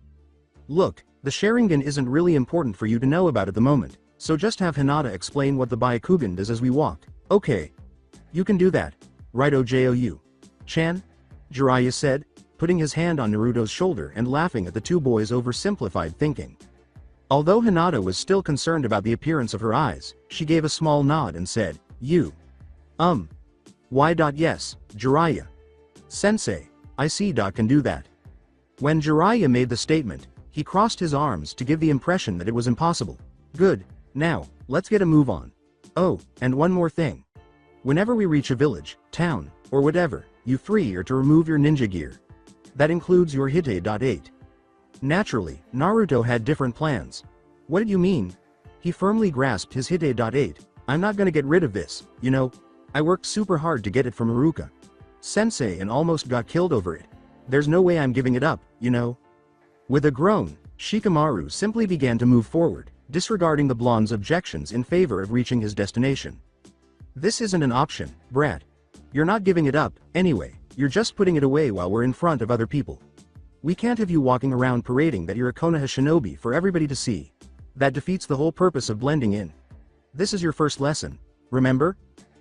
"Look, the Sharingan isn't really important for you to know about at the moment, so just have Hinata explain what the Byakugan does as we walk, okay? You can do that, right Oju? Chan?" Jiraiya said, putting his hand on Naruto's shoulder and laughing at the two boys' oversimplified thinking. Although Hinata was still concerned about the appearance of her eyes, she gave a small nod and said, "You. Why? Yes, Jiraiya. Sensei, I see. Can do that." When Jiraiya made the statement, he crossed his arms to give the impression that it was impossible. "Good, now, let's get a move on. Oh, and one more thing. Whenever we reach a village, town, or whatever, you three are to remove your ninja gear. That includes your hideout. Naturally, Naruto had different plans. "What did you mean?" He firmly grasped his hideout. "I'm not gonna get rid of this, you know. I worked super hard to get it from Iruka Sensei and almost got killed over it. There's no way I'm giving it up, you know." With a groan, Shikamaru simply began to move forward, disregarding the blonde's objections in favor of reaching his destination. "This isn't an option, brat. You're not giving it up, anyway, you're just putting it away while we're in front of other people. We can't have you walking around parading that you're a Konoha shinobi for everybody to see. That defeats the whole purpose of blending in. This is your first lesson, remember?"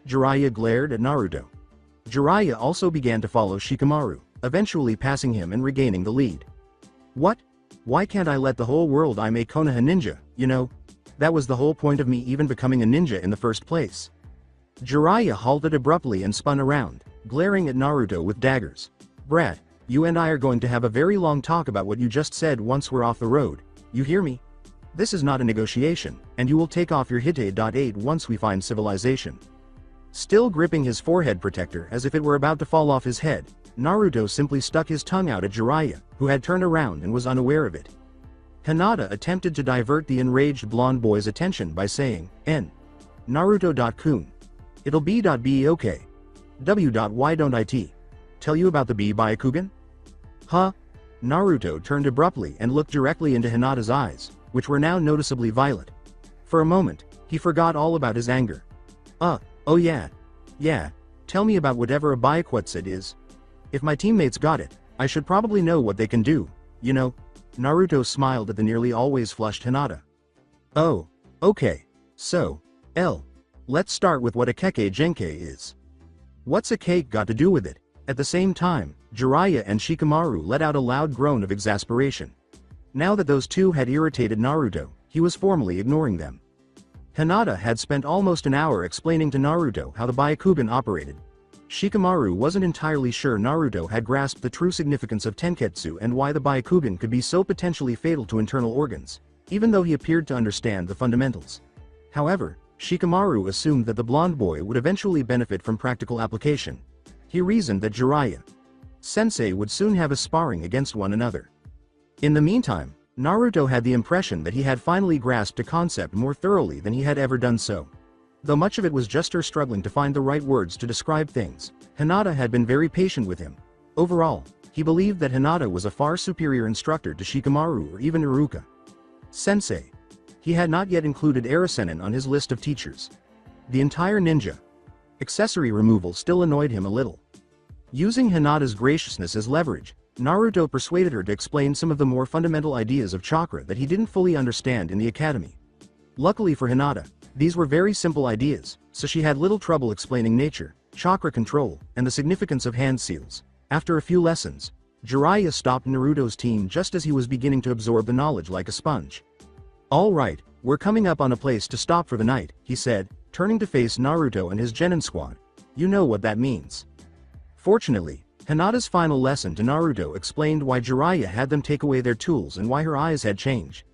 Jiraiya glared at Naruto. Jiraiya also began to follow Shikamaru, eventually passing him and regaining the lead. "What? Why can't I let the whole world I'm a Konoha ninja, you know? That was the whole point of me even becoming a ninja in the first place." Jiraiya halted abruptly and spun around, glaring at Naruto with daggers. "Brat, you and I are going to have a very long talk about what you just said once we're off the road, you hear me? This is not a negotiation, and you will take off your hideout once we find civilization." Still gripping his forehead protector as if it were about to fall off his head, Naruto simply stuck his tongue out at Jiraiya, who had turned around and was unaware of it. Hinata attempted to divert the enraged blonde boy's attention by saying, Naruto.kun. It'll be okay. Why don't I tell you about the Byakugan? Huh? Naruto turned abruptly and looked directly into Hinata's eyes, which were now noticeably violet. For a moment, he forgot all about his anger. Oh yeah. Yeah, tell me about whatever a Byakugan is. If my teammates got it, I should probably know what they can do, you know? Naruto smiled at the nearly always flushed Hinata. "Oh, okay. So, let's start with what a Keke Genkai is. What's a cake got to do with it?" At the same time, Jiraiya and Shikamaru let out a loud groan of exasperation. Now that those two had irritated Naruto, he was formally ignoring them. Hinata had spent almost an hour explaining to Naruto how the Byakugan operated. Shikamaru wasn't entirely sure Naruto had grasped the true significance of Tenketsu and why the Byakugan could be so potentially fatal to internal organs, even though he appeared to understand the fundamentals. However, Shikamaru assumed that the blonde boy would eventually benefit from practical application. He reasoned that Jiraiya Sensei would soon have a sparring against one another. In the meantime, Naruto had the impression that he had finally grasped a concept more thoroughly than he had ever done so. Though much of it was just her struggling to find the right words to describe things, Hinata had been very patient with him. Overall, he believed that Hinata was a far superior instructor to Shikamaru or even Iruka. Sensei. He had not yet included Arisenin on his list of teachers. The entire ninja accessory removal still annoyed him a little. Using Hinata's graciousness as leverage, Naruto persuaded her to explain some of the more fundamental ideas of chakra that he didn't fully understand in the academy. Luckily for Hinata, these were very simple ideas, so she had little trouble explaining nature, chakra control, and the significance of hand seals. After a few lessons, Jiraiya stopped Naruto's team just as he was beginning to absorb the knowledge like a sponge. "All right, we're coming up on a place to stop for the night," he said, turning to face Naruto and his genin squad. "You know what that means." Fortunately, Hinata's final lesson to Naruto explained why Jiraiya had them take away their tools and why her eyes had changed.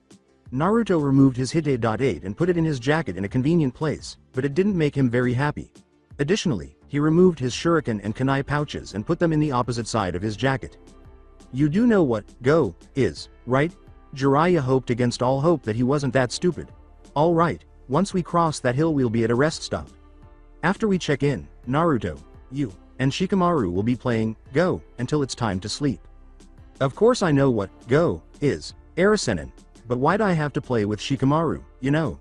Naruto removed his hideout and put it in his jacket in a convenient place, but it didn't make him very happy. Additionally, he removed his shuriken and kunai pouches and put them in the opposite side of his jacket. "You do know what go is, right?" Jiraiya hoped against all hope that he wasn't that stupid. "All right, once we cross that hill we'll be at a rest stop. After we check in, Naruto, you, and Shikamaru will be playing go until it's time to sleep." "Of course I know what go is, Arisenin, but why'd I have to play with Shikamaru, you know?"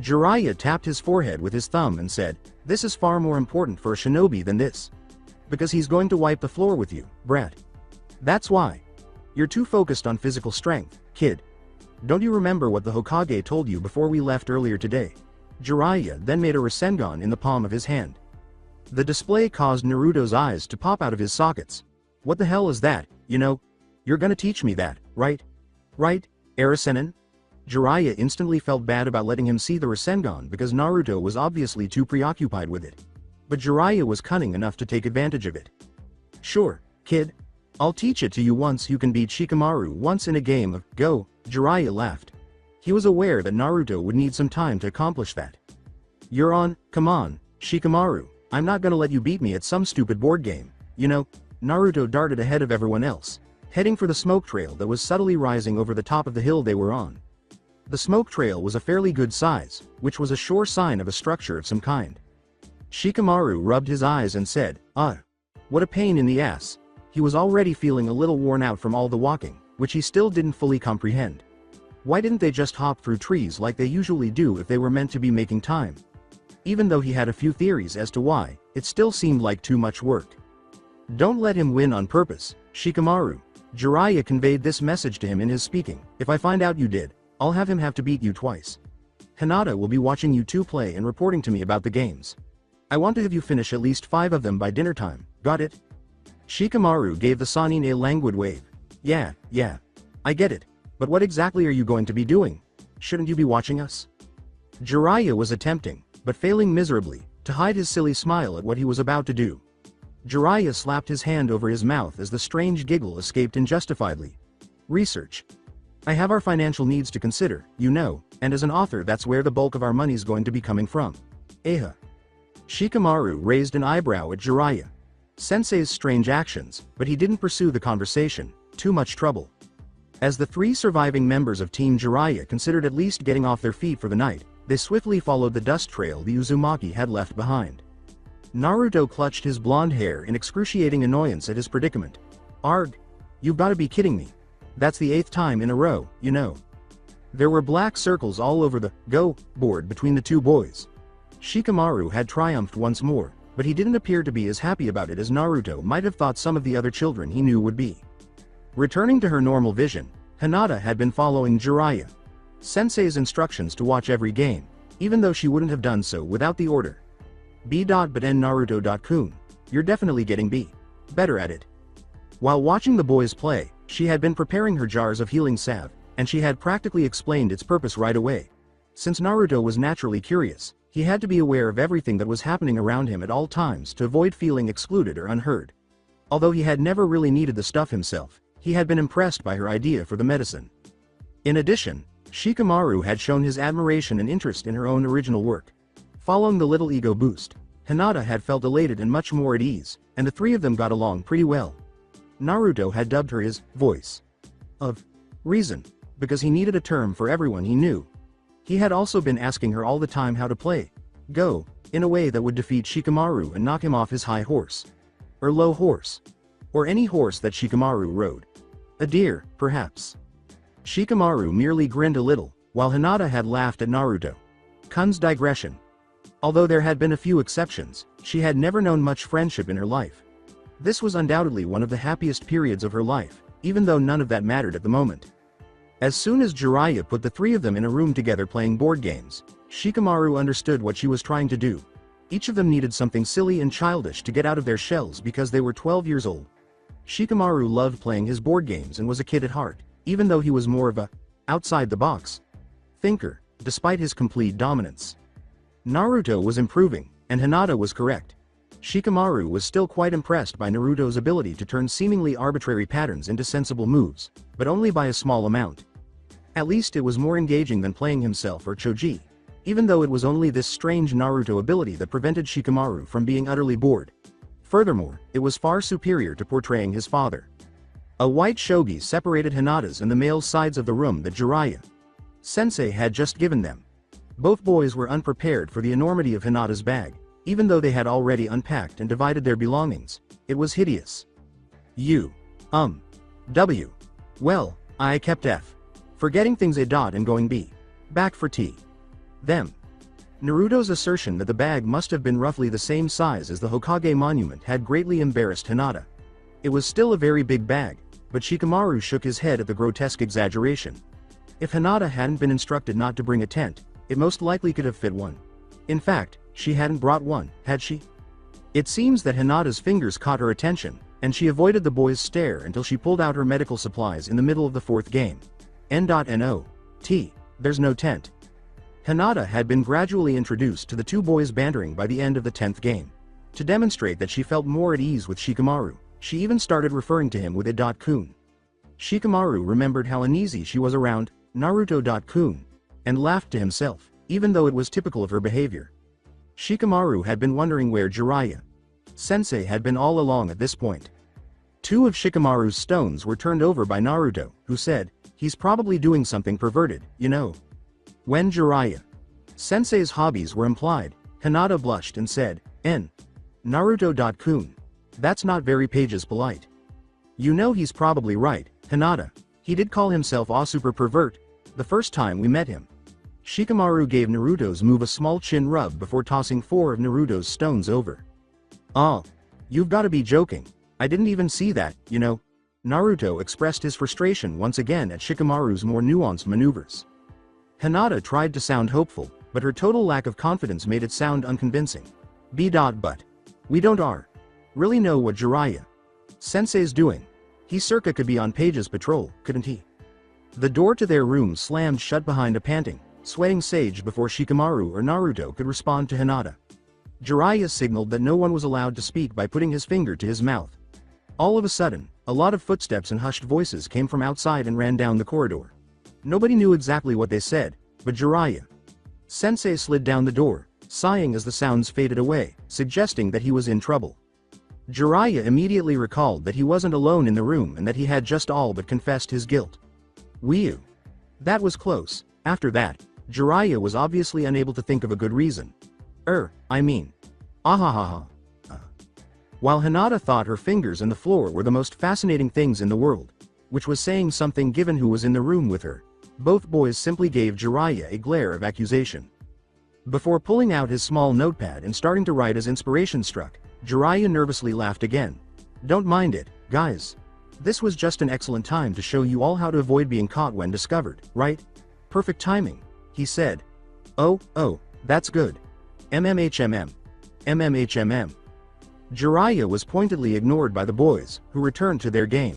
Jiraiya tapped his forehead with his thumb and said, "This is far more important for a shinobi than this. Because he's going to wipe the floor with you, brat. That's why. You're too focused on physical strength, kid. Don't you remember what the Hokage told you before we left earlier today?" Jiraiya then made a Rasengan in the palm of his hand. The display caused Naruto's eyes to pop out of his sockets. "What the hell is that, you know? You're gonna teach me that, right? Right, Arisenin?" Jiraiya instantly felt bad about letting him see the Rasengan because Naruto was obviously too preoccupied with it. But Jiraiya was cunning enough to take advantage of it. "Sure, kid. I'll teach it to you once you can beat Shikamaru once in a game of go," Jiraiya laughed. He was aware that Naruto would need some time to accomplish that. "You're on, come on, Shikamaru. I'm not gonna let you beat me at some stupid board game, you know." Naruto darted ahead of everyone else, heading for the smoke trail that was subtly rising over the top of the hill they were on. The smoke trail was a fairly good size, which was a sure sign of a structure of some kind. Shikamaru rubbed his eyes and said, what a pain in the ass." He was already feeling a little worn out from all the walking, which he still didn't fully comprehend. Why didn't they just hop through trees like they usually do if they were meant to be making time? Even though he had a few theories as to why, it still seemed like too much work. "Don't let him win on purpose, Shikamaru." Jiraiya conveyed this message to him in his speaking. "If I find out you did, I'll have him have to beat you twice. Hinata will be watching you two play and reporting to me about the games. I want to have you finish at least 5 of them by dinner time, got it?" Shikamaru gave the Sannin a languid wave. Yeah, I get it. But what exactly are you going to be doing? Shouldn't you be watching us?" Jiraiya was attempting, but failing miserably, to hide his silly smile at what he was about to do. Jiraiya slapped his hand over his mouth as the strange giggle escaped injustifiedly. "Research. I have our financial needs to consider, you know, and as an author that's where the bulk of our money's going to be coming from." Shikamaru raised an eyebrow at Jiraiya. Sensei's strange actions, but he didn't pursue the conversation. Too much trouble. As the 3 surviving members of Team Jiraiya considered at least getting off their feet for the night, they swiftly followed the dust trail the Uzumaki had left behind. Naruto clutched his blonde hair in excruciating annoyance at his predicament. "Arg! You've gotta be kidding me. That's the 8th time in a row, you know." There were black circles all over the go board between the two boys. Shikamaru had triumphed once more, but he didn't appear to be as happy about it as Naruto might have thought some of the other children he knew would be. Returning to her normal vision, Hinata had been following Jiraiya Sensei's instructions to watch every game, even though she wouldn't have done so without the order. "But N Naruto-kun, you're definitely getting better at it." While watching the boys play, she had been preparing her jars of healing salve, and she had practically explained its purpose right away. Since Naruto was naturally curious, he had to be aware of everything that was happening around him at all times to avoid feeling excluded or unheard. Although he had never really needed the stuff himself, he had been impressed by her idea for the medicine. In addition, Shikamaru had shown his admiration and interest in her own original work. Following the little ego boost, Hinata had felt elated and much more at ease, and the 3 of them got along pretty well. Naruto had dubbed her his voice of reason, because he needed a term for everyone he knew. He had also been asking her all the time how to play. Go, in a way that would defeat Shikamaru and knock him off his high horse. Or low horse. Or any horse that Shikamaru rode. A deer, perhaps. Shikamaru merely grinned a little, while Hinata had laughed at Naruto. Kun's digression. Although there had been a few exceptions, she had never known much friendship in her life. This was undoubtedly one of the happiest periods of her life, even though none of that mattered at the moment. As soon as Jiraiya put the three of them in a room together playing board games, Shikamaru understood what she was trying to do. Each of them needed something silly and childish to get out of their shells because they were 12 years old. Shikamaru loved playing his board games and was a kid at heart, even though he was more of a outside-the-box thinker, despite his complete dominance. Naruto was improving, and Hinata was correct. Shikamaru was still quite impressed by Naruto's ability to turn seemingly arbitrary patterns into sensible moves, but only by a small amount. At least it was more engaging than playing himself or Choji, even though it was only this strange Naruto ability that prevented Shikamaru from being utterly bored. Furthermore, it was far superior to portraying his father. A white shogi separated Hinata's and the male's sides of the room that Jiraiya Sensei had just given them. Both boys were unprepared for the enormity of Hinata's bag, even though they had already unpacked and divided their belongings. It was hideous. W. Well, I kept F. Forgetting things A. and going B. Back for T. Them. Naruto's assertion that the bag must have been roughly the same size as the Hokage monument had greatly embarrassed Hinata. It was still a very big bag, but Shikamaru shook his head at the grotesque exaggeration. If Hinata hadn't been instructed not to bring a tent, it most likely could have fit one. In fact, she hadn't brought one, had she? It seems that Hinata's fingers caught her attention, and she avoided the boy's stare until she pulled out her medical supplies in the middle of the fourth game. N.N.O. T. There's no tent. Hinata had been gradually introduced to the two boys bantering by the end of the 10th game. To demonstrate that she felt more at ease with Shikamaru, she even started referring to him with a.kun. Shikamaru remembered how uneasy she was around Naruto.kun, and laughed to himself, even though it was typical of her behavior. Shikamaru had been wondering where Jiraiya Sensei had been all along at this point. Two of Shikamaru's stones were turned over by Naruto, who said, "He's probably doing something perverted, you know." When Jiraiya Sensei's hobbies were implied, Hinata blushed and said, "N. Naruto.kun. That's not very Pages polite." You know he's probably right, Hinata. He did call himself a super pervert the first time we met him. Shikamaru gave Naruto's move a small chin rub before tossing 4 of Naruto's stones over. "Oh. You've gotta be joking. I didn't even see that, you know." Naruto expressed his frustration once again at Shikamaru's more nuanced maneuvers. Hinata tried to sound hopeful, but her total lack of confidence made it sound unconvincing. But we don't really know what Jiraiya Sensei's doing. He circa could be on Page's patrol, couldn't he? The door to their room slammed shut behind a panting, sweating sage before Shikamaru or Naruto could respond to Hinata. Jiraiya signaled that no one was allowed to speak by putting his finger to his mouth. All of a sudden, a lot of footsteps and hushed voices came from outside and ran down the corridor. Nobody knew exactly what they said, but Jiraiya Sensei slid down the door, sighing as the sounds faded away, suggesting that he was in trouble. Jiraiya immediately recalled that he wasn't alone in the room and that he had just all but confessed his guilt. Whew. That was close. After that, Jiraiya was obviously unable to think of a good reason. Ahahaha. While Hinata thought her fingers and the floor were the most fascinating things in the world, which was saying something given who was in the room with her, both boys simply gave Jiraiya a glare of accusation. Before pulling out his small notepad and starting to write as inspiration struck, Jiraiya nervously laughed again. "Don't mind it, guys. This was just an excellent time to show you all how to avoid being caught when discovered, right? Perfect timing," he said. Oh, that's good. MMHMM. Jiraiya was pointedly ignored by the boys, who returned to their game.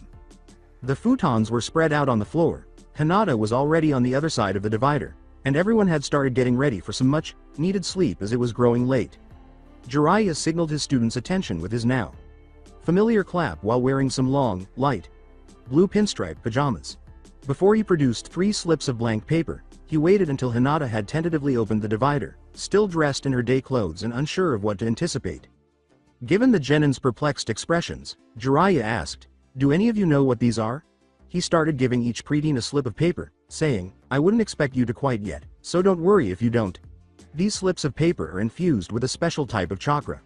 The futons were spread out on the floor, Hinata was already on the other side of the divider, and everyone had started getting ready for some much-needed sleep as it was growing late. Jiraiya signaled his students' attention with his now familiar clap while wearing some long, light, blue pinstripe pajamas. Before he produced 3 slips of blank paper, he waited until Hinata had tentatively opened the divider, still dressed in her day clothes and unsure of what to anticipate. Given the Genin's perplexed expressions, Jiraiya asked, "Do any of you know what these are?" He started giving each preteen a slip of paper, saying, "I wouldn't expect you to quite yet, so don't worry if you don't." These slips of paper are infused with a special type of chakra.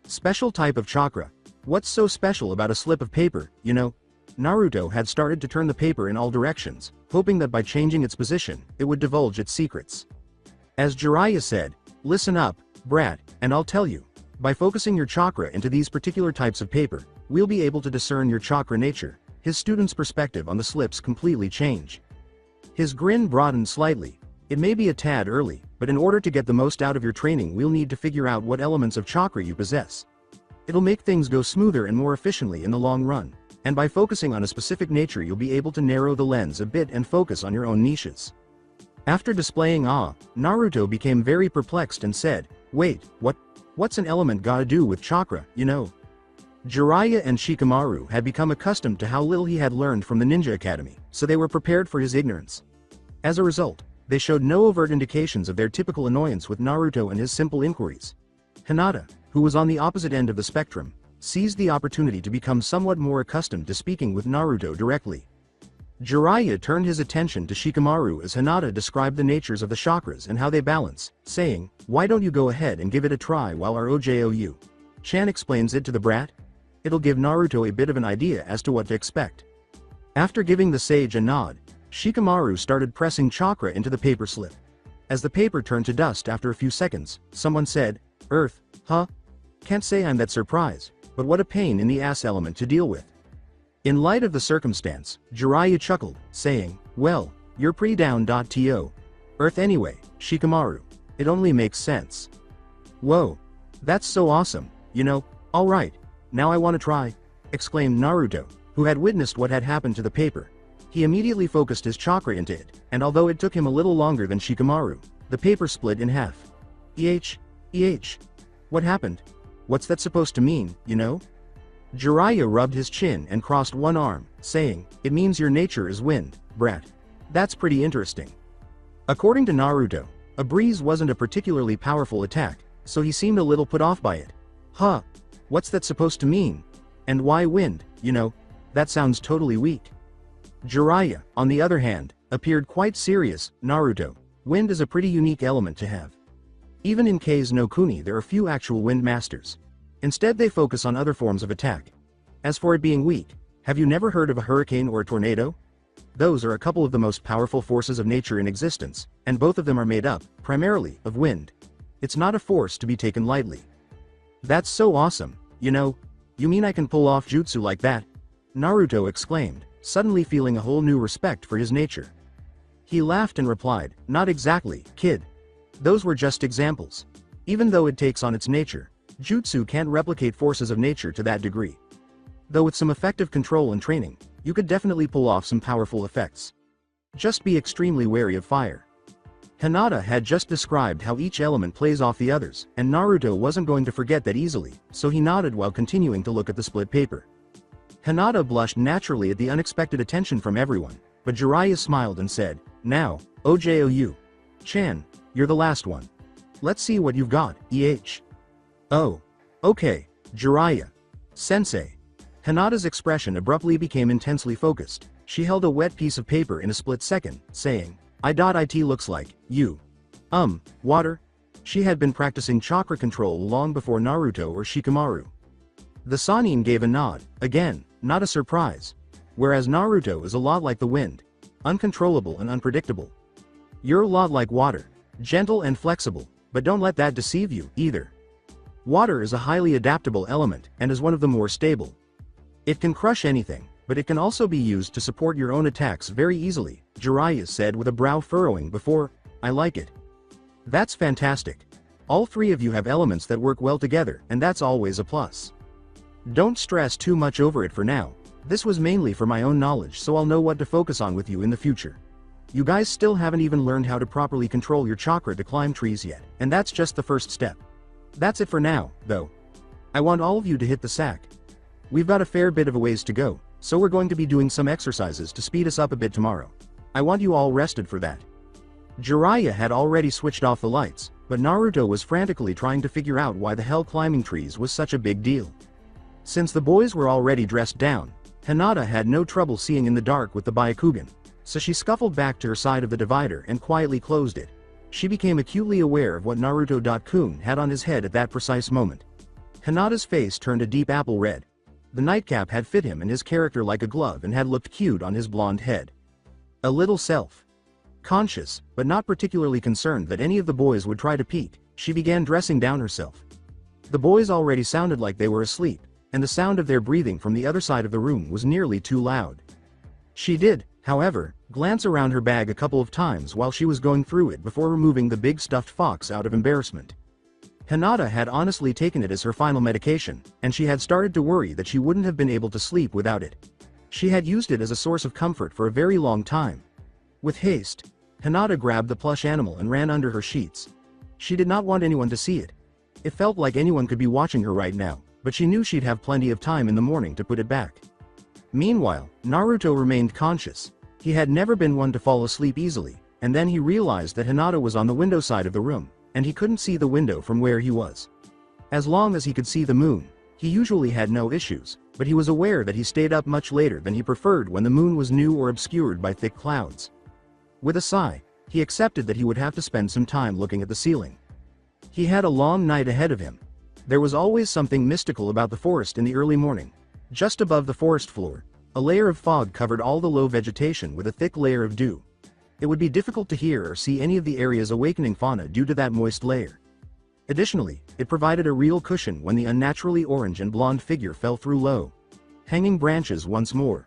Special type of chakra? What's so special about a slip of paper, you know? Naruto had started to turn the paper in all directions, hoping that by changing its position, it would divulge its secrets. As Jiraiya said, "Listen up, brat, and I'll tell you. By focusing your chakra into these particular types of paper, we'll be able to discern your chakra nature." His student's perspective on the slips completely changed. His grin broadened slightly. "It may be a tad early, but in order to get the most out of your training, we'll need to figure out what elements of chakra you possess. It'll make things go smoother and more efficiently in the long run, and by focusing on a specific nature you'll be able to narrow the lens a bit and focus on your own niches." After displaying awe, Naruto became very perplexed and said, "Wait, what's an element gotta do with chakra, you know?" Jiraiya and Shikamaru had become accustomed to how little he had learned from the Ninja Academy, so they were prepared for his ignorance. As a result, they showed no overt indications of their typical annoyance with Naruto and his simple inquiries. Hinata, who was on the opposite end of the spectrum, seized the opportunity to become somewhat more accustomed to speaking with Naruto directly. Jiraiya turned his attention to Shikamaru as Hinata described the natures of the chakras and how they balance, saying, "Why don't you go ahead and give it a try while our OJOU Chan explains it to the brat? It'll give Naruto a bit of an idea as to what to expect." After giving the sage a nod, Shikamaru started pressing chakra into the paper slip. As the paper turned to dust after a few seconds, someone said, "Earth, huh? Can't say I'm that surprised, but what a pain in the ass element to deal with." In light of the circumstance, Jiraiya chuckled, saying, "Well, you're pretty down.to. Earth anyway, Shikamaru. It only makes sense." "Whoa. That's so awesome, you know, alright, now I wanna try," exclaimed Naruto, who had witnessed what had happened to the paper. He immediately focused his chakra into it, and although it took him a little longer than Shikamaru, the paper split in half. EH. What happened? What's that supposed to mean, you know? Jiraiya rubbed his chin and crossed one arm, saying, "It means your nature is wind, brat. That's pretty interesting." According to Naruto, a breeze wasn't a particularly powerful attack, so he seemed a little put off by it. "Huh? What's that supposed to mean? And why wind, you know? That sounds totally weak." Jiraiya, on the other hand, appeared quite serious. "Naruto, wind is a pretty unique element to have. Even in Kei's no Kuni there are few actual wind masters. Instead they focus on other forms of attack. As for it being weak, have you never heard of a hurricane or a tornado? Those are a couple of the most powerful forces of nature in existence, and both of them are made up, primarily, of wind. It's not a force to be taken lightly." "That's so awesome, you know. You mean I can pull off jutsu like that?" Naruto exclaimed, suddenly feeling a whole new respect for his nature. He laughed and replied, "Not exactly, kid. Those were just examples. Even though it takes on its nature, jutsu can't replicate forces of nature to that degree. Though with some effective control and training, you could definitely pull off some powerful effects. Just be extremely wary of fire." Hinata had just described how each element plays off the others, and Naruto wasn't going to forget that easily, so he nodded while continuing to look at the split paper. Hinata blushed naturally at the unexpected attention from everyone, but Jiraiya smiled and said, "Now, OJOU Chan, you're the last one. Let's see what you've got, Oh. Okay, Jiraiya. Sensei." Hinata's expression abruptly became intensely focused. She held a wet piece of paper in a split second, saying, "It looks like, you. Water?" She had been practicing chakra control long before Naruto or Shikamaru. The Sannin gave a nod, again, not a surprise. Whereas Naruto is a lot like the wind. Uncontrollable and unpredictable. You're a lot like water. Gentle and flexible, but don't let that deceive you, either. Water is a highly adaptable element, and is one of the more stable. It can crush anything, but it can also be used to support your own attacks very easily, Jiraiya said with a brow furrowing before, "I like it. That's fantastic. All three of you have elements that work well together, and that's always a plus. Don't stress too much over it for now. This was mainly for my own knowledge so I'll know what to focus on with you in the future. You guys still haven't even learned how to properly control your chakra to climb trees yet, and that's just the first step. That's it for now, though. I want all of you to hit the sack. We've got a fair bit of a ways to go, so we're going to be doing some exercises to speed us up a bit tomorrow. I want you all rested for that." Jiraiya had already switched off the lights, but Naruto was frantically trying to figure out why the hell climbing trees was such a big deal. Since the boys were already dressed down, Hinata had no trouble seeing in the dark with the Byakugan, so she scuffled back to her side of the divider and quietly closed it. she became acutely aware of what Naruto-kun had on his head at that precise moment. Hinata's face turned a deep apple red. The nightcap had fit him and his character like a glove and had looked cute on his blonde head. A little self-conscious, but not particularly concerned that any of the boys would try to peek, she began dressing down herself. The boys already sounded like they were asleep, and the sound of their breathing from the other side of the room was nearly too loud. She did, however, glance around her bag a couple of times while she was going through it before removing the big stuffed fox out of embarrassment. Hinata had honestly taken it as her final medication, and she had started to worry that she wouldn't have been able to sleep without it. She had used it as a source of comfort for a very long time. With haste, Hinata grabbed the plush animal and ran under her sheets. She did not want anyone to see it. It felt like anyone could be watching her right now, but she knew she'd have plenty of time in the morning to put it back. Meanwhile, Naruto remained conscious. He had never been one to fall asleep easily, and then he realized that Hinata was on the window side of the room, and he couldn't see the window from where he was. As long as he could see the moon, he usually had no issues, but he was aware that he stayed up much later than he preferred when the moon was new or obscured by thick clouds. With a sigh, he accepted that he would have to spend some time looking at the ceiling. He had a long night ahead of him. There was always something mystical about the forest in the early morning. Just above the forest floor, a layer of fog covered all the low vegetation with a thick layer of dew. It would be difficult to hear or see any of the area's awakening fauna due to that moist layer. Additionally, it provided a real cushion when the unnaturally orange and blonde figure fell through low hanging branches once more.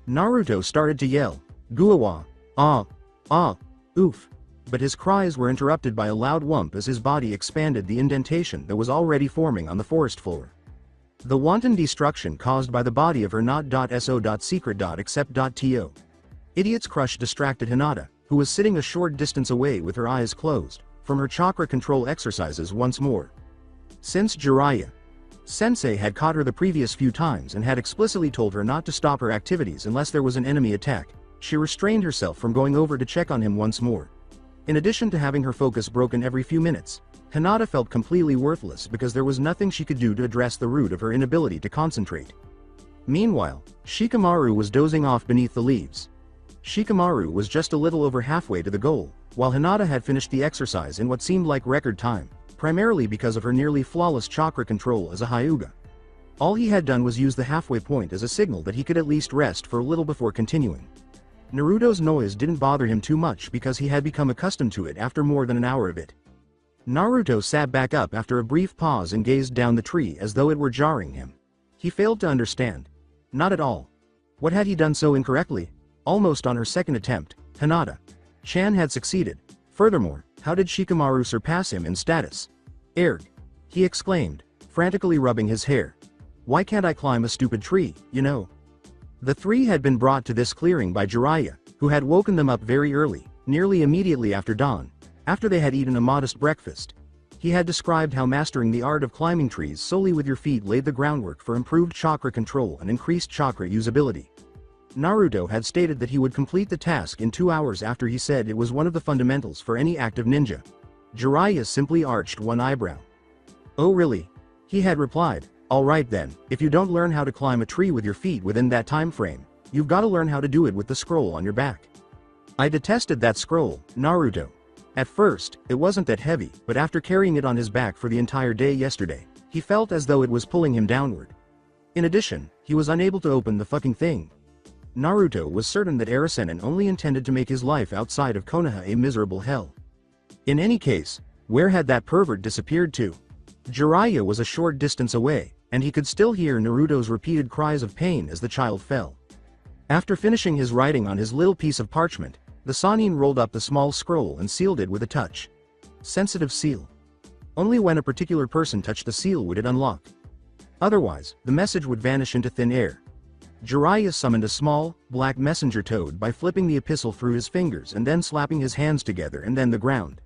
Naruto started to yell, "Guawa! Ah! Ah! Oof!" But his cries were interrupted by a loud whump as his body expanded the indentation that was already forming on the forest floor. The wanton destruction caused by the body of her not.so.secret.except.to. Idiot's crush distracted Hinata, who was sitting a short distance away with her eyes closed, from her chakra control exercises once more. Since Jiraiya Sensei had caught her the previous few times and had explicitly told her not to stop her activities unless there was an enemy attack, she restrained herself from going over to check on him once more. In addition to having her focus broken every few minutes, Hinata felt completely worthless because there was nothing she could do to address the root of her inability to concentrate. Meanwhile, Shikamaru was dozing off beneath the leaves. Shikamaru was just a little over halfway to the goal, while Hinata had finished the exercise in what seemed like record time, primarily because of her nearly flawless chakra control as a Hyuga. All he had done was use the halfway point as a signal that he could at least rest for a little before continuing. Naruto's noise didn't bother him too much because he had become accustomed to it after more than an hour of it. Naruto sat back up after a brief pause and gazed down the tree as though it were jarring him. He failed to understand. Not at all. What had he done so incorrectly? Almost on her second attempt, Hinata-chan had succeeded. Furthermore, how did Shikamaru surpass him in status? Erg! He exclaimed, frantically rubbing his hair. Why can't I climb a stupid tree, you know? The three had been brought to this clearing by Jiraiya, who had woken them up very early, nearly immediately after dawn, after they had eaten a modest breakfast. He had described how mastering the art of climbing trees solely with your feet laid the groundwork for improved chakra control and increased chakra usability. Naruto had stated that he would complete the task in 2 hours after he said it was one of the fundamentals for any active ninja. Jiraiya simply arched one eyebrow. Oh really? He had replied, alright then, if you don't learn how to climb a tree with your feet within that time frame, you've got to learn how to do it with the scroll on your back. I detested that scroll, Naruto. At first, it wasn't that heavy, but after carrying it on his back for the entire day yesterday, he felt as though it was pulling him downward. In addition, he was unable to open the fucking thing. Naruto was certain that Arasenin only intended to make his life outside of Konoha a miserable hell. In any case, where had that pervert disappeared to? Jiraiya was a short distance away, and he could still hear Naruto's repeated cries of pain as the child fell. After finishing his writing on his little piece of parchment, the Sannin rolled up the small scroll and sealed it with a touch. Sensitive seal. Only when a particular person touched the seal would it unlock. Otherwise, the message would vanish into thin air. Jiraiya summoned a small, black messenger toad by flipping the epistle through his fingers and then slapping his hands together and then the ground.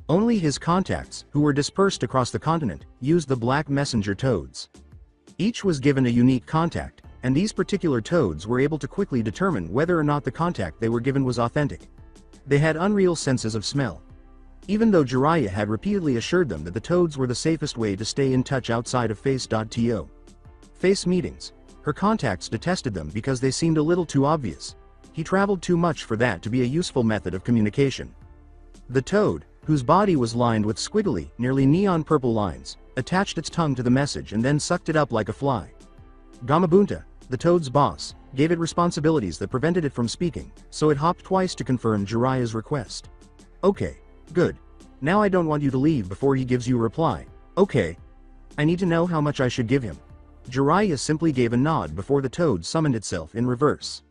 Only his contacts, who were dispersed across the continent, used the black messenger toads. Each was given a unique contact, and these particular toads were able to quickly determine whether or not the contact they were given was authentic. They had unreal senses of smell. Even though Jiraiya had repeatedly assured them that the toads were the safest way to stay in touch outside of face.to. Face meetings. Her contacts detested them because they seemed a little too obvious. He traveled too much for that to be a useful method of communication. The toad, whose body was lined with squiggly, nearly neon purple lines, attached its tongue to the message and then sucked it up like a fly. Gamabunta, the toad's boss, gave it responsibilities that prevented it from speaking, so it hopped twice to confirm Jiraiya's request. Okay, good. Now I don't want you to leave before he gives you a reply. Okay. I need to know how much I should give him. Jiraiya simply gave a nod before the toad summoned itself in reverse.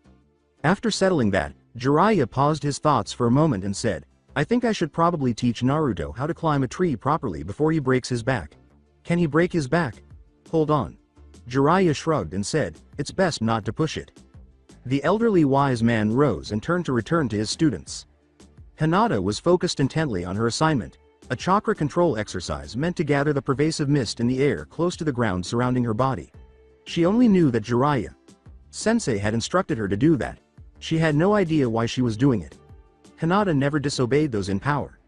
After settling that, Jiraiya paused his thoughts for a moment and said, I think I should probably teach Naruto how to climb a tree properly before he breaks his back. Can he break his back? Hold on. Jiraiya shrugged and said, it's best not to push it. The elderly wise man rose and turned to return to his students. Hinata was focused intently on her assignment, a chakra control exercise meant to gather the pervasive mist in the air close to the ground surrounding her body. She only knew that Jiraiya Sensei had instructed her to do that. She had no idea why she was doing it. Hinata never disobeyed those in power.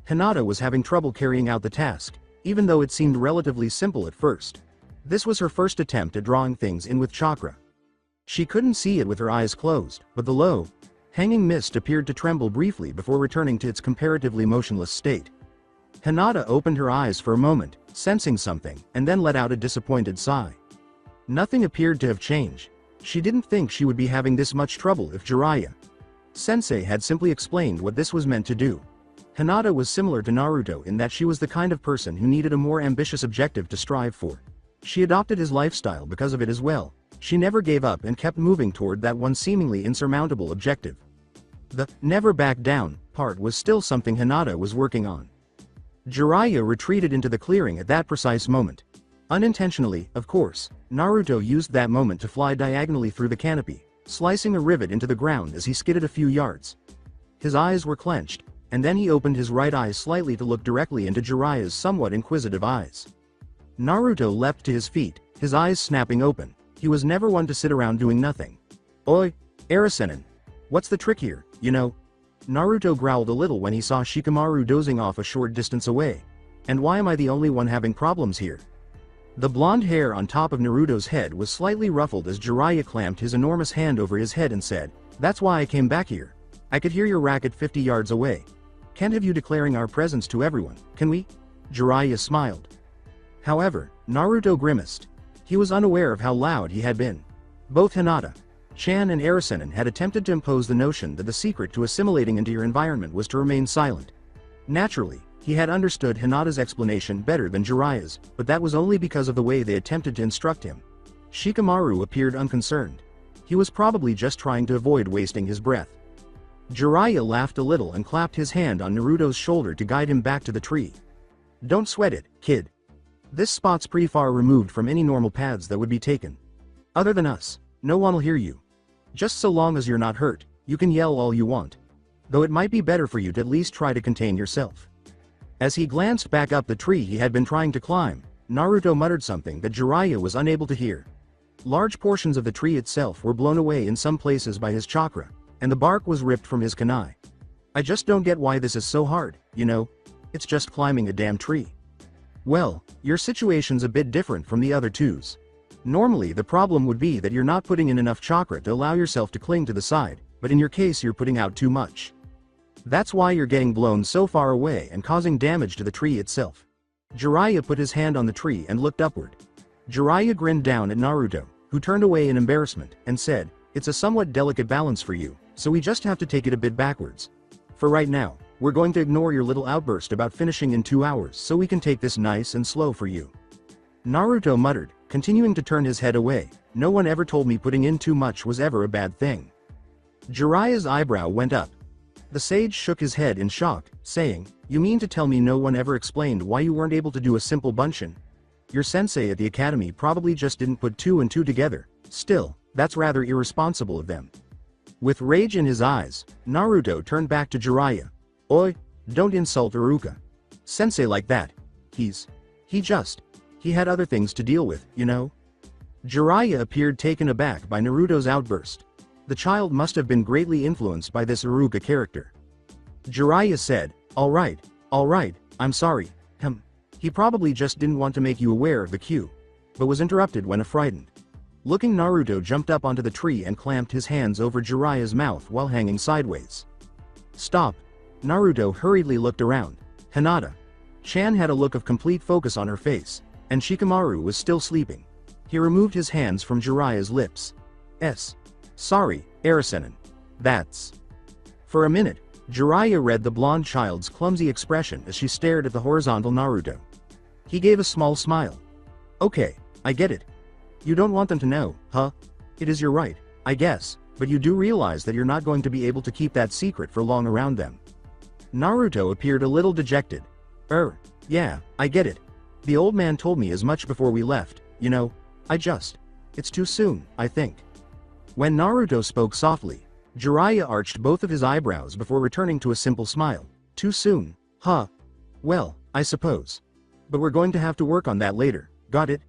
Hinata was having trouble carrying out the task, even though it seemed relatively simple at first. This was her first attempt at drawing things in with chakra. She couldn't see it with her eyes closed, but the low, hanging mist appeared to tremble briefly before returning to its comparatively motionless state. Hinata opened her eyes for a moment, sensing something, and then let out a disappointed sigh. Nothing appeared to have changed. She didn't think she would be having this much trouble if Jiraiya Sensei had simply explained what this was meant to do. Hinata was similar to Naruto in that she was the kind of person who needed a more ambitious objective to strive for. She adopted his lifestyle because of it as well. She never gave up and kept moving toward that one seemingly insurmountable objective. The never back down part was still something Hinata was working on. Jiraiya retreated into the clearing at that precise moment. Unintentionally, of course, Naruto used that moment to fly diagonally through the canopy, slicing a rivet into the ground as he skidded a few yards. His eyes were clenched, and then he opened his right eye slightly to look directly into Jiraiya's somewhat inquisitive eyes. Naruto leapt to his feet, his eyes snapping open. He was never one to sit around doing nothing. Oi, Arasenin. What's the trick here, you know? Naruto growled a little when he saw Shikamaru dozing off a short distance away. And why am I the only one having problems here? The blonde hair on top of Naruto's head was slightly ruffled as Jiraiya clamped his enormous hand over his head and said, that's why I came back here. I could hear your racket 50 yards away. Can't have you declaring our presence to everyone, can we? Jiraiya smiled. However, Naruto grimaced. He was unaware of how loud he had been. Both Hinata, Chan and Arasenin had attempted to impose the notion that the secret to assimilating into your environment was to remain silent. Naturally, he had understood Hinata's explanation better than Jiraiya's, but that was only because of the way they attempted to instruct him. Shikamaru appeared unconcerned. He was probably just trying to avoid wasting his breath. Jiraiya laughed a little and clapped his hand on Naruto's shoulder to guide him back to the tree. Don't sweat it, kid. This spot's pretty far removed from any normal paths that would be taken. Other than us, no one will hear you. Just so long as you're not hurt, you can yell all you want. Though it might be better for you to at least try to contain yourself. As he glanced back up the tree he had been trying to climb, Naruto muttered something that Jiraiya was unable to hear. Large portions of the tree itself were blown away in some places by his chakra, and the bark was ripped from his kunai. I just don't get why this is so hard, you know? It's just climbing a damn tree. Well, your situation's a bit different from the other twos. Normally the problem would be that you're not putting in enough chakra to allow yourself to cling to the side, but in your case you're putting out too much. That's why you're getting blown so far away and causing damage to the tree itself. Jiraiya put his hand on the tree and looked upward. Jiraiya grinned down at Naruto, who turned away in embarrassment, and said, it's a somewhat delicate balance for you, so we just have to take it a bit backwards. For right now, we're going to ignore your little outburst about finishing in 2 hours so we can take this nice and slow for you. Naruto muttered, continuing to turn his head away, no one ever told me putting in too much was ever a bad thing. Jiraiya's eyebrow went up. The sage shook his head in shock, saying, you mean to tell me no one ever explained why you weren't able to do a simple bunshin? Your sensei at the academy probably just didn't put 2 and 2 together. Still, that's rather irresponsible of them. With rage in his eyes, Naruto turned back to Jiraiya. Oi, don't insult Iruka. Sensei like that. He had other things to deal with, you know? Jiraiya appeared taken aback by Naruto's outburst. The child must have been greatly influenced by this Iruka character. Jiraiya said, alright, I'm sorry. He probably just didn't want to make you aware of the cue. But was interrupted when frightened. Looking, Naruto jumped up onto the tree and clamped his hands over Jiraiya's mouth while hanging sideways. Stop. Naruto hurriedly looked around. Hinata. Chan had a look of complete focus on her face, and Shikamaru was still sleeping. He removed his hands from Jiraiya's lips. Sorry, Arisenin. That's... For a minute, Jiraiya read the blonde child's clumsy expression as she stared at the horizontal Naruto. He gave a small smile. Okay, I get it. You don't want them to know, huh? It is your right, I guess, but you do realize that you're not going to be able to keep that secret for long around them. Naruto appeared a little dejected. Yeah, I get it. The old man told me as much before we left, you know, it's too soon, I think. When Naruto spoke softly, Jiraiya arched both of his eyebrows before returning to a simple smile. Too soon, huh? Well, I suppose. But we're going to have to work on that later, got it?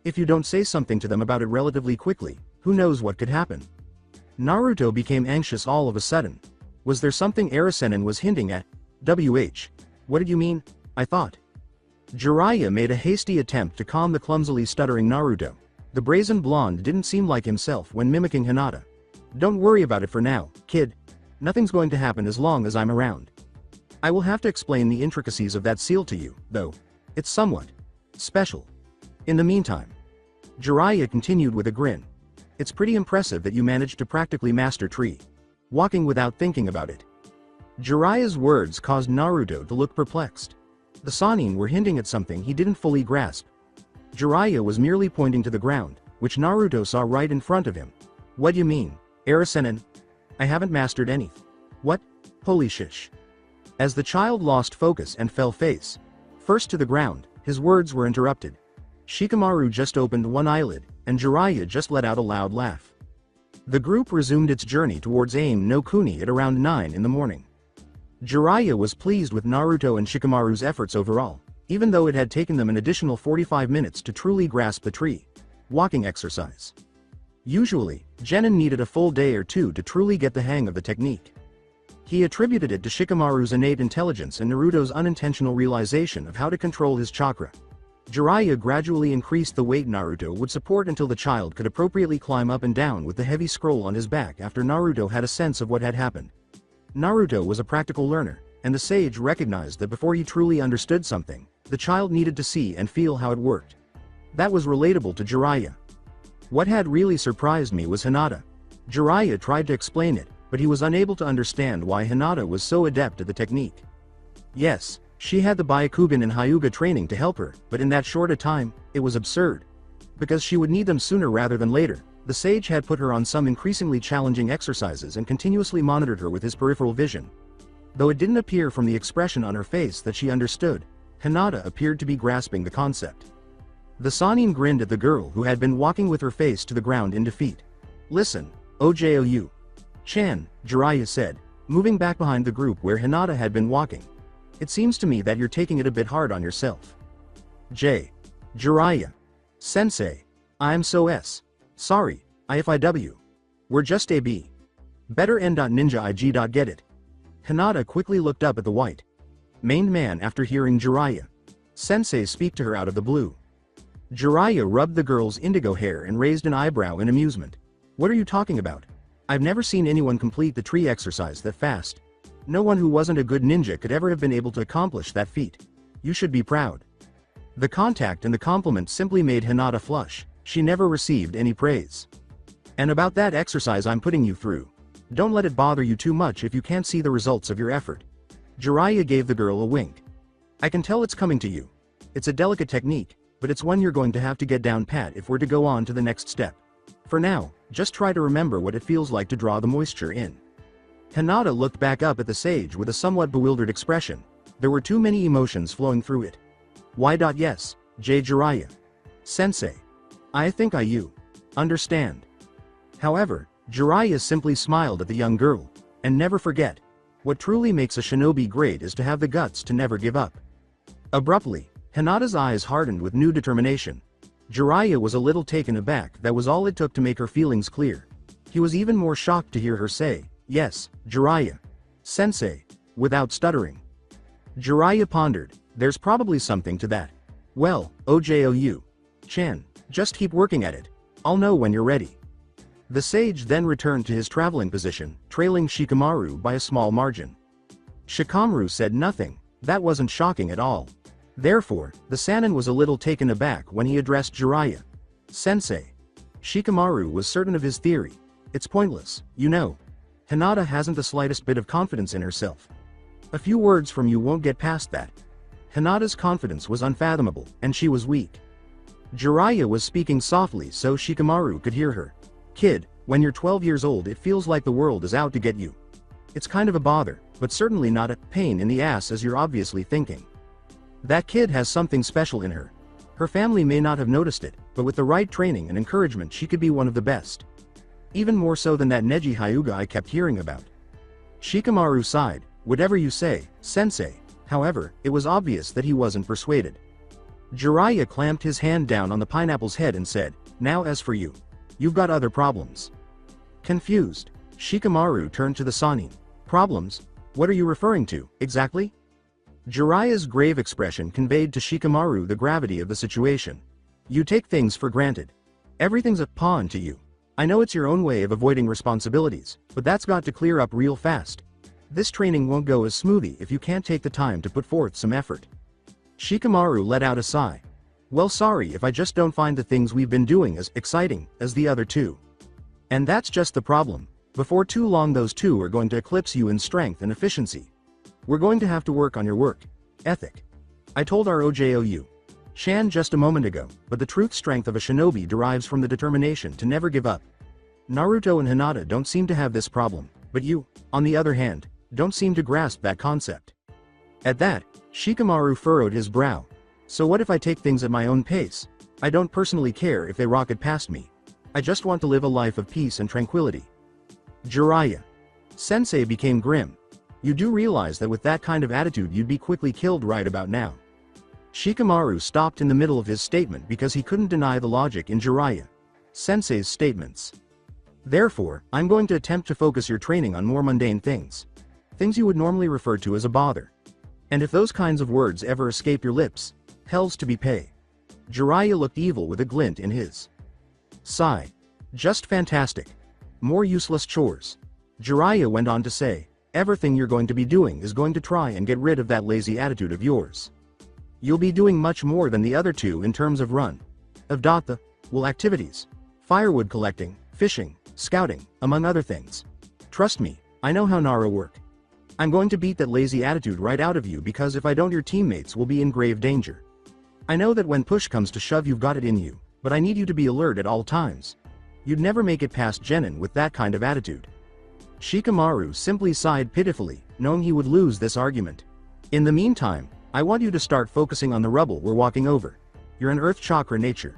If you don't say something to them about it relatively quickly, who knows what could happen? Naruto became anxious all of a sudden. Was there something Arisenin was hinting at? What did you mean? I thought. Jiraiya made a hasty attempt to calm the clumsily stuttering Naruto. The brazen blonde didn't seem like himself when mimicking Hinata. Don't worry about it for now, kid. Nothing's going to happen as long as I'm around. I will have to explain the intricacies of that seal to you, though. It's somewhat special. In the meantime, Jiraiya continued with a grin. It's pretty impressive that you managed to practically master tree walking without thinking about it. Jiraiya's words caused Naruto to look perplexed. The Sannin were hinting at something he didn't fully grasp. Jiraiya was merely pointing to the ground, which Naruto saw right in front of him. What do you mean, Arisenin? I haven't mastered any. What? Holy shish. As the child lost focus and fell face first to the ground, his words were interrupted. Shikamaru just opened one eyelid, and Jiraiya just let out a loud laugh. The group resumed its journey towards Aim no Kuni at around 9 in the morning. Jiraiya was pleased with Naruto and Shikamaru's efforts overall, even though it had taken them an additional 45 minutes to truly grasp the tree walking exercise. Usually, Genin needed a full day or two to truly get the hang of the technique. He attributed it to Shikamaru's innate intelligence and Naruto's unintentional realization of how to control his chakra. Jiraiya gradually increased the weight Naruto would support until the child could appropriately climb up and down with the heavy scroll on his back after Naruto had a sense of what had happened. Naruto was a practical learner, and the sage recognized that before he truly understood something, the child needed to see and feel how it worked. That was relatable to Jiraiya. What had really surprised me was Hinata. Jiraiya tried to explain it, but he was unable to understand why Hinata was so adept at the technique. Yes, she had the Byakugan and Hyuga training to help her, but in that short a time, it was absurd. Because she would need them sooner rather than later, the sage had put her on some increasingly challenging exercises and continuously monitored her with his peripheral vision. Though it didn't appear from the expression on her face that she understood, Hinata appeared to be grasping the concept. The Sannin grinned at the girl who had been walking with her face to the ground in defeat. Listen, Oju. Chan, Jiraiya said, moving back behind the group where Hinata had been walking. It seems to me that you're taking it a bit hard on yourself. Jiraiya. Sensei. I'm so sorry, IFIW. We're just AB. Better N.Ninja IG. Get it. Hinata quickly looked up at the white-maned man after hearing Jiraiya Sensei speak to her out of the blue. Jiraiya rubbed the girl's indigo hair and raised an eyebrow in amusement. What are you talking about? I've never seen anyone complete the tree exercise that fast. No one who wasn't a good ninja could ever have been able to accomplish that feat. You should be proud. The contact and the compliment simply made Hinata flush. She never received any praise. And about that exercise I'm putting you through. Don't let it bother you too much if you can't see the results of your effort. Jiraiya gave the girl a wink. I can tell it's coming to you. It's a delicate technique, but it's one you're going to have to get down pat if we're to go on to the next step. For now, just try to remember what it feels like to draw the moisture in. Hinata looked back up at the sage with a somewhat bewildered expression. There were too many emotions flowing through it. Yes, Jiraiya. Sensei. I think you understand. However, Jiraiya simply smiled at the young girl. And never forget, what truly makes a shinobi great is to have the guts to never give up. Abruptly, Hinata's eyes hardened with new determination. Jiraiya was a little taken aback. That was all it took to make her feelings clear. He was even more shocked to hear her say, yes, Jiraiya. Sensei, without stuttering. Jiraiya pondered, there's probably something to that. Well, Oju. Chan, just keep working at it. I'll know when you're ready. The sage then returned to his traveling position, trailing Shikamaru by a small margin. Shikamaru said nothing. That wasn't shocking at all. Therefore, the Sannin was a little taken aback when he addressed Jiraiya. Sensei. Shikamaru was certain of his theory. It's pointless, you know. Hinata hasn't the slightest bit of confidence in herself. A few words from you won't get past that. Hinata's confidence was unfathomable, and she was weak. Jiraiya was speaking softly so Shikamaru could hear her. Kid, when you're 12 years old it feels like the world is out to get you. It's kind of a bother, but certainly not a pain in the ass as you're obviously thinking. That kid has something special in her. Her family may not have noticed it, but with the right training and encouragement she could be one of the best. Even more so than that Neji Hyuga I kept hearing about. Shikamaru sighed. Whatever you say, Sensei. However, it was obvious that he wasn't persuaded. Jiraiya clamped his hand down on the pineapple's head and said, now as for you. You've got other problems. Confused, Shikamaru turned to the Sannin. Problems? What are you referring to, exactly? Jiraiya's grave expression conveyed to Shikamaru the gravity of the situation. You take things for granted. Everything's a pawn to you. I know it's your own way of avoiding responsibilities, but that's got to clear up real fast. This training won't go as smoothly if you can't take the time to put forth some effort. Shikamaru let out a sigh. Well, sorry if I just don't find the things we've been doing as exciting as the other two. And that's just the problem. Before too long those two are going to eclipse you in strength and efficiency. We're going to have to work on your work ethic. I told our OJOU Shan just a moment ago, but the truth strength of a shinobi derives from the determination to never give up. Naruto and Hinata don't seem to have this problem, but you, on the other hand, don't seem to grasp that concept. At that, Shikamaru furrowed his brow. So what if I take things at my own pace? I don't personally care if they rocket past me. I just want to live a life of peace and tranquility. Jiraiya. Sensei became grim. You do realize that with that kind of attitude you'd be quickly killed right about now. Shikamaru stopped in the middle of his statement because he couldn't deny the logic in Jiraiya Sensei's statements. Therefore, I'm going to attempt to focus your training on more mundane things. Things you would normally refer to as a bother. And if those kinds of words ever escape your lips, hell's to be pay. Jiraiya looked evil with a glint in his sigh. Just fantastic. More useless chores. Jiraiya went on to say, everything you're going to be doing is going to try and get rid of that lazy attitude of yours. You'll be doing much more than the other two in terms of activities. Firewood collecting, fishing, scouting, among other things. Trust me, I know how Nara work. I'm going to beat that lazy attitude right out of you because if I don't your teammates will be in grave danger. I know that when push comes to shove you've got it in you, but I need you to be alert at all times. You'd never make it past Genin with that kind of attitude. Shikamaru simply sighed pitifully, knowing he would lose this argument. In the meantime, I want you to start focusing on the rubble we're walking over. You're an earth chakra nature.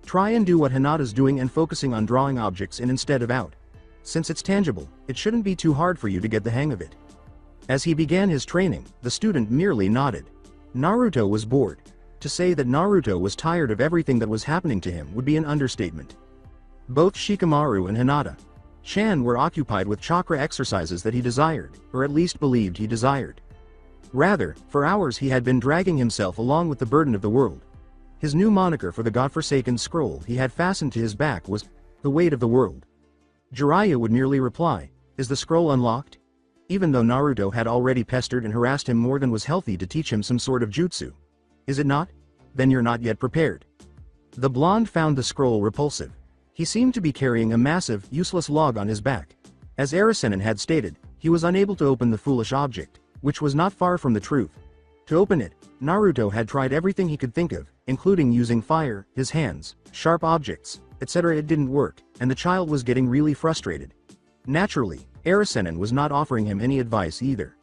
Try and do what Hinata's doing and focusing on drawing objects in instead of out. Since it's tangible, it shouldn't be too hard for you to get the hang of it. As he began his training, the student merely nodded. Naruto was bored. To say that Naruto was tired of everything that was happening to him would be an understatement. Both Shikamaru and Hinata Chan were occupied with chakra exercises that he desired, or at least believed he desired. Rather, for hours he had been dragging himself along with the burden of the world. His new moniker for the godforsaken scroll he had fastened to his back was, the weight of the world. Jiraiya would merely reply, is the scroll unlocked? Even though Naruto had already pestered and harassed him more than was healthy to teach him some sort of jutsu. Is it not? Then you're not yet prepared. The blonde found the scroll repulsive. He seemed to be carrying a massive, useless log on his back. As Arisenin had stated, he was unable to open the foolish object, which was not far from the truth. To open it, Naruto had tried everything he could think of, including using fire, his hands, sharp objects, etc. It didn't work, and the child was getting really frustrated. Naturally, Arisenin was not offering him any advice either.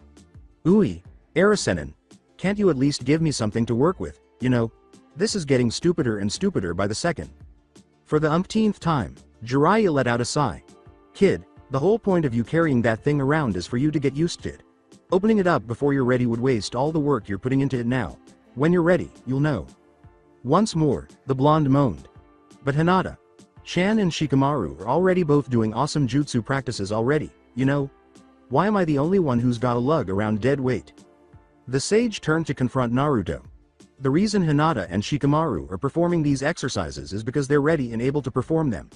Ooh, Arisenin, can't you at least give me something to work with, you know? This is getting stupider and stupider by the second. For the umpteenth time, Jiraiya let out a sigh. Kid, the whole point of you carrying that thing around is for you to get used to it. Opening it up before you're ready would waste all the work you're putting into it now. When you're ready, you'll know. Once more, the blonde moaned. But Hinata, Chan and Shikamaru are already both doing awesome jutsu practices already, you know? Why am I the only one who's got a lug around dead weight? The sage turned to confront Naruto. The reason Hinata and Shikamaru are performing these exercises is because they're ready and able to perform them.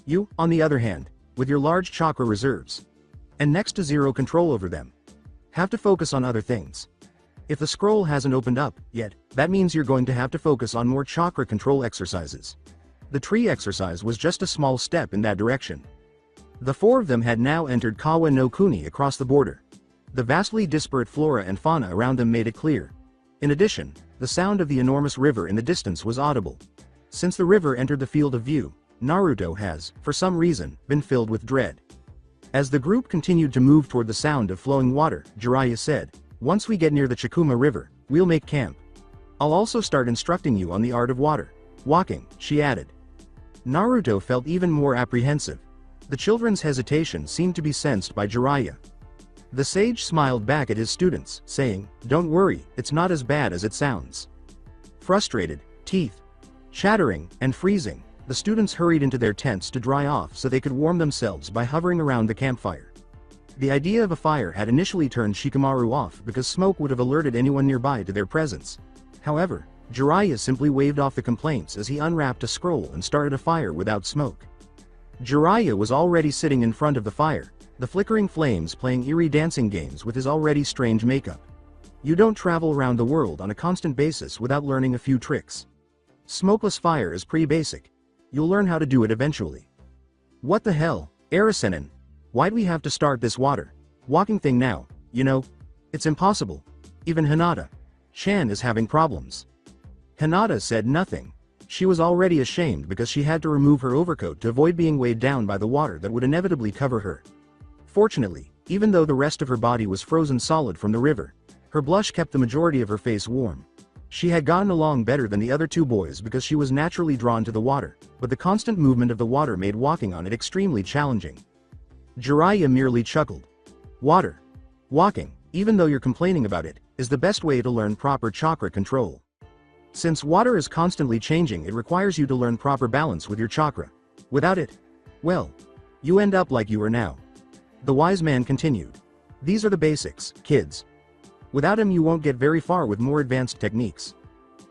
You, on the other hand, with your large chakra reserves, and next to zero control over them, Have to focus on other things. If the scroll hasn't opened up yet, that means you're going to have to focus on more chakra control exercises. The tree exercise was just a small step in that direction. The four of them had now entered Kawa no Kuni across the border. The vastly disparate flora and fauna around them made it clear. In addition, the sound of the enormous river in the distance was audible. Since the river entered the field of view, Naruto has, for some reason, been filled with dread. As the group continued to move toward the sound of flowing water, Jiraiya said, "Once we get near the Chakuma River, we'll make camp. I'll also start instructing you on the art of water walking," she added. Naruto felt even more apprehensive. The children's hesitation seemed to be sensed by Jiraiya. The sage smiled back at his students, saying, "Don't worry, it's not as bad as it sounds." Frustrated, teeth chattering, and freezing, the students hurried into their tents to dry off so they could warm themselves by hovering around the campfire. The idea of a fire had initially turned Shikamaru off because smoke would have alerted anyone nearby to their presence. However, Jiraiya simply waved off the complaints as he unwrapped a scroll and started a fire without smoke. Jiraiya was already sitting in front of the fire, the flickering flames playing eerie dancing games with his already strange makeup. You don't travel around the world on a constant basis without learning a few tricks. Smokeless fire is pretty basic. You'll learn how to do it eventually. What the hell, Arisenin? Why'd we have to start this walking thing now? You know, it's impossible. Even Hinata-chan is having problems. Hinata said nothing. She was already ashamed because she had to remove her overcoat to avoid being weighed down by the water that would inevitably cover her. Fortunately, even though the rest of her body was frozen solid from the river, her blush kept the majority of her face warm. She had gotten along better than the other two boys because she was naturally drawn to the water, but the constant movement of the water made walking on it extremely challenging. Jiraiya merely chuckled. Walking, even though you're complaining about it, is the best way to learn proper chakra control. Since water is constantly changing, it requires you to learn proper balance with your chakra. Without it, well, you end up like you are now. The wise man continued. These are the basics, kids. Without him you won't get very far with more advanced techniques.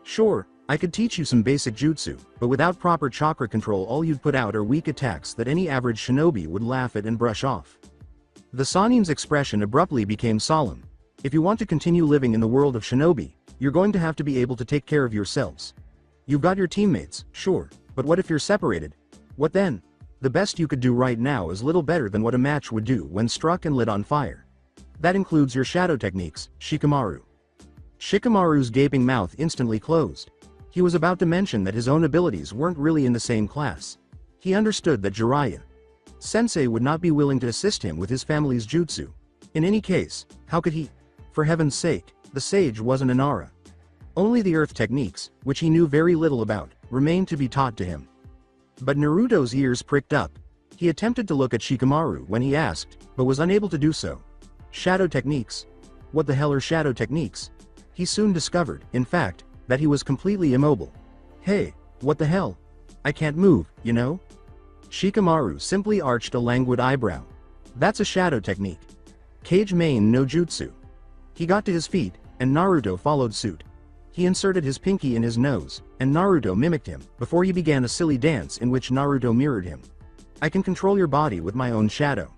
Sure, I could teach you some basic jutsu, but without proper chakra control all you'd put out are weak attacks that any average shinobi would laugh at and brush off. The Sanin's expression abruptly became solemn. If you want to continue living in the world of shinobi, you're going to have to be able to take care of yourselves. You've got your teammates, sure, but what if you're separated? What then? The best you could do right now is little better than what a match would do when struck and lit on fire. That includes your shadow techniques, Shikamaru. Shikamaru's gaping mouth instantly closed. He was about to mention that his own abilities weren't really in the same class. He understood that Jiraiya Sensei would not be willing to assist him with his family's jutsu. In any case, how could he? For heaven's sake, the sage wasn't an Nara. Only the earth techniques, which he knew very little about, remained to be taught to him. But Naruto's ears pricked up. He attempted to look at Shikamaru when he asked, but was unable to do so. Shadow techniques? What the hell are shadow techniques? He soon discovered, in fact, that he was completely immobile. Hey, what the hell? I can't move, you know? Shikamaru simply arched a languid eyebrow. That's a shadow technique. Kage main no jutsu. He got to his feet, and Naruto followed suit. He inserted his pinky in his nose, and Naruto mimicked him, before he began a silly dance in which Naruto mirrored him. I can control your body with my own shadow.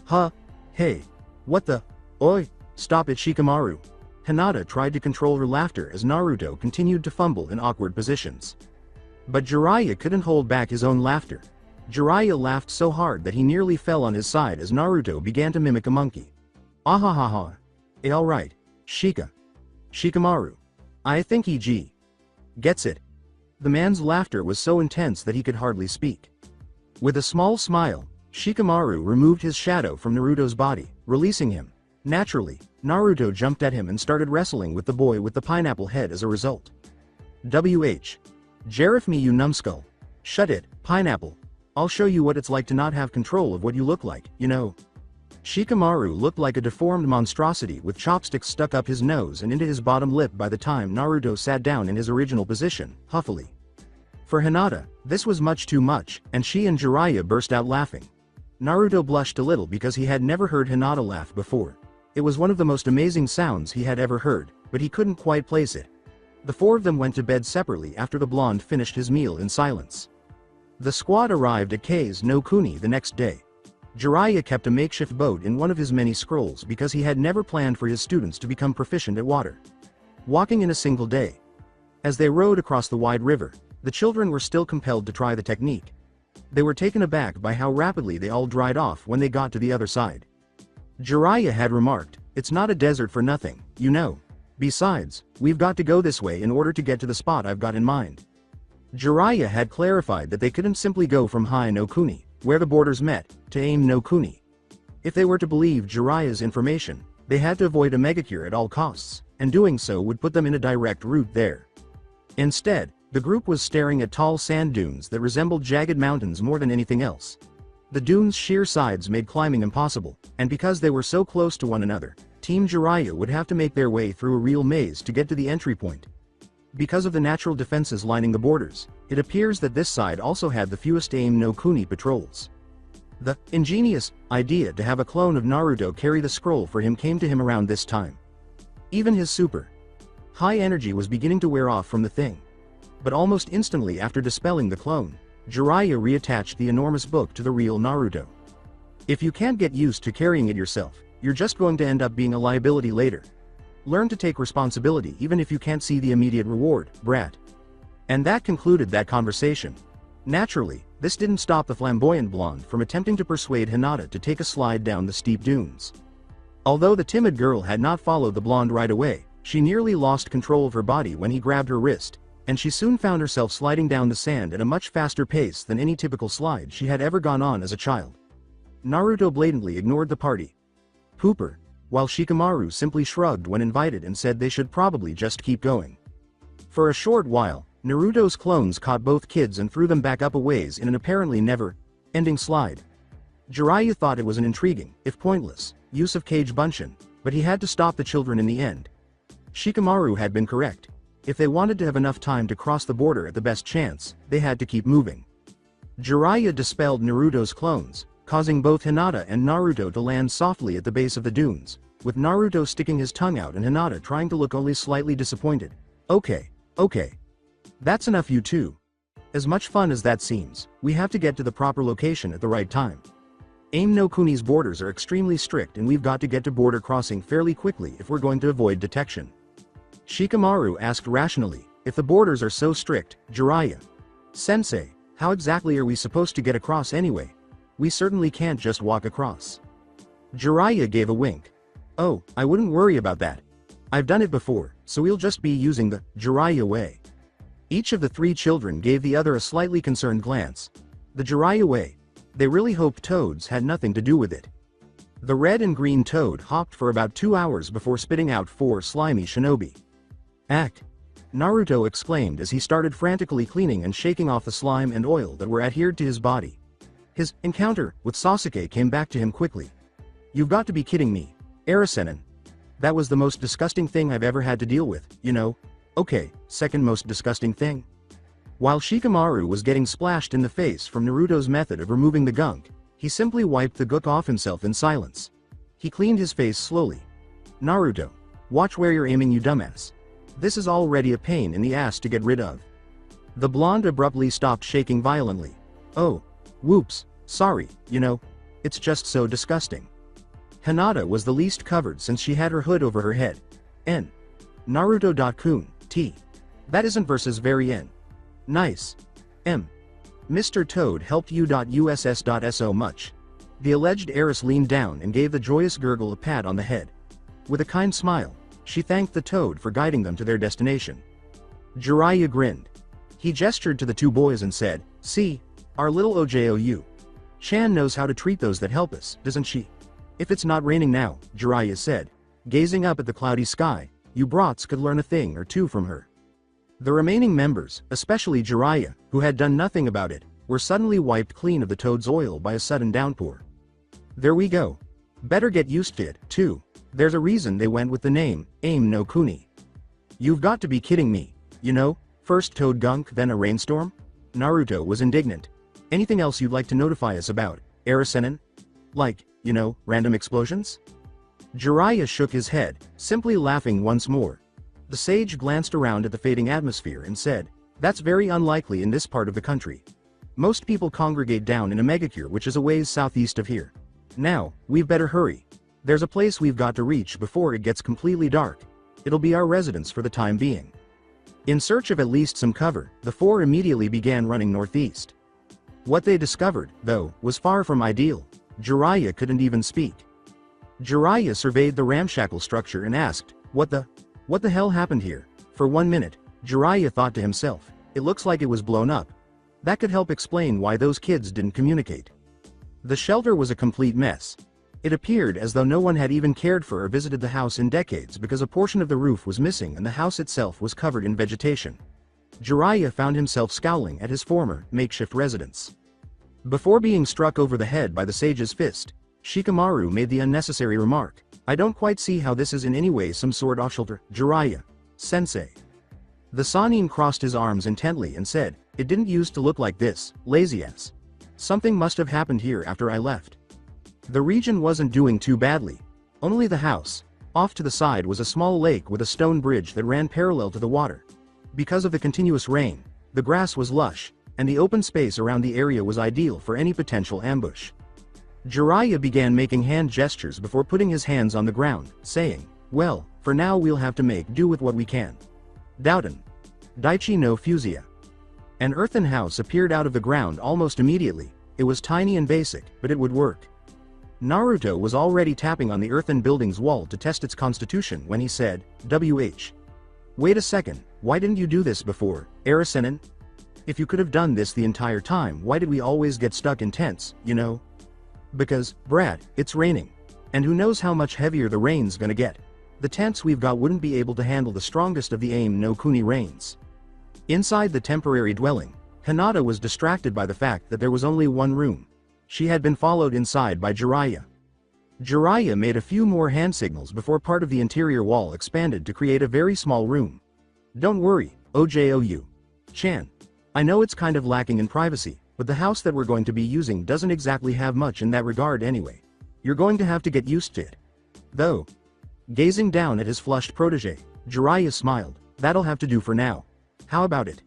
Huh? Hey. What the? Oi! Stop it, Shikamaru. Hinata tried to control her laughter as Naruto continued to fumble in awkward positions. But Jiraiya couldn't hold back his own laughter. Jiraiya laughed so hard that he nearly fell on his side as Naruto began to mimic a monkey. Ahahaha. Alright, Shikamaru. I think he gets it. The man's laughter was so intense that he could hardly speak. With a small smile, Shikamaru removed his shadow from Naruto's body, releasing him. Naturally, Naruto jumped at him and started wrestling with the boy with the pineapple head as a result. Jarif me you numbskull. Shut it, pineapple. I'll show you what it's like to not have control of what you look like, you know. Shikamaru looked like a deformed monstrosity with chopsticks stuck up his nose and into his bottom lip by the time Naruto sat down in his original position, huffily. For Hinata, this was much too much, and she and Jiraiya burst out laughing. Naruto blushed a little because he had never heard Hinata laugh before. It was one of the most amazing sounds he had ever heard, but he couldn't quite place it. The four of them went to bed separately after the blonde finished his meal in silence. The squad arrived at Kage no Kuni the next day. Jiraiya kept a makeshift boat in one of his many scrolls because he had never planned for his students to become proficient at water. Walking in a single day. As they rowed across the wide river, the children were still compelled to try the technique. They were taken aback by how rapidly they all dried off when they got to the other side. Jiraiya had remarked, "It's not a desert for nothing, you know. Besides, we've got to go this way in order to get to the spot I've got in mind." Jiraiya had clarified that they couldn't simply go from High no Kuni, where the borders met, to Aim no Kuni. If they were to believe Jiraiya's information, they had to avoid a megacure at all costs, and doing so would put them in a direct route there. Instead, the group was staring at tall sand dunes that resembled jagged mountains more than anything else. The dunes' sheer sides made climbing impossible, and because they were so close to one another, Team Jiraiya would have to make their way through a real maze to get to the entry point. Because of the natural defenses lining the borders, it appears that this side also had the fewest Aim no Kuni patrols. The ingenious idea to have a clone of Naruto carry the scroll for him came to him around this time. Even his super high energy was beginning to wear off from the thing. But almost instantly after dispelling the clone, Jiraiya reattached the enormous book to the real Naruto. If you can't get used to carrying it yourself, you're just going to end up being a liability later. Learn to take responsibility even if you can't see the immediate reward, brat. And that concluded that conversation. Naturally, this didn't stop the flamboyant blonde from attempting to persuade Hinata to take a slide down the steep dunes. Although the timid girl had not followed the blonde right away, she nearly lost control of her body when he grabbed her wrist, and she soon found herself sliding down the sand at a much faster pace than any typical slide she had ever gone on as a child. Naruto blatantly ignored the party pooper, while Shikamaru simply shrugged when invited and said they should probably just keep going. For a short while, Naruto's clones caught both kids and threw them back up a ways in an apparently never-ending slide. Jiraiya thought it was an intriguing, if pointless, use of Kage Bunshin, but he had to stop the children in the end. Shikamaru had been correct. If they wanted to have enough time to cross the border at the best chance, they had to keep moving. Jiraiya dispelled Naruto's clones, causing both Hinata and Naruto to land softly at the base of the dunes, with Naruto sticking his tongue out and Hinata trying to look only slightly disappointed. Okay. That's enough, you two. As much fun as that seems, we have to get to the proper location at the right time. Aim no Kuni's borders are extremely strict and we've got to get to border crossing fairly quickly if we're going to avoid detection. Shikamaru asked rationally, if the borders are so strict, Jiraiya. Sensei, how exactly are we supposed to get across anyway? We certainly can't just walk across. Jiraiya gave a wink. Oh, I wouldn't worry about that. I've done it before, so we'll just be using the Jiraiya way. Each of the three children gave the other a slightly concerned glance. The Jiraiya way. They really hoped toads had nothing to do with it. The red and green toad hopped for about 2 hours before spitting out 4 slimy shinobi. Ack! Naruto exclaimed as he started frantically cleaning and shaking off the slime and oil that were adhered to his body. His encounter with Sasuke came back to him quickly. You've got to be kidding me. Arisenin. That was the most disgusting thing I've ever had to deal with, you know. Okay, second most disgusting thing. While Shikamaru was getting splashed in the face from Naruto's method of removing the gunk, he simply wiped the gook off himself in silence. He cleaned his face slowly. Naruto. Watch where you're aiming, you dumbass. This is already a pain in the ass to get rid of. The blonde abruptly stopped shaking violently. Oh. Whoops, sorry, you know. It's just so disgusting. Hinata was the least covered since she had her hood over her head. N. Naruto.kun, T. That isn't versus very N. Nice. M. Mr. Toad helped you.uss.so much. The alleged heiress leaned down and gave the joyous gurgle a pat on the head. With a kind smile, she thanked the toad for guiding them to their destination. Jiraiya grinned. He gestured to the two boys and said, see, our little OJOU. Chan knows how to treat those that help us, doesn't she? If it's not raining now, Jiraiya said, gazing up at the cloudy sky, you brats could learn a thing or two from her. The remaining members, especially Jiraiya, who had done nothing about it, were suddenly wiped clean of the toad's oil by a sudden downpour. There we go. Better get used to it, too. There's a reason they went with the name, Aim no Kuni. You've got to be kidding me, you know, first toad gunk then a rainstorm? Naruto was indignant. Anything else you'd like to notify us about, Arisenin? Like, you know, random explosions? Jiraiya shook his head, simply laughing once more. The sage glanced around at the fading atmosphere and said, that's very unlikely in this part of the country. Most people congregate down in a megacure which is a ways southeast of here. Now, we've better hurry. There's a place we've got to reach before it gets completely dark. It'll be our residence for the time being. In search of at least some cover, the four immediately began running northeast. What they discovered, though, was far from ideal. Jiraiya couldn't even speak. Jiraiya surveyed the ramshackle structure and asked, What the hell happened here? For 1 minute, Jiraiya thought to himself, it looks like it was blown up. That could help explain why those kids didn't communicate. The shelter was a complete mess. It appeared as though no one had even cared for or visited the house in decades because a portion of the roof was missing and the house itself was covered in vegetation. Jiraiya found himself scowling at his former, makeshift residence. Before being struck over the head by the sage's fist, Shikamaru made the unnecessary remark, I don't quite see how this is in any way some sort of shelter, Jiraiya. Sensei. The Sannin crossed his arms intently and said, It didn't used to look like this, lazy ass. Something must have happened here after I left. The region wasn't doing too badly. Only the house. Off to the side was a small lake with a stone bridge that ran parallel to the water. Because of the continuous rain, the grass was lush, and the open space around the area was ideal for any potential ambush. Jiraiya began making hand gestures before putting his hands on the ground, saying, Well, for now we'll have to make do with what we can. Douten. Daichi no Fusia. An earthen house appeared out of the ground almost immediately. It was tiny and basic, but it would work. Naruto was already tapping on the earthen building's wall to test its constitution when he said, WH. Wait a second, why didn't you do this before, Arisenin? If you could have done this the entire time, why did we always get stuck in tents, you know? Because, Brad, it's raining. And who knows how much heavier the rain's gonna get. The tents we've got wouldn't be able to handle the strongest of the Aim no Kuni rains. Inside the temporary dwelling, Hinata was distracted by the fact that there was only one room. She had been followed inside by Jiraiya. Jiraiya made a few more hand signals before part of the interior wall expanded to create a very small room. Don't worry, OJOU. Chan. I know it's kind of lacking in privacy, but the house that we're going to be using doesn't exactly have much in that regard anyway. You're going to have to get used to it. Though. Gazing down at his flushed protege, Jiraiya smiled, that'll have to do for now. How about it?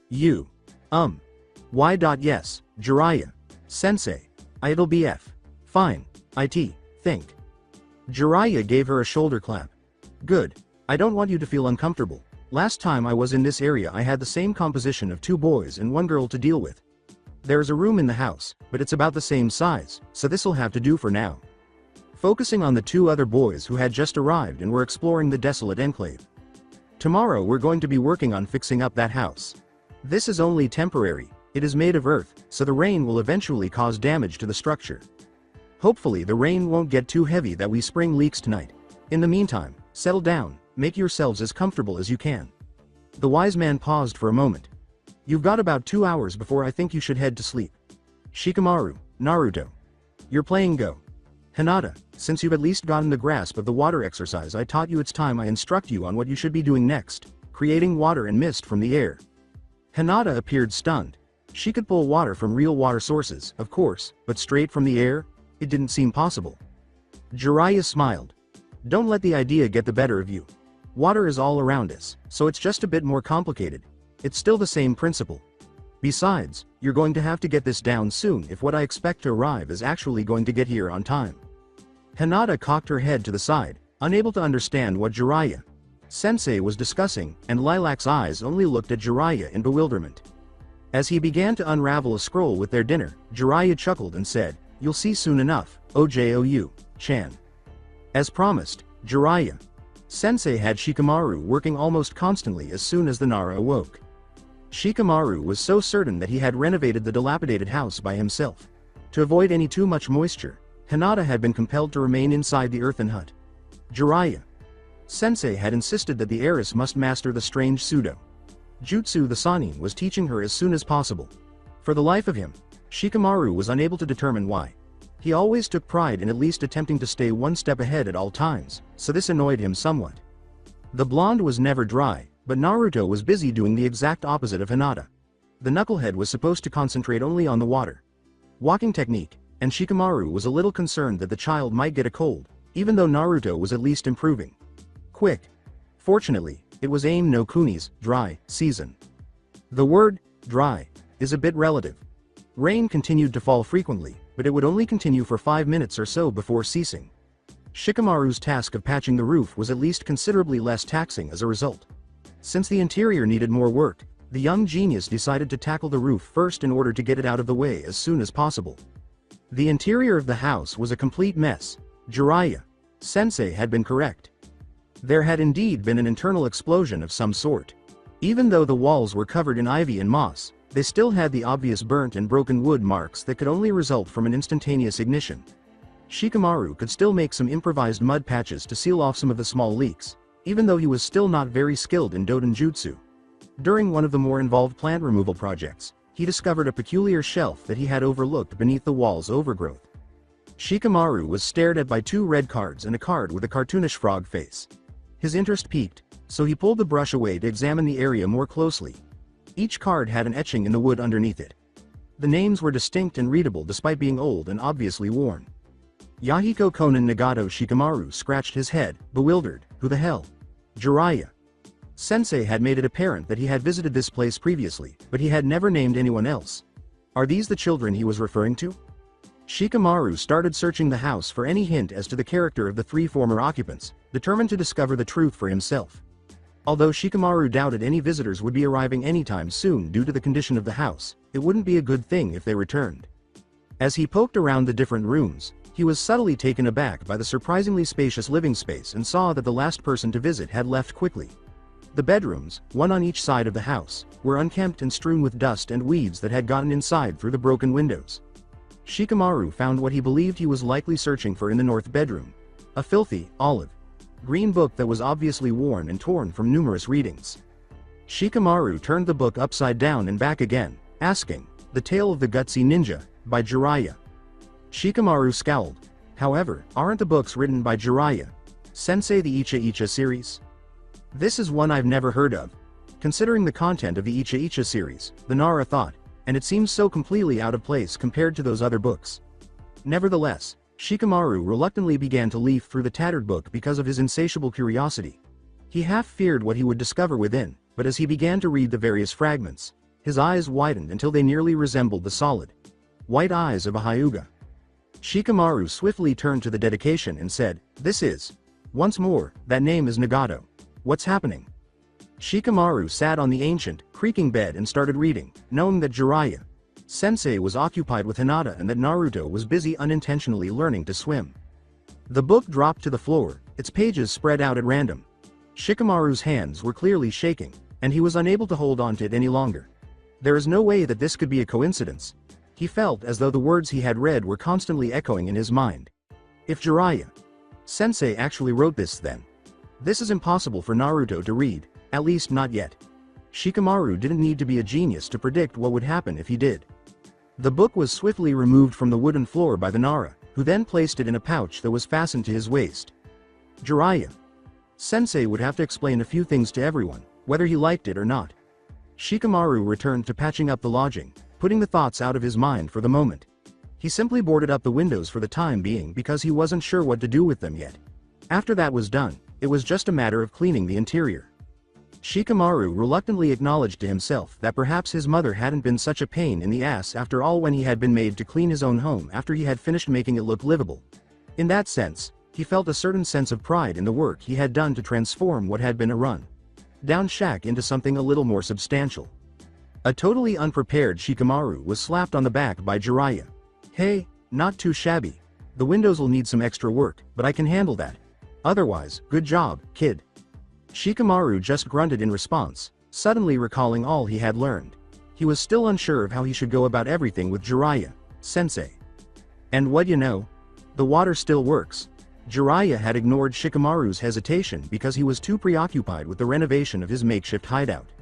You. Why? Yes, Jiraiya. Sensei. It'll be F. Fine. Think. Jiraiya gave her a shoulder clap. Good. I don't want you to feel uncomfortable. Last time I was in this area I had the same composition of 2 boys and 1 girl to deal with. There's a room in the house, but it's about the same size, so this'll have to do for now. Focusing on the 2 other boys who had just arrived and were exploring the desolate enclave. Tomorrow we're going to be working on fixing up that house. This is only temporary, it is made of earth, so the rain will eventually cause damage to the structure. Hopefully the rain won't get too heavy that we spring leaks tonight. In the meantime, settle down, make yourselves as comfortable as you can. The wise man paused for a moment. You've got about 2 hours before I think you should head to sleep. Shikamaru, Naruto. You're playing Go. Hinata, since you've at least gotten the grasp of the water exercise I taught you, it's time I instruct you on what you should be doing next, creating water and mist from the air. Hinata appeared stunned. She could pull water from real water sources, of course, but straight from the air? It didn't seem possible. Jiraiya smiled. Don't let the idea get the better of you. Water is all around us, so it's just a bit more complicated. It's still the same principle. Besides, you're going to have to get this down soon if what I expect to arrive is actually going to get here on time. Hinata cocked her head to the side, unable to understand what Jiraiya Sensei was discussing, and Lilac's eyes only looked at Jiraiya in bewilderment. As he began to unravel a scroll with their dinner, Jiraiya chuckled and said, You'll see soon enough, OJOU, Chan. As promised, Jiraiya Sensei had Shikamaru working almost constantly as soon as the Nara awoke. Shikamaru was so certain that he had renovated the dilapidated house by himself. To avoid any too much moisture, Hinata had been compelled to remain inside the earthen hut. Jiraiya Sensei had insisted that the heiress must master the strange pseudo jutsu the Sannin was teaching her as soon as possible. For the life of him, Shikamaru was unable to determine why. He always took pride in at least attempting to stay 1 step ahead at all times, so this annoyed him somewhat. The blonde was never dry, but Naruto was busy doing the exact opposite of Hinata. The knucklehead was supposed to concentrate only on the water walking technique, and Shikamaru was a little concerned that the child might get a cold, even though Naruto was at least improving. Quick. Fortunately, it was Aim no Kuni's dry season. The word dry is a bit relative. Rain continued to fall frequently, but it would only continue for 5 minutes or so before ceasing. Shikamaru's task of patching the roof was at least considerably less taxing as a result. Since the interior needed more work, the young genius decided to tackle the roof first in order to get it out of the way as soon as possible. The interior of the house was a complete mess. Jiraiya, Sensei had been correct. There had indeed been an internal explosion of some sort. Even though the walls were covered in ivy and moss, they still had the obvious burnt and broken wood marks that could only result from an instantaneous ignition. Shikamaru could still make some improvised mud patches to seal off some of the small leaks, even though he was still not very skilled in Dodenjutsu. During one of the more involved plant removal projects, he discovered a peculiar shelf that he had overlooked beneath the wall's overgrowth. Shikamaru was stared at by 2 red cards and a card with a cartoonish frog face. His interest piqued, so he pulled the brush away to examine the area more closely. Each card had an etching in the wood underneath it. The names were distinct and readable despite being old and obviously worn. Yahiko Konan Nagato. Shikamaru scratched his head, bewildered. Who the hell? Jiraiya. Sensei had made it apparent that he had visited this place previously, but he had never named anyone else. Are these the children he was referring to? Shikamaru started searching the house for any hint as to the character of the 3 former occupants, determined to discover the truth for himself. Although Shikamaru doubted any visitors would be arriving anytime soon due to the condition of the house, it wouldn't be a good thing if they returned. As he poked around the different rooms, he was subtly taken aback by the surprisingly spacious living space and saw that the last person to visit had left quickly. The bedrooms, one on each side of the house, were unkempt and strewn with dust and weeds that had gotten inside through the broken windows. Shikamaru found what he believed he was likely searching for in the north bedroom: a filthy, olive-green book that was obviously worn and torn from numerous readings. Shikamaru turned the book upside down and back again, asking, "The Tale of the Gutsy Ninja, by Jiraiya." Shikamaru scowled. However, aren't the books written by Jiraiya Sensei the Icha Icha series? This is one I've never heard of. Considering the content of the Icha Icha series, the Nara thought, and it seems so completely out of place compared to those other books. Nevertheless, Shikamaru reluctantly began to leaf through the tattered book because of his insatiable curiosity. He half feared what he would discover within, but as he began to read the various fragments, his eyes widened until they nearly resembled the solid white eyes of a hyuga. Shikamaru swiftly turned to the dedication and said, "This is, once more, that name is Nagato. What's happening?" Shikamaru sat on the ancient, creaking bed and started reading, knowing that Jiraiya Sensei was occupied with Hinata and that Naruto was busy unintentionally learning to swim. The book dropped to the floor, its pages spread out at random. Shikamaru's hands were clearly shaking, and he was unable to hold on to it any longer. There is no way that this could be a coincidence. He felt as though the words he had read were constantly echoing in his mind. If Jiraiya Sensei actually wrote this, then this is impossible for Naruto to read, at least not yet. Shikamaru didn't need to be a genius to predict what would happen if he did. The book was swiftly removed from the wooden floor by the Nara, who then placed it in a pouch that was fastened to his waist. Jiraiya Sensei would have to explain a few things to everyone, whether he liked it or not. Shikamaru returned to patching up the lodging, putting the thoughts out of his mind for the moment. He simply boarded up the windows for the time being because he wasn't sure what to do with them yet. After that was done, it was just a matter of cleaning the interior. Shikamaru reluctantly acknowledged to himself that perhaps his mother hadn't been such a pain in the ass after all when he had been made to clean his own home after he had finished making it look livable. In that sense, he felt a certain sense of pride in the work he had done to transform what had been a run-down shack into something a little more substantial. A totally unprepared Shikamaru was slapped on the back by Jiraiya. "Hey, not too shabby. The windows will need some extra work, but I can handle that. Otherwise, good job, kid." Shikamaru just grunted in response, suddenly recalling all he had learned. He was still unsure of how he should go about everything with Jiraiya Sensei. And what you know? The water still works. Jiraiya had ignored Shikamaru's hesitation because he was too preoccupied with the renovation of his makeshift hideout.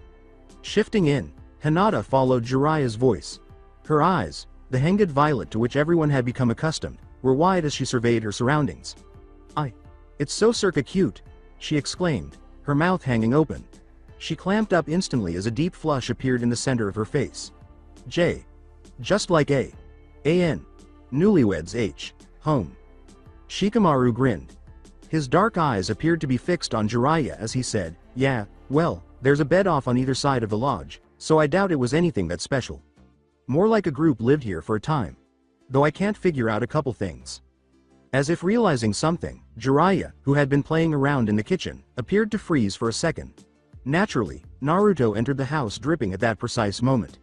Shifting in, Hinata followed Jiraiya's voice. Her eyes, the hanged violet to which everyone had become accustomed, were wide as she surveyed her surroundings. It's so circa cute," she exclaimed, her mouth hanging open. She clamped up instantly as a deep flush appeared in the center of her face. Just like A.N. Newlyweds H. Home. Shikamaru grinned. His dark eyes appeared to be fixed on Jiraiya as he said, "Yeah, well, there's a bed off on either side of the lodge, so I doubt it was anything that special. More like a group lived here for a time. though I can't figure out a couple things. As if realizing something, Jiraiya, who had been playing around in the kitchen, appeared to freeze for a second. Naturally, Naruto entered the house dripping at that precise moment.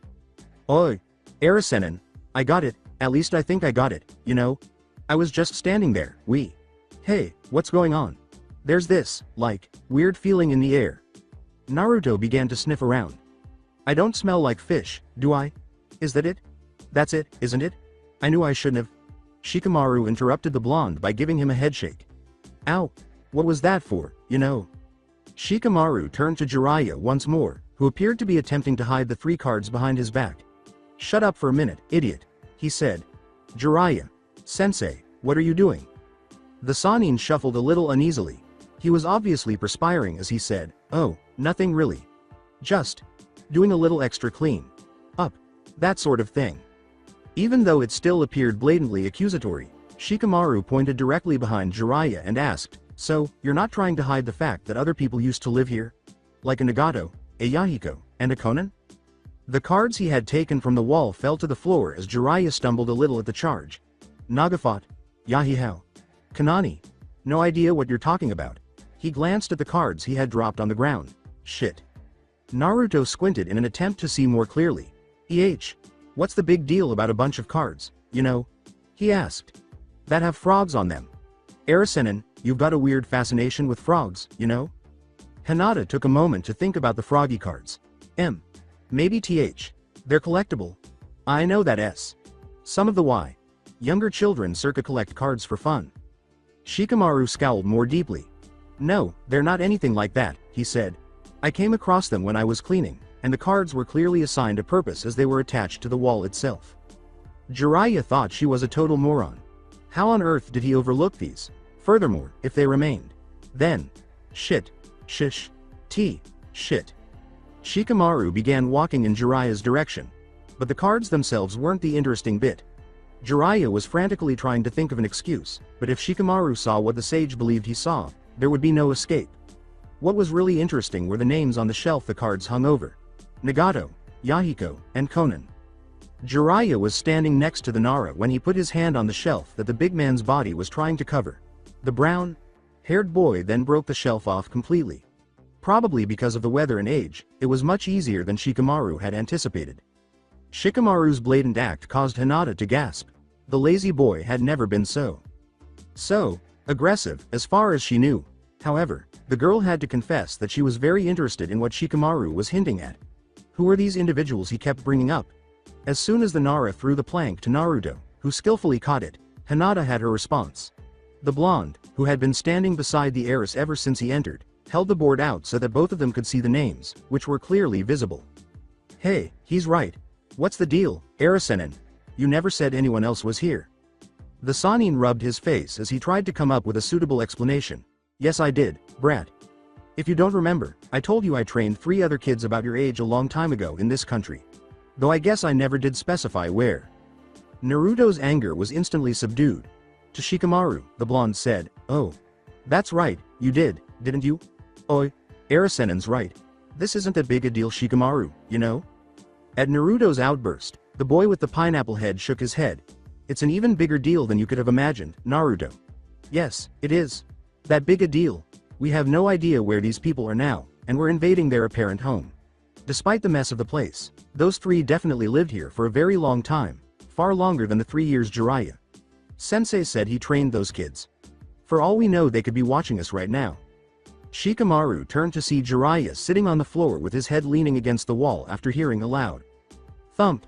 Oi, Arasenin, I got it, at least I think I got it, you know? I was just standing there, Hey, what's going on? There's this, like, weird feeling in the air. Naruto began to sniff around. I don't smell like fish, do I? Is that it? That's it, isn't it? I knew I shouldn't have. Shikamaru interrupted the blonde by giving him a headshake. Ow, what was that for, you know? Shikamaru turned to Jiraiya once more, who appeared to be attempting to hide the 3 cards behind his back. Shut up for a minute, idiot, he said. Jiraiya, Sensei, what are you doing? The Sannin shuffled a little uneasily. He was obviously perspiring as he said, oh, nothing really. Just doing a little extra clean up, that sort of thing. Even though it still appeared blatantly accusatory, Shikamaru pointed directly behind Jiraiya and asked, so, you're not trying to hide the fact that other people used to live here? Like a Nagato, a Yahiko, and a Konan? The cards he had taken from the wall fell to the floor as Jiraiya stumbled a little at the charge. Nagafot, Yahihao, Kanani. No idea what you're talking about. He glanced at the cards he had dropped on the ground. Shit. Naruto squinted in an attempt to see more clearly. What's the big deal about a bunch of cards, you know? He asked. That have frogs on them. Arasenin, you've got a weird fascination with frogs, you know? Hinata took a moment to think about the froggy cards. Maybe they're collectible. I know that some of the younger children circa collect cards for fun. Shikamaru scowled more deeply. No, they're not anything like that, he said. I came across them when I was cleaning, and the cards were clearly assigned a purpose as they were attached to the wall itself. Jiraiya thought she was a total moron. How on earth did he overlook these? Furthermore, if they remained, then shit. Shikamaru began walking in Jiraiya's direction. But the cards themselves weren't the interesting bit. Jiraiya was frantically trying to think of an excuse, but if Shikamaru saw what the sage believed he saw, there would be no escape. What was really interesting were the names on the shelf the cards hung over. Nagato, Yahiko, and Konan. Jiraiya was standing next to the Nara when he put his hand on the shelf that the big man's body was trying to cover. The brown-haired boy then broke the shelf off completely. Probably because of the weather and age, it was much easier than Shikamaru had anticipated. Shikamaru's blatant act caused Hinata to gasp. The lazy boy had never been so aggressive, as far as she knew. However, the girl had to confess that she was very interested in what Shikamaru was hinting at. Who were these individuals he kept bringing up? As soon as the Nara threw the plank to Naruto, who skillfully caught it, Hinata had her response. The blonde, who had been standing beside the heiress ever since he entered, held the board out so that both of them could see the names, which were clearly visible. Hey, he's right. What's the deal, Arasenin? You never said anyone else was here. The Sannin rubbed his face as he tried to come up with a suitable explanation. Yes, I did, brat. If you don't remember, I told you I trained 3 other kids about your age a long time ago in this country. Though I guess I never did specify where. Naruto's anger was instantly subdued. To Shikamaru, the blonde said, oh. That's right, you did, didn't you? Oi, Arasenin's right. This isn't that big a deal, Shikamaru, you know? At Naruto's outburst, the boy with the pineapple head shook his head. It's an even bigger deal than you could have imagined, Naruto. Yes, it is. That big a deal. We have no idea where these people are now, and we're invading their apparent home. Despite the mess of the place, those 3 definitely lived here for a very long time, far longer than the 3 years Jiraiya. Sensei said he trained those kids. For all we know, they could be watching us right now. Shikamaru turned to see Jiraiya sitting on the floor with his head leaning against the wall after hearing a loud thump.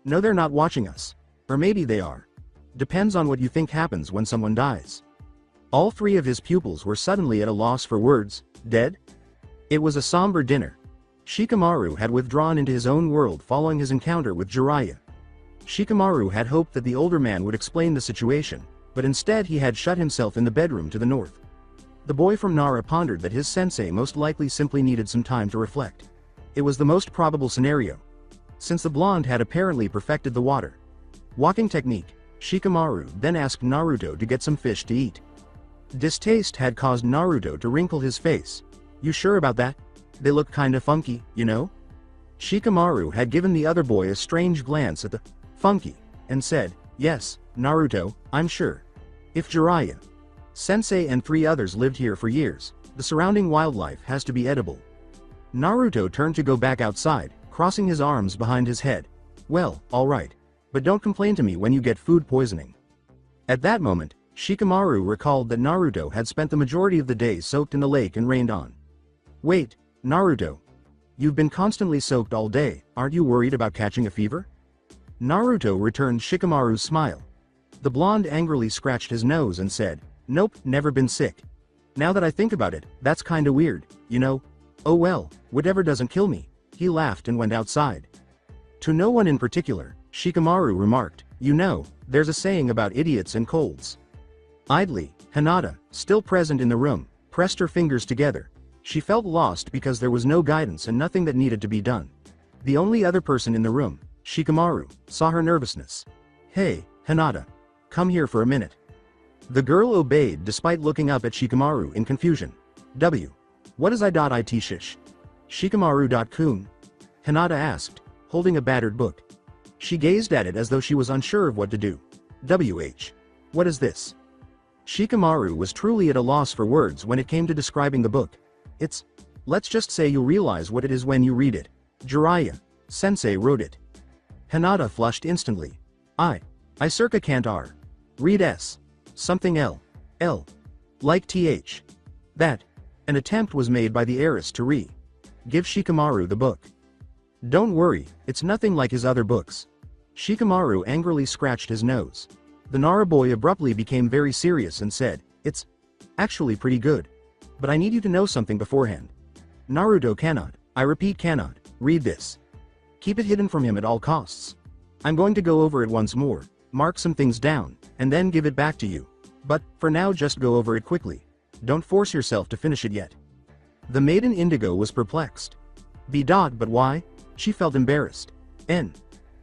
No, they're not watching us. Or maybe they are. Depends on what you think happens when someone dies. All 3 of his pupils were suddenly at a loss for words. Dead? It was a somber dinner. Shikamaru had withdrawn into his own world following his encounter with Jiraiya. Shikamaru had hoped that the older man would explain the situation, but instead he had shut himself in the bedroom to the north. The boy from Nara pondered that his sensei most likely simply needed some time to reflect. It was the most probable scenario, since the blonde had apparently perfected the water walking technique. Shikamaru then asked Naruto to get some fish to eat. Distaste had caused Naruto to wrinkle his face. You sure about that? They look kinda funky, you know? Shikamaru had given the other boy a strange glance at the funky, and said, Yes, Naruto, I'm sure. If Jiraiya, Sensei and 3 others lived here for years, the surrounding wildlife has to be edible. Naruto turned to go back outside, crossing his arms behind his head. Well, alright. But don't complain to me when you get food poisoning. At that moment, Shikamaru recalled that Naruto had spent the majority of the day soaked in the lake and rained on. Wait, Naruto. You've been constantly soaked all day, aren't you worried about catching a fever? Naruto returned Shikamaru's smile. The blonde angrily scratched his nose and said, "Nope, never been sick. Now that I think about it, that's kinda weird, you know? Oh well, whatever doesn't kill me." He laughed and went outside. To no one in particular, Shikamaru remarked, "You know, there's a saying about idiots and colds." Idly, Hinata, still present in the room, pressed her fingers together. She felt lost because there was no guidance and nothing that needed to be done. The only other person in the room, Shikamaru, saw her nervousness. "Hey, Hinata. Come here for a minute." The girl obeyed despite looking up at Shikamaru in confusion. What is it shish? Shikamaru.kun? Hinata asked, holding a battered book. She gazed at it as though she was unsure of what to do. What is this? Shikamaru was truly at a loss for words when it came to describing the book. Let's just say you'll realize what it is when you read it. Jiraiya, Sensei wrote it. Hinata flushed instantly. I circa can't read S. Something L. Like TH. That. An attempt was made by the heiress to give Shikamaru the book. Don't worry, it's nothing like his other books. Shikamaru angrily scratched his nose. The Nara boy abruptly became very serious and said, "It's actually pretty good. But I need you to know something beforehand. Naruto cannot, I repeat cannot, read this. Keep it hidden from him at all costs. I'm going to go over it once more, mark some things down, and then give it back to you. But, for now just go over it quickly. Don't force yourself to finish it yet." The maiden Indigo was perplexed. But why? She felt embarrassed.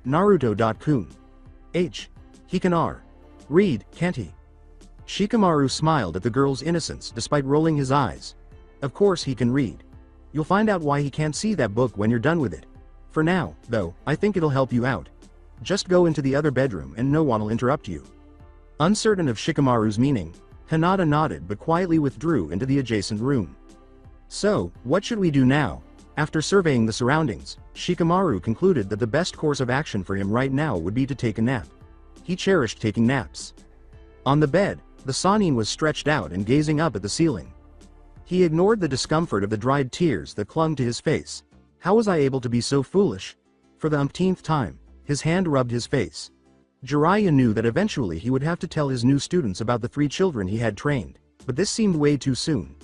Naruto.kun. He can read, can't he? Shikamaru smiled at the girl's innocence despite rolling his eyes. Of course he can read. You'll find out why he can't see that book when you're done with it. For now, though, I think it'll help you out. Just go into the other bedroom and no one'll interrupt you. Uncertain of Shikamaru's meaning, Hinata nodded but quietly withdrew into the adjacent room. So, what should we do now? After surveying the surroundings, Shikamaru concluded that the best course of action for him right now would be to take a nap. He cherished taking naps. On the bed, the Sannin was stretched out and gazing up at the ceiling. He ignored the discomfort of the dried tears that clung to his face. How was I able to be so foolish? For the umpteenth time, his hand rubbed his face. Jiraiya knew that eventually he would have to tell his new students about the 3 children he had trained, but this seemed way too soon.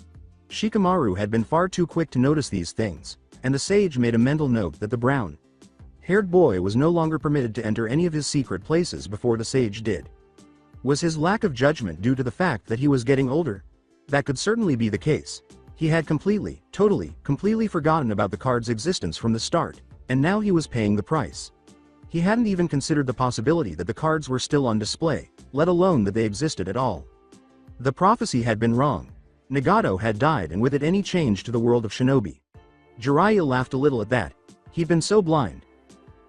Shikamaru had been far too quick to notice these things, and the sage made a mental note that the brown-haired boy was no longer permitted to enter any of his secret places before the sage did. Was his lack of judgment due to the fact that he was getting older? That could certainly be the case. He had completely forgotten about the card's existence from the start, and now he was paying the price. He hadn't even considered the possibility that the cards were still on display, let alone that they existed at all. The prophecy had been wrong. Nagato had died and with it any change to the world of shinobi. Jiraiya laughed a little at that. He'd been so blind.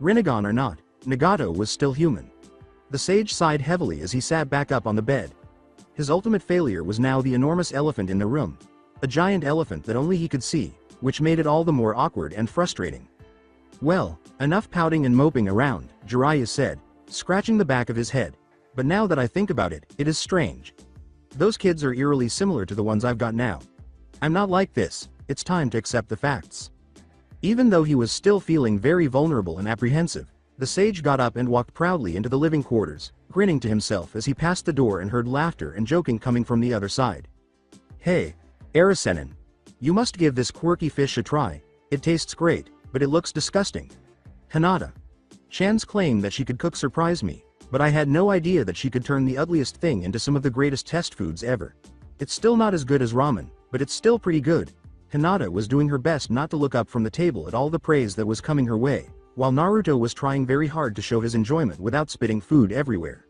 Rinnegan or not, Nagato was still human. The sage sighed heavily as he sat back up on the bed. His ultimate failure was now the enormous elephant in the room. A giant elephant that only he could see, which made it all the more awkward and frustrating. Well, enough pouting and moping around, Jiraiya said, scratching the back of his head. But now that I think about it, it is strange. Those kids are eerily similar to the ones I've got now. I'm not like this, it's time to accept the facts. Even though he was still feeling very vulnerable and apprehensive, the sage got up and walked proudly into the living quarters, grinning to himself as he passed the door and heard laughter and joking coming from the other side. "Hey, Arisenin. You must give this quirky fish a try. It tastes great, but it looks disgusting." Hinata. Chan's claim that she could cook surprised me, but I had no idea that she could turn the ugliest thing into some of the greatest test foods ever. It's still not as good as ramen, but it's still pretty good. Hinata was doing her best not to look up from the table at all the praise that was coming her way, while Naruto was trying very hard to show his enjoyment without spitting food everywhere.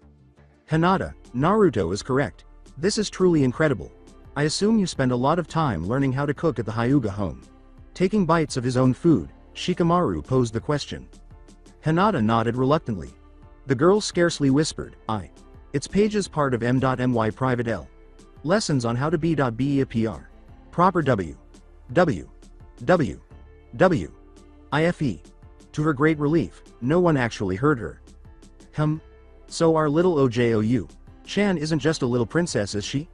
Hinata, Naruto is correct. This is truly incredible. I assume you spend a lot of time learning how to cook at the Hyuga home. Taking bites of his own food, Shikamaru posed the question. Hinata nodded reluctantly. The girl scarcely whispered, I. Its pages part of m.my private L. Lessons on how to be a PR. Proper W. W. W. W. IFE. To her great relief, no one actually heard her. So our little OJOU. Chan isn't just a little princess, is she?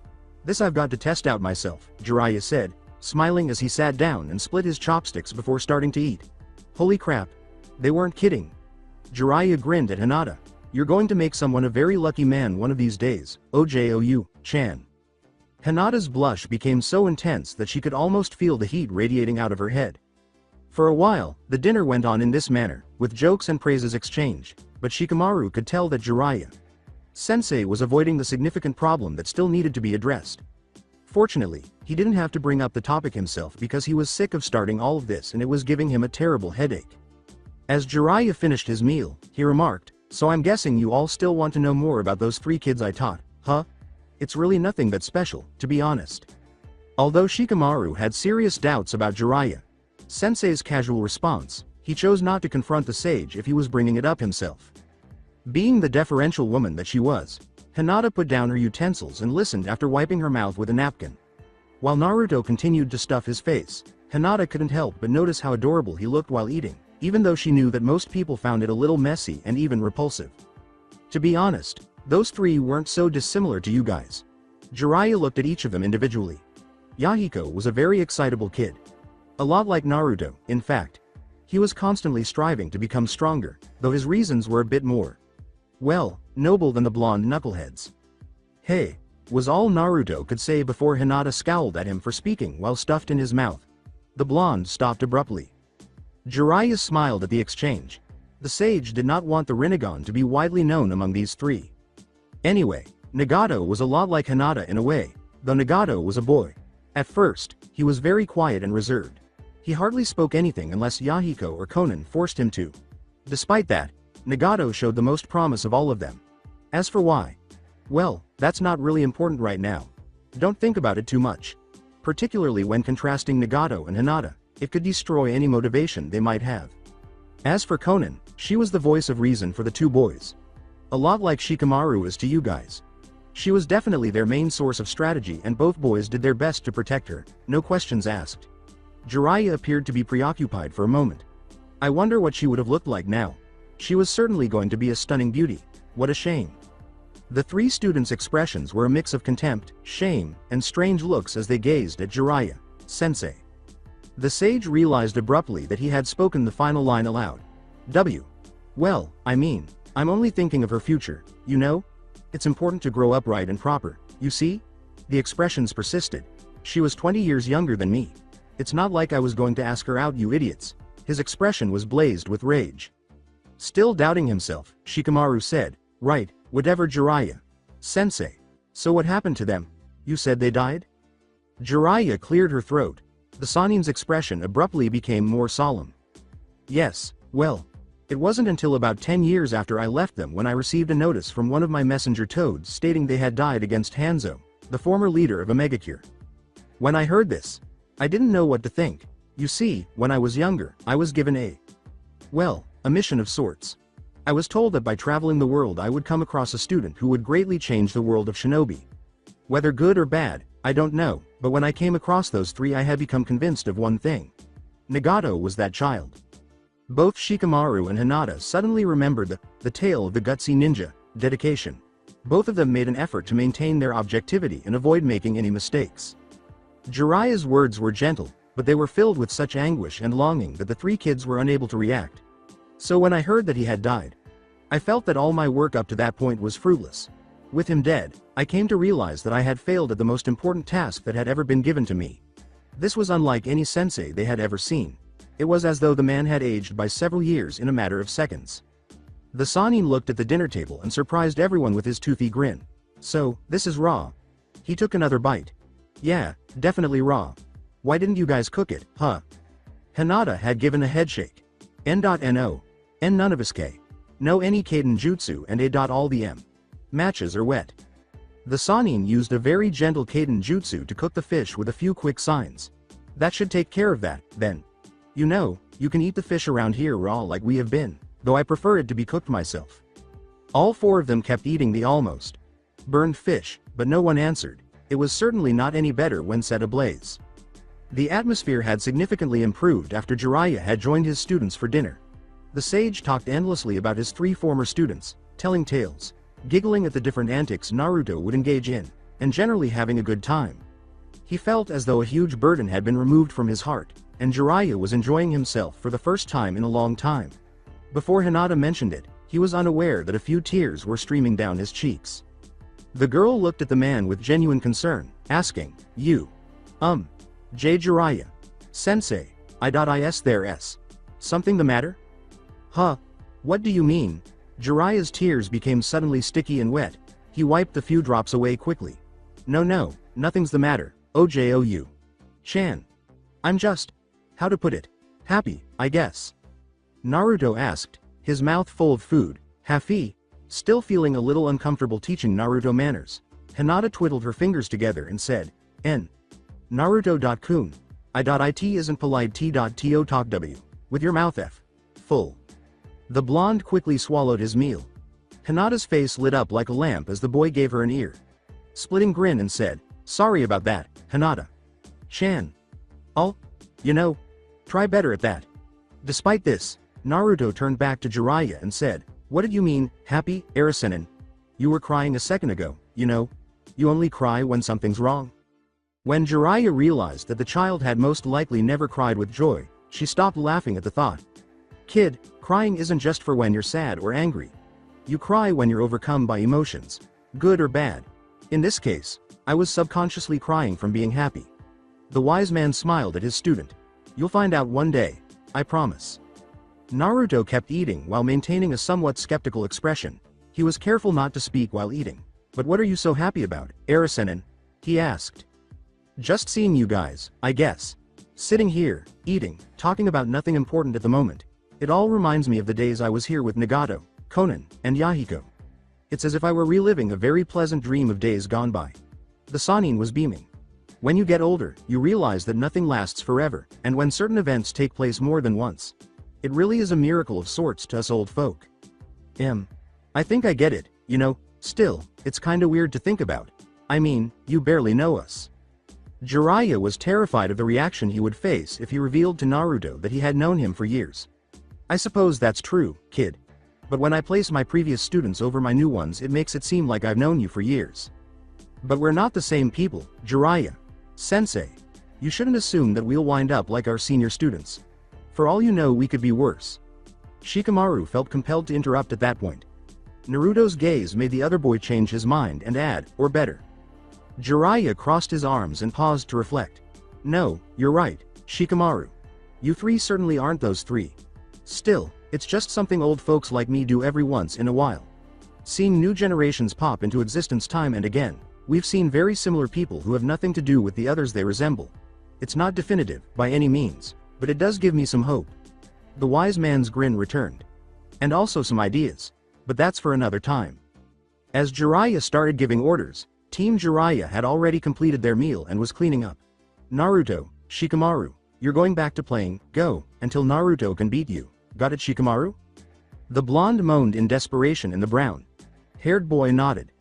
This I've got to test out myself, Jiraiya said, smiling as he sat down and split his chopsticks before starting to eat. Holy crap. They weren't kidding. Jiraiya grinned at Hinata. You're going to make someone a very lucky man one of these days, OJOU, Chan. Hinata's blush became so intense that she could almost feel the heat radiating out of her head. For a while, the dinner went on in this manner, with jokes and praises exchanged, but Shikamaru could tell that Jiraiya Sensei was avoiding the significant problem that still needed to be addressed. Fortunately, he didn't have to bring up the topic himself because he was sick of starting all of this and it was giving him a terrible headache. As Jiraiya finished his meal, he remarked, so I'm guessing you all still want to know more about those 3 kids I taught, huh? It's really nothing that special, to be honest. Although Shikamaru had serious doubts about Jiraiya Sensei's casual response, he chose not to confront the sage if he was bringing it up himself. Being the deferential woman that she was, Hinata put down her utensils and listened after wiping her mouth with a napkin. While Naruto continued to stuff his face, Hinata couldn't help but notice how adorable he looked while eating, even though she knew that most people found it a little messy and even repulsive. To be honest, those 3 weren't so dissimilar to you guys. Jiraiya looked at each of them individually. Yahiko was a very excitable kid. A lot like Naruto, in fact. He was constantly striving to become stronger, though his reasons were a bit more, well, noble than the blonde knuckleheads. Hey, was all Naruto could say before Hinata scowled at him for speaking while stuffed in his mouth. The blonde stopped abruptly. Jiraiya smiled at the exchange. The sage did not want the Rinnegan to be widely known among these 3. Anyway, Nagato was a lot like Hinata in a way, though Nagato was a boy. At first, he was very quiet and reserved. He hardly spoke anything unless Yahiko or Konan forced him to. Despite that, Nagato showed the most promise of all of them. As for why? Well, that's not really important right now. Don't think about it too much. Particularly when contrasting Nagato and Hinata, it could destroy any motivation they might have. As for Konan, she was the voice of reason for the 2 boys. A lot like Shikamaru is to you guys. She was definitely their main source of strategy and both boys did their best to protect her, no questions asked. Jiraiya appeared to be preoccupied for a moment. I wonder what she would have looked like now. She was certainly going to be a stunning beauty. What a shame. The 3 students' expressions were a mix of contempt, shame, and strange looks as they gazed at Jiraiya Sensei. The sage realized abruptly that he had spoken the final line aloud. Well, I mean, I'm only thinking of her future, you know? It's important to grow up right and proper, you see? The expressions persisted. She was 20 years younger than me. It's not like I was going to ask her out, you idiots. His expression was blazed with rage. Still doubting himself, Shikamaru said, right, whatever Jiraiya Sensei. So what happened to them? You said they died? Jiraiya cleared her throat. The Sannin's expression abruptly became more solemn. Yes, well, it wasn't until about 10 years after I left them when I received a notice from one of my messenger toads stating they had died against Hanzo, the former leader of Omegacure. When I heard this, I didn't know what to think. You see, when I was younger, I was given a mission of sorts. I was told that by traveling the world I would come across a student who would greatly change the world of shinobi. Whether good or bad, I don't know, but when I came across those 3 I had become convinced of one thing. Nagato was that child. Both Shikamaru and Hinata suddenly remembered the tale of the gutsy ninja, dedication. Both of them made an effort to maintain their objectivity and avoid making any mistakes. Jiraiya's words were gentle, but they were filled with such anguish and longing that the 3 kids were unable to react. So when I heard that he had died, I felt that all my work up to that point was fruitless. With him dead, I came to realize that I had failed at the most important task that had ever been given to me. This was unlike any sensei they had ever seen. It was as though the man had aged by several years in a matter of seconds. The Sannin looked at the dinner table and surprised everyone with his toothy grin. So, this is raw. He took another bite. Yeah, definitely raw. Why didn't you guys cook it, huh? Hinata had given a headshake. N.no. N none of us K. No any Kaden Jutsu and A. All the M. Matches are wet. The Sannin used a very gentle Kaden Jutsu to cook the fish with a few quick signs. That should take care of that, then. You know, you can eat the fish around here raw like we have been, though I prefer it to be cooked myself. All four of them kept eating the almost burned fish, but no one answered. It was certainly not any better when set ablaze. The atmosphere had significantly improved after Jiraiya had joined his students for dinner. The sage talked endlessly about his 3 former students, telling tales, giggling at the different antics Naruto would engage in, and generally having a good time. He felt as though a huge burden had been removed from his heart, and Jiraiya was enjoying himself for the first time in a long time. Before Hinata mentioned it, he was unaware that a few tears were streaming down his cheeks. The girl looked at the man with genuine concern, asking, "You? J. Jiraiya. Sensei, is there s. Something the matter?" "Huh? What do you mean?" Jiraiya's tears became suddenly sticky and wet. He wiped the few drops away quickly. No, nothing's the matter, Ojou. Chan. I'm just, how to put it, happy, I guess. Naruto asked, his mouth full of food. Happy? Still feeling a little uncomfortable teaching Naruto manners, Hinata twiddled her fingers together and said, N. Naruto.kun. It isn't polite t.to talk w. With your mouth f. Full. The blonde quickly swallowed his meal. Hinata's face lit up like a lamp as the boy gave her an ear-splitting grin and said, "Sorry about that, Hinata. Chan. I'll, try better at that." Despite this, Naruto turned back to Jiraiya and said, "What did you mean, happy, Arisenin? You were crying a second ago, you only cry when something's wrong." When Jiraiya realized that the child had most likely never cried with joy, she stopped laughing at the thought. "Kid, crying isn't just for when you're sad or angry. You cry when you're overcome by emotions, good or bad. In this case, I was subconsciously crying from being happy." The wise man smiled at his student. "You'll find out one day, I promise." Naruto kept eating while maintaining a somewhat skeptical expression. He was careful not to speak while eating. "But what are you so happy about, Arisenin?" he asked. "Just seeing you guys, I guess. Sitting here, eating, talking about nothing important at the moment. It all reminds me of the days I was here with Nagato, Konan, and Yahiko. It's as if I were reliving a very pleasant dream of days gone by." The Sannin was beaming. When you get older, you realize that nothing lasts forever, and when certain events take place more than once, it really is a miracle of sorts to us old folk. I think I get it, still, it's kinda weird to think about. I mean, you barely know us. Jiraiya was terrified of the reaction he would face if he revealed to Naruto that he had known him for years. "I suppose that's true, kid. But when I place my previous students over my new ones, it makes it seem like I've known you for years. But we're not the same people, Jiraiya. Sensei. You shouldn't assume that we'll wind up like our senior students. For all you know, we could be worse." Shikamaru felt compelled to interrupt at that point. Naruto's gaze made the other boy change his mind and add, "or better." Jiraiya crossed his arms and paused to reflect. "No, you're right, Shikamaru. You 3 certainly aren't those 3. Still, it's just something old folks like me do every once in a while. Seeing new generations pop into existence time and again, we've seen very similar people who have nothing to do with the others they resemble. It's not definitive, by any means, but it does give me some hope." The wise man's grin returned. "And also some ideas. But that's for another time." As Jiraiya started giving orders, Team Jiraiya had already completed their meal and was cleaning up. "Naruto, Shikamaru, you're going back to playing Go until Naruto can beat you. Got it, Shikamaru?" The blonde moaned in desperation and the brown-haired boy nodded.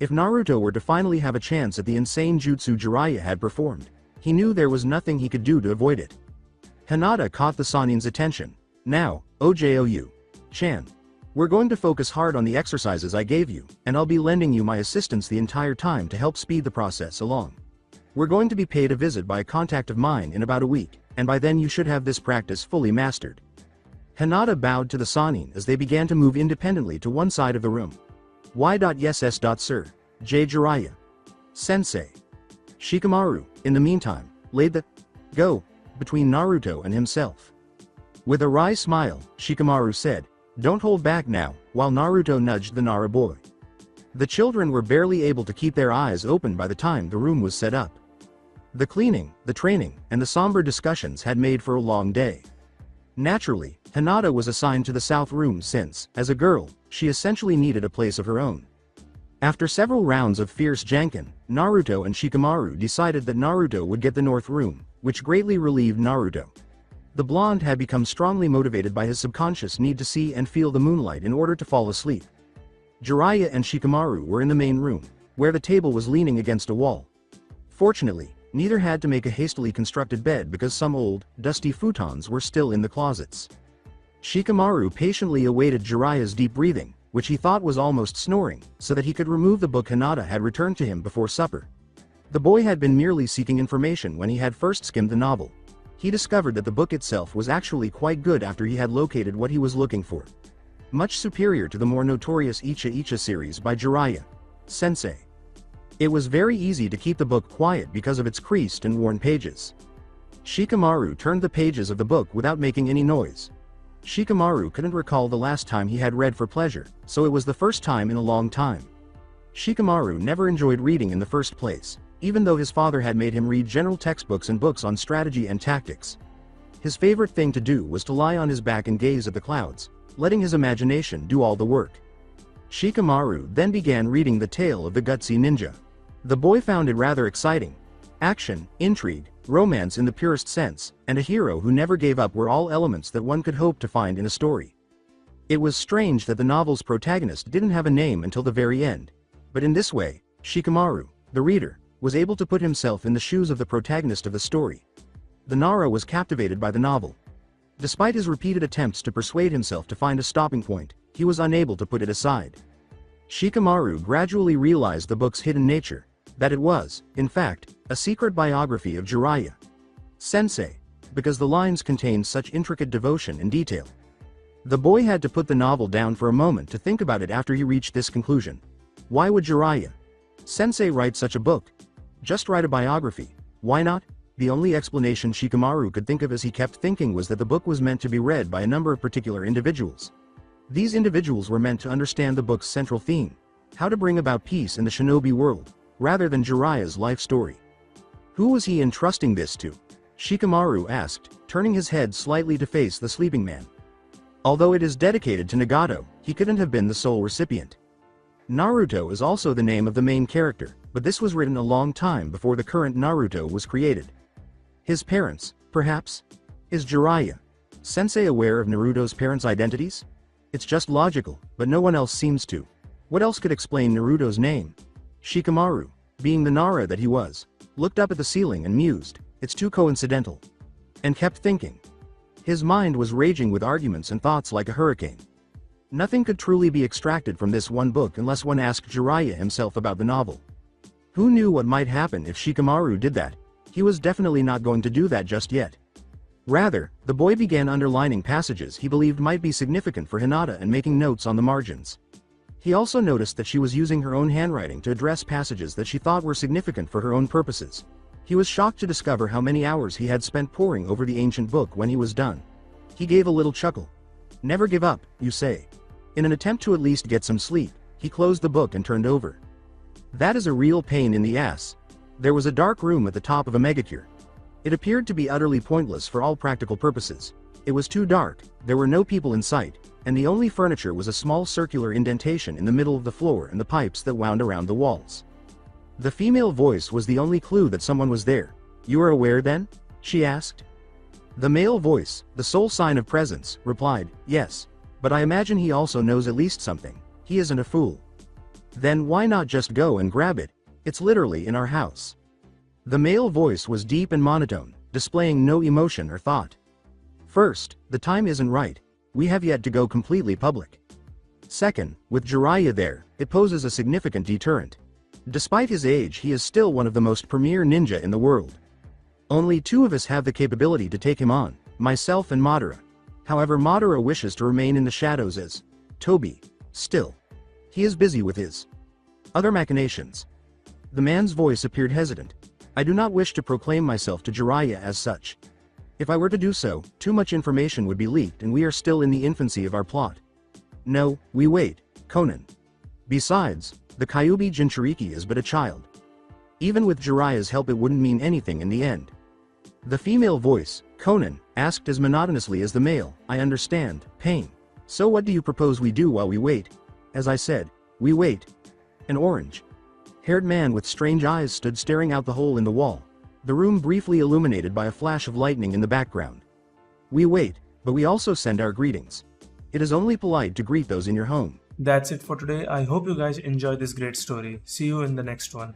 If Naruto were to finally have a chance at the insane jutsu Jiraiya had performed, he knew there was nothing he could do to avoid it. Hinata caught the Sannin's attention. "Now, Ojou. Chan. We're going to focus hard on the exercises I gave you, and I'll be lending you my assistance the entire time to help speed the process along. We're going to be paid a visit by a contact of mine in about a week, and by then you should have this practice fully mastered." Hinata bowed to the Sannin as they began to move independently to one side of the room. "Y.yes. Sir, J. Jiraiya. Sensei." Shikamaru, in the meantime, laid the go between Naruto and himself. With a wry smile, Shikamaru said, "Don't hold back now," while Naruto nudged the Nara boy. The children were barely able to keep their eyes open by the time the room was set up. The cleaning, the training, and the somber discussions had made for a long day. Naturally, Hinata was assigned to the south room since, as a girl, she essentially needed a place of her own. After several rounds of fierce janken, Naruto and Shikamaru decided that Naruto would get the north room, which greatly relieved Naruto. The blonde had become strongly motivated by his subconscious need to see and feel the moonlight in order to fall asleep. Jiraiya and Shikamaru were in the main room, where the table was leaning against a wall. Fortunately, neither had to make a hastily constructed bed because some old, dusty futons were still in the closets. Shikamaru patiently awaited Jiraiya's deep breathing, which he thought was almost snoring, so that he could remove the book Hinata had returned to him before supper. The boy had been merely seeking information when he had first skimmed the novel. He discovered that the book itself was actually quite good after he had located what he was looking for. Much superior to the more notorious Icha Icha series by Jiraiya Sensei. It was very easy to keep the book quiet because of its creased and worn pages. Shikamaru turned the pages of the book without making any noise. Shikamaru couldn't recall the last time he had read for pleasure, so it was the first time in a long time. Shikamaru never enjoyed reading in the first place, even though his father had made him read general textbooks and books on strategy and tactics. His favorite thing to do was to lie on his back and gaze at the clouds, letting his imagination do all the work. Shikamaru then began reading The Tale of the Gutsy Ninja. The boy found it rather exciting. Action, intrigue, romance in the purest sense, and a hero who never gave up were all elements that one could hope to find in a story. It was strange that the novel's protagonist didn't have a name until the very end, but in this way, Shikamaru, the reader, was able to put himself in the shoes of the protagonist of the story. The Nara was captivated by the novel. Despite his repeated attempts to persuade himself to find a stopping point, he was unable to put it aside. Shikamaru gradually realized the book's hidden nature, that it was, in fact, a secret biography of Jiraiya Sensei, because the lines contained such intricate devotion and detail. The boy had to put the novel down for a moment to think about it after he reached this conclusion. Why would Jiraiya Sensei write such a book? Just write a biography, why not? The only explanation Shikamaru could think of as he kept thinking was that the book was meant to be read by a number of particular individuals. These individuals were meant to understand the book's central theme, how to bring about peace in the shinobi world, rather than Jiraiya's life story. Who was he entrusting this to? Shikamaru asked, turning his head slightly to face the sleeping man. Although it is dedicated to Nagato, he couldn't have been the sole recipient. Naruto is also the name of the main character, but this was written a long time before the current Naruto was created. His parents, perhaps? Is Jiraiya Sensei aware of Naruto's parents' identities? It's just logical, but no one else seems to. What else could explain Naruto's name? Shikamaru, being the Nara that he was, looked up at the ceiling and mused, it's too coincidental. And kept thinking. His mind was raging with arguments and thoughts like a hurricane. Nothing could truly be extracted from this one book unless one asked Jiraiya himself about the novel. Who knew what might happen if Shikamaru did that? He was definitely not going to do that just yet. Rather, the boy began underlining passages he believed might be significant for Hinata and making notes on the margins. He also noticed that she was using her own handwriting to address passages that she thought were significant for her own purposes. He was shocked to discover how many hours he had spent poring over the ancient book when he was done. He gave a little chuckle. Never give up, you say. In an attempt to at least get some sleep, he closed the book and turned over. That is a real pain in the ass. There was a dark room at the top of a megacure. It appeared to be utterly pointless for all practical purposes. It was too dark, there were no people in sight, and the only furniture was a small circular indentation in the middle of the floor and the pipes that wound around the walls. The female voice was the only clue that someone was there. You are aware then? She asked. The male voice, the sole sign of presence, replied, yes. But I imagine he also knows at least something. He isn't a fool. Then why not just go and grab it? It's literally in our house. The male voice was deep and monotone, displaying no emotion or thought. First, the time isn't right. We have yet to go completely public. Second, with Jiraiya there, it poses a significant deterrent. Despite his age, he is still one of the most premier ninja in the world. Only two of us have the capability to take him on, myself and Madara. However, Madara wishes to remain in the shadows as Toby. Still, he is busy with his other machinations. The man's voice appeared hesitant. I do not wish to proclaim myself to Jiraiya as such. If I were to do so, too much information would be leaked and we are still in the infancy of our plot. No, we wait, Conan. Besides, the Kyuubi Jinchuriki is but a child. Even with Jiraiya's help it wouldn't mean anything in the end. The female voice, Conan, asked as monotonously as the male, I understand, pain. So what do you propose we do while we wait? As I said, we wait. An orange-haired man with strange eyes stood staring out the hole in the wall, the room briefly illuminated by a flash of lightning in the background. We wait, but we also send our greetings. It is only polite to greet those in your home. That's it for today. I hope you guys enjoyed this great story. See you in the next one.